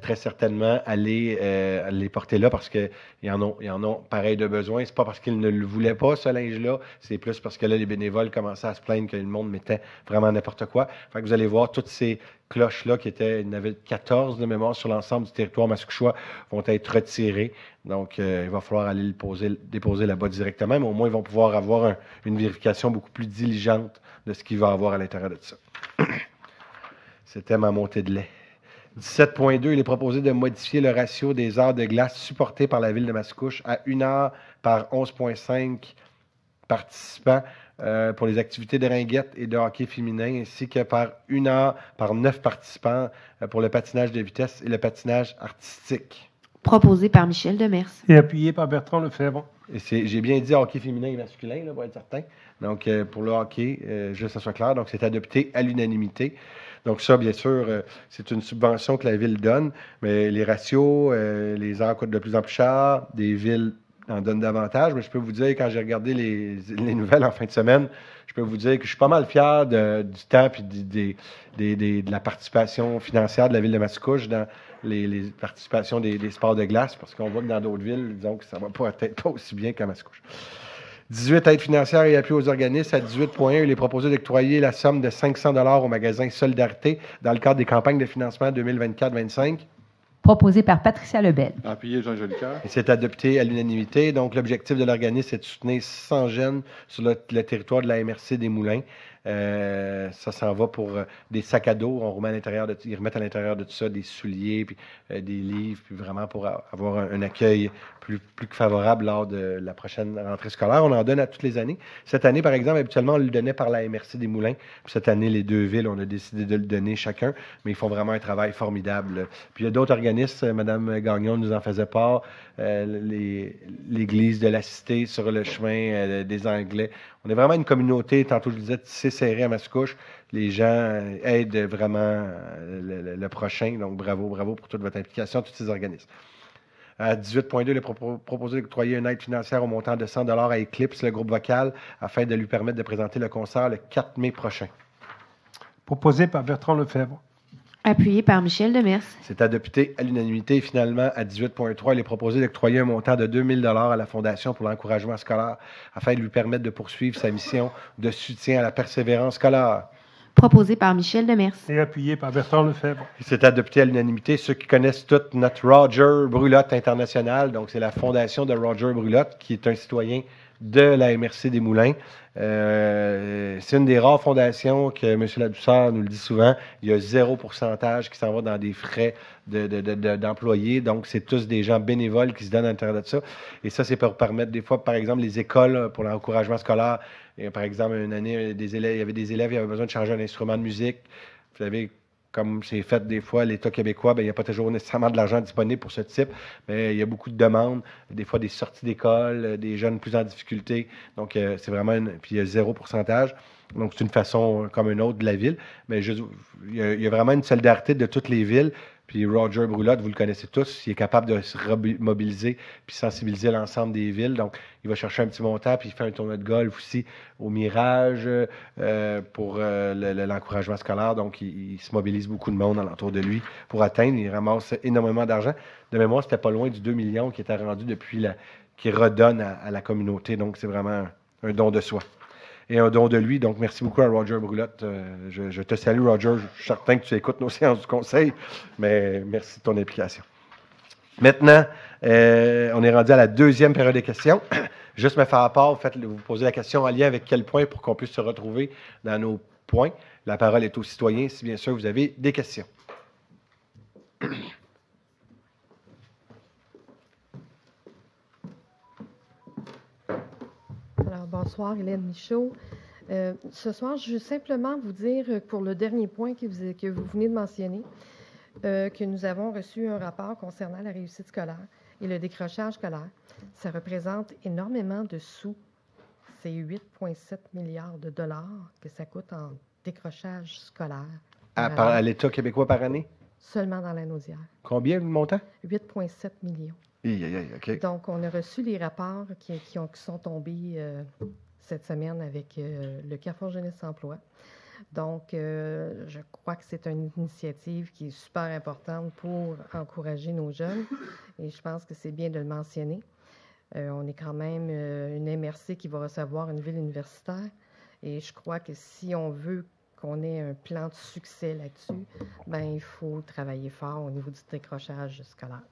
très certainement les porter là parce qu'ils en ont pareil de besoin. C'est pas parce qu'ils ne le voulaient pas, ce linge-là. C'est plus parce que là, les bénévoles commençaient à se plaindre que le monde mettait vraiment n'importe quoi. Fait que vous allez voir toutes ces cloches-là qui étaient, il y en avait 14 de mémoire sur l'ensemble du territoire mascouchois, vont être retirées. Donc, il va falloir aller le déposer là-bas directement, mais au moins, ils vont pouvoir avoir une vérification beaucoup plus diligente de ce qu'il va avoir à l'intérieur de ça. C'était ma montée de lait. 17.2, il est proposé de modifier le ratio des heures de glace supportées par la ville de Mascouche à 1 heure par 11,5 participants pour les activités de ringuette et de hockey féminin, ainsi que par 1 heure par 9 participants pour le patinage de vitesse et le patinage artistique. Proposé par Michel Demers. Et appuyé par Bertrand Lefebvre. J'ai bien dit hockey féminin et masculin, là, pour être certain. Donc, pour le hockey, juste que ça soit clair. Donc, c'est adopté à l'unanimité. Donc, ça, bien sûr, c'est une subvention que la ville donne, mais les ratios, les heures coûtent de plus en plus cher, des villes en donnent davantage. Mais je peux vous dire, quand j'ai regardé les nouvelles en fin de semaine, je peux vous dire que je suis pas mal fier du temps et de la participation financière de la ville de Mascouche dans les participations des sports de glace, parce qu'on voit que dans d'autres villes, disons que ça ne va peut-être pas aussi bien qu'à Mascouche. 18 aides financières et appui aux organismes. À 18.1, il est proposé d'octroyer la somme de 500 $ au magasin Solidarité dans le cadre des campagnes de financement 2024-25. Proposé par Patricia Lebel. Appuyé Jean Jolicoeur. Et c'est adopté à l'unanimité. Donc, l'objectif de l'organisme, c'est de soutenir 600 jeunes sur le territoire de la MRC des Moulins. Ça s'en va pour des sacs à dos. On remet à l'intérieur ils remettent à l'intérieur de tout ça des souliers, puis des livres, puis vraiment pour avoir un accueil plus que favorable lors de la prochaine rentrée scolaire. On en donne à toutes les années. Cette année, par exemple, habituellement, on le donnait par la MRC des Moulins. Puis cette année, les deux villes, on a décidé de le donner chacun, mais ils font vraiment un travail formidable. Puis il y a d'autres organismes, Mme Gagnon nous en faisait part, l'Église de la Cité sur le chemin des Anglais. On est vraiment une communauté, tantôt je le disais, tissée serrée à Mascouche. Les gens aident vraiment le prochain. Donc, bravo pour toute votre implication, tous ces organismes. À 18.2, il est proposé d'octroyer une aide financière au montant de 100 $ à Eclipse, le groupe vocal, afin de lui permettre de présenter le concert le 4 mai prochain. Proposé par Bertrand Lefebvre. Appuyé par Michel Demers. C'est adopté à l'unanimité. Et finalement, à 18.3, il est proposé d'octroyer un montant de 2 000 $ à la Fondation pour l'encouragement scolaire afin de lui permettre de poursuivre sa mission de soutien à la persévérance scolaire. Proposé par Michel Demers. Et appuyé par Bertrand Lefebvre. C'est adopté à l'unanimité. Ceux qui connaissent tout notre Roger Brulotte International, donc c'est la fondation de Roger Brulotte, qui est un citoyen de la MRC des Moulins. C'est une des rares fondations que M. Ladouceur nous le dit souvent. Il y a 0 % qui s'en va dans des frais d'employés. Donc, c'est tous des gens bénévoles qui se donnent à l'intérieur de ça. Et ça, c'est pour permettre des fois, par exemple, les écoles pour l'encouragement scolaire. Et, par exemple, une année, il y avait des élèves qui avaient besoin de changer un instrument de musique. Vous savez, comme c'est fait des fois, l'État québécois, il n'y a pas toujours nécessairement de l'argent disponible pour ce type, mais il y a beaucoup de demandes, des fois des sorties d'école, des jeunes plus en difficulté. Donc, c'est vraiment puis il y a 0 %. Donc, c'est une façon comme une autre de la ville. Mais il y a vraiment une solidarité de toutes les villes. Puis Roger Brulotte, vous le connaissez tous, il est capable de se mobiliser puis sensibiliser l'ensemble des villes. Donc, il va chercher un petit montant, puis il fait un tournoi de golf aussi au Mirage pour l'encouragement scolaire. Donc, il se mobilise beaucoup de monde alentour de lui pour atteindre. Il ramasse énormément d'argent. De mémoire, c'était pas loin du 2 millions qui était rendu depuis qui redonne à la communauté. Donc, c'est vraiment un don de soi. Et un don de lui. Donc, merci beaucoup à Roger Brulotte. Je te salue, Roger. Je suis certain que tu écoutes nos séances du conseil, mais merci de ton implication. Maintenant, on est rendu à la deuxième période des questions. Juste me faire part, vous posez la question en lien avec quel point pour qu'on puisse se retrouver dans nos Point. La parole est aux citoyens, si bien sûr vous avez des questions. Alors, bonsoir, Hélène Michaud. Ce soir, je veux simplement vous dire, pour le dernier point que vous venez de mentionner, que nous avons reçu un rapport concernant la réussite scolaire et le décrochage scolaire. Ça représente énormément de sous. C'est 8,7 milliards de dollars que ça coûte en décrochage scolaire. À l'État québécois par année? Seulement dans la Naudière. Combien le montant? 8,7 millions. OK. Donc, on a reçu les rapports qui sont tombés cette semaine avec le Carrefour Jeunesse Emploi. Donc, je crois que c'est une initiative qui est super importante pour encourager nos jeunes et je pense que c'est bien de le mentionner. On est quand même une MRC qui va recevoir une ville universitaire et je crois que si on veut qu'on ait un plan de succès là-dessus, ben il faut travailler fort au niveau du décrochage scolaire.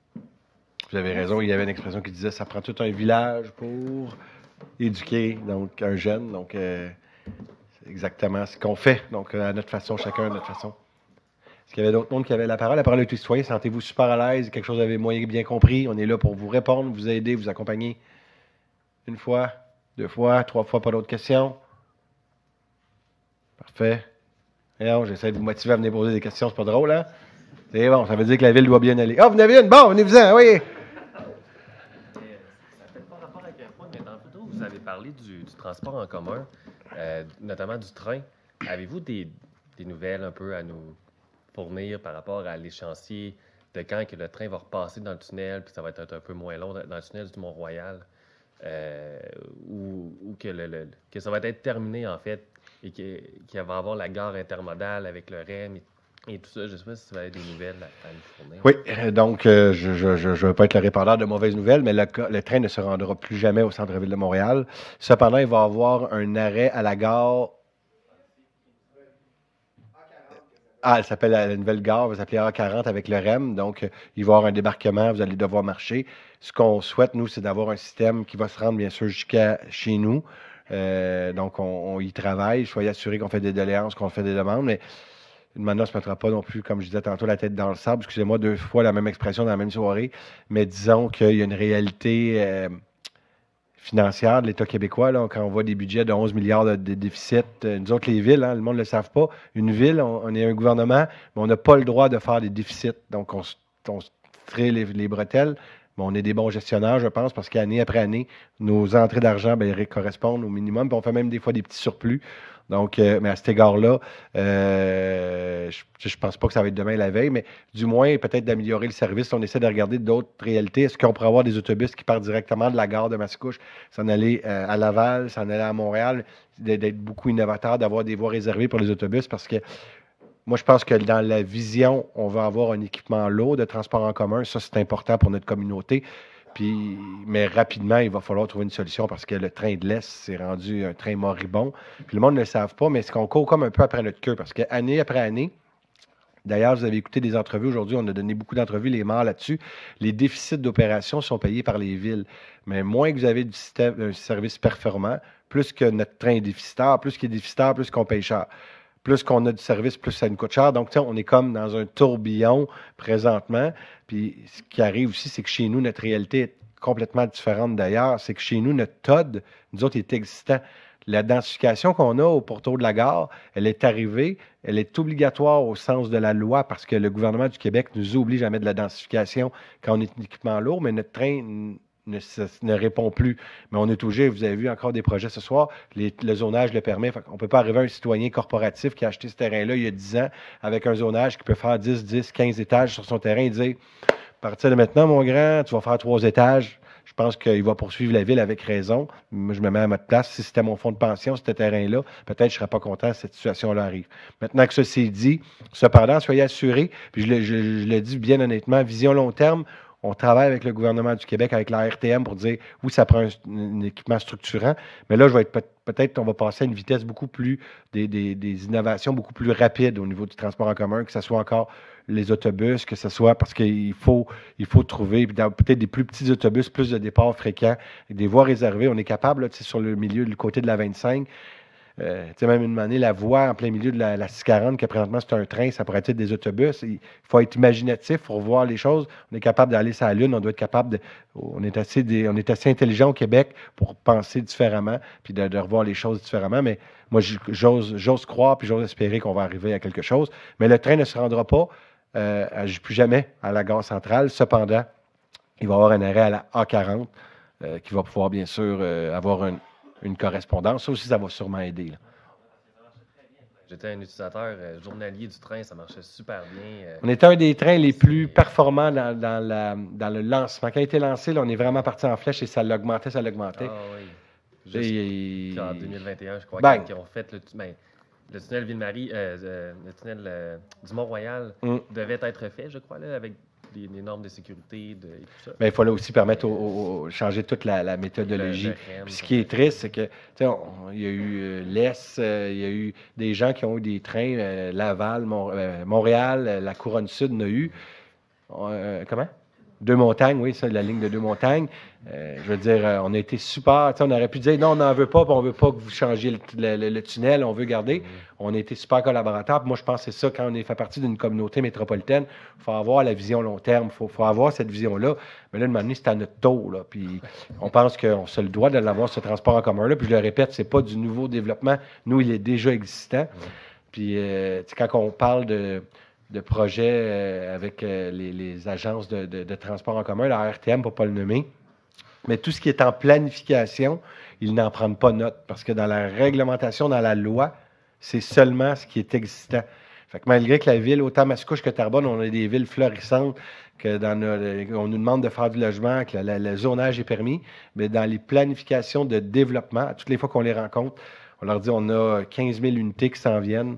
Vous avez raison, il y avait une expression qui disait « ça prend tout un village pour éduquer donc un jeune ». Donc, c'est exactement ce qu'on fait. Donc, à notre façon, chacun à notre façon. Est-ce qu'il y avait d'autres mondes qui avaient la parole? La parole est aux citoyens. Sentez-vous super à l'aise? Quelque chose que vous avez moyen bien compris? On est là pour vous répondre, vous aider, vous accompagner. Une fois, 2 fois, 3 fois, pas d'autres questions? Parfait. J'essaie de vous motiver à venir poser des questions, c'est pas drôle, hein? C'est bon, ça veut dire que la ville doit bien aller. Ah, vous en avez une? Bon, venez-vous-en, oui! Ça fait pas rapport avec un point, mais dans le vous avez parlé du transport en commun, notamment du train. Avez-vous des nouvelles un peu à nous fournir par rapport à l'échéancier de quand que le train va repasser dans le tunnel, puis ça va être un peu moins long dans le tunnel du Mont-Royal, ou que ça va être terminé, en fait, et qu'il va y avoir la gare intermodale avec le REM et tout ça. Je ne sais pas si vous avez des nouvelles à nous fournir. Oui, donc je ne veux pas être le répondeur de mauvaises nouvelles, mais le train ne se rendra plus jamais au centre-ville de Montréal. Cependant, il va y avoir un arrêt à la gare. Elle s'appelle la nouvelle gare, elle va s'appeler A40 avec le REM. Donc, il va y avoir un débarquement, vous allez devoir marcher. Ce qu'on souhaite, nous, c'est d'avoir un système qui va se rendre, bien sûr, jusqu'à chez nous. Donc, on y travaille. Soyez assurés qu'on fait des doléances, qu'on fait des demandes, mais maintenant, on ne se mettra pas non plus, comme je disais tantôt, la tête dans le sable. Excusez-moi, 2 fois la même expression dans la même soirée, mais disons qu'il y a une réalité financière de l'État québécois. Là, quand on voit des budgets de 11 milliards de déficit, nous autres, les villes, le monde ne le savent pas, une ville, on est un gouvernement, mais on n'a pas le droit de faire des déficits. Donc, on se tire les bretelles. Mais on est des bons gestionnaires, je pense, parce qu'année après année, nos entrées d'argent correspondent au minimum. Puis on fait même des fois des petits surplus. Donc, mais à cet égard-là, je pense pas que ça va être demain la veille, mais du moins, peut-être d'améliorer le service. On essaie de regarder d'autres réalités. Est-ce qu'on pourrait avoir des autobus qui partent directement de la gare de Mascouche, s'en aller à Laval, s'en aller à Montréal, d'être beaucoup innovateur, d'avoir des voies réservées pour les autobus, parce que moi, je pense que dans la vision, on va avoir un équipement lourd de transport en commun. Ça, c'est important pour notre communauté. Mais rapidement, il va falloir trouver une solution parce que le train de l'Est s'est rendu un train moribond. Puis le monde ne le savent pas, mais c'est qu'on court comme un peu après notre queue parce qu'année après année, d'ailleurs, vous avez écouté des entrevues aujourd'hui, on a donné beaucoup d'entrevues, les morts là-dessus, les déficits d'opération sont payés par les villes. Mais moins que vous avez un service performant, plus que notre train est déficitaire, plus qu'il est déficitaire, plus qu'on paye cher. Plus qu'on a du service, plus ça nous coûte cher. Donc, on est comme dans un tourbillon présentement. Puis, ce qui arrive aussi, c'est que chez nous, notre réalité est complètement différente d'ailleurs. C'est que chez nous, notre TOD, nous autres, est existant. La densification qu'on a au pourtour de la gare, elle est arrivée, elle est obligatoire au sens de la loi parce que le gouvernement du Québec nous oblige à mettre de la densification quand on est un équipement lourd, mais notre train ne répond plus. Mais on est obligé, vous avez vu encore des projets ce soir, le zonage le permet. On ne peut pas arriver à un citoyen corporatif qui a acheté ce terrain-là il y a 10 ans avec un zonage qui peut faire 10, 15 étages sur son terrain et dire, à partir de maintenant, mon grand, tu vas faire 3 étages. Je pense qu'il va poursuivre la ville avec raison. Moi, je me mets à notre place. Si c'était mon fonds de pension, ce terrain-là, peut-être que je ne serais pas content que cette situation-là arrive. Maintenant que ça c'est dit, cependant, soyez assurés, puis je le dis bien honnêtement, vision long terme, on travaille avec le gouvernement du Québec, avec la RTM pour dire, oui, ça prend un équipement structurant, mais là, peut-être qu'on va passer à une vitesse beaucoup plus, des innovations beaucoup plus rapides au niveau du transport en commun, que ce soit encore les autobus, que ce soit parce qu'il faut trouver peut-être des plus petits autobus, plus de départs fréquents, des voies réservées. On est capable, là, sur le milieu, du côté de la 25, Tu sais, même une année, la voie en plein milieu de la 640, que présentement c'est un train, ça pourrait être des autobus. Il faut être imaginatif pour voir les choses. On est capable d'aller sur la Lune, on doit être capable de. On est assez intelligent au Québec pour penser différemment, puis de revoir les choses différemment. Mais moi, j'ose croire, puis j'ose espérer qu'on va arriver à quelque chose. Mais le train ne se rendra pas plus jamais à la gare centrale. Cependant, il va y avoir un arrêt à la A40 qui va pouvoir, bien sûr, avoir une correspondance. Ça aussi, ça va sûrement aider. Là. J'étais un utilisateur journalier du train, ça marchait super bien. On était un des trains les plus performants dans le lancement. Quand il a été lancé, là, on est vraiment parti en flèche et ça l'augmentait. Ah oui. Puis en 2021, je crois, qu'ils ont fait le tunnel Ville-Marie, le tunnel du Mont-Royal devait être fait, je crois, là, avec des normes de sécurité et tout ça. Bien, il fallait aussi permettre changer toute la méthodologie. Puis ce qui est triste, c'est que il y a eu l'Est, il y a eu des gens qui ont eu des trains, Laval, Montréal, la Couronne Sud n'a eu. Comment? Deux-Montagnes, oui, ça, la ligne de Deux-Montagnes. Je veux dire, on a été super. On aurait pu dire non, on n'en veut pas, puis on ne veut pas que vous changiez le tunnel, on veut garder. On a été super collaborateurs. Moi, je pense que c'est ça, quand on fait partie d'une communauté métropolitaine, il faut avoir la vision long terme, il faut avoir cette vision-là. Mais là, de manière, c'est à notre taux. Là, puis on pense qu'on se le doit de l'avoir, ce transport en commun-là. Puis je le répète, c'est pas du nouveau développement. Nous, il est déjà existant. Puis quand on parle de projets avec les agences de transport en commun, la RTM, pour ne pas le nommer. Mais tout ce qui est en planification, ils n'en prennent pas note parce que dans la réglementation, dans la loi, c'est seulement ce qui est existant. Fait que malgré que la ville, autant Mascouche que Terrebonne, on a des villes florissantes, que on nous demande de faire du logement, que le zonage est permis, mais dans les planifications de développement, toutes les fois qu'on les rencontre, on leur dit on a 15 000 unités qui s'en viennent.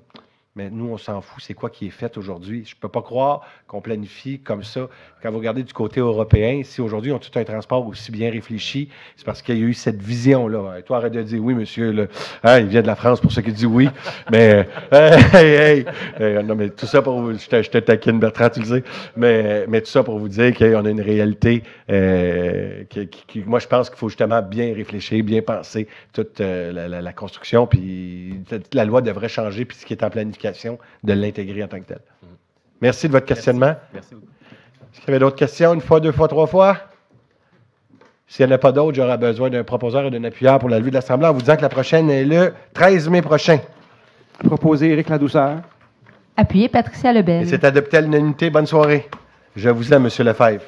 Mais nous, on s'en fout, c'est quoi qui est fait aujourd'hui. Je ne peux pas croire qu'on planifie comme ça. Quand vous regardez du côté européen, si aujourd'hui, on a tout un transport aussi bien réfléchi, c'est parce qu'il y a eu cette vision-là. Et toi, arrête de dire oui, monsieur. Là. Hein, il vient de la France pour ceux qui disent oui. Mais, non, mais tout ça pour vous, je te taquine, Bertrand, tu le sais. Mais tout ça pour vous dire qu'on a une réalité qui, moi, je pense qu'il faut justement bien réfléchir, bien penser toute la construction. Puis la loi devrait changer, puis ce qui est en planification, de l'intégrer en tant que tel. Merci de votre questionnement. Merci beaucoup. Est-ce qu'il y avait d'autres questions? Une fois, deux fois, trois fois? S'il n'y en a pas d'autres, j'aurai besoin d'un proposeur et d'un appuyeur pour la levée de l'Assemblée en vous disant que la prochaine est le 13 mai prochain. Proposé Éric Ladouceur. Appuyé Patricia Lebel. Et c'est adopté à l'unanimité. Bonne soirée. Je vous aime, M. Lefebvre.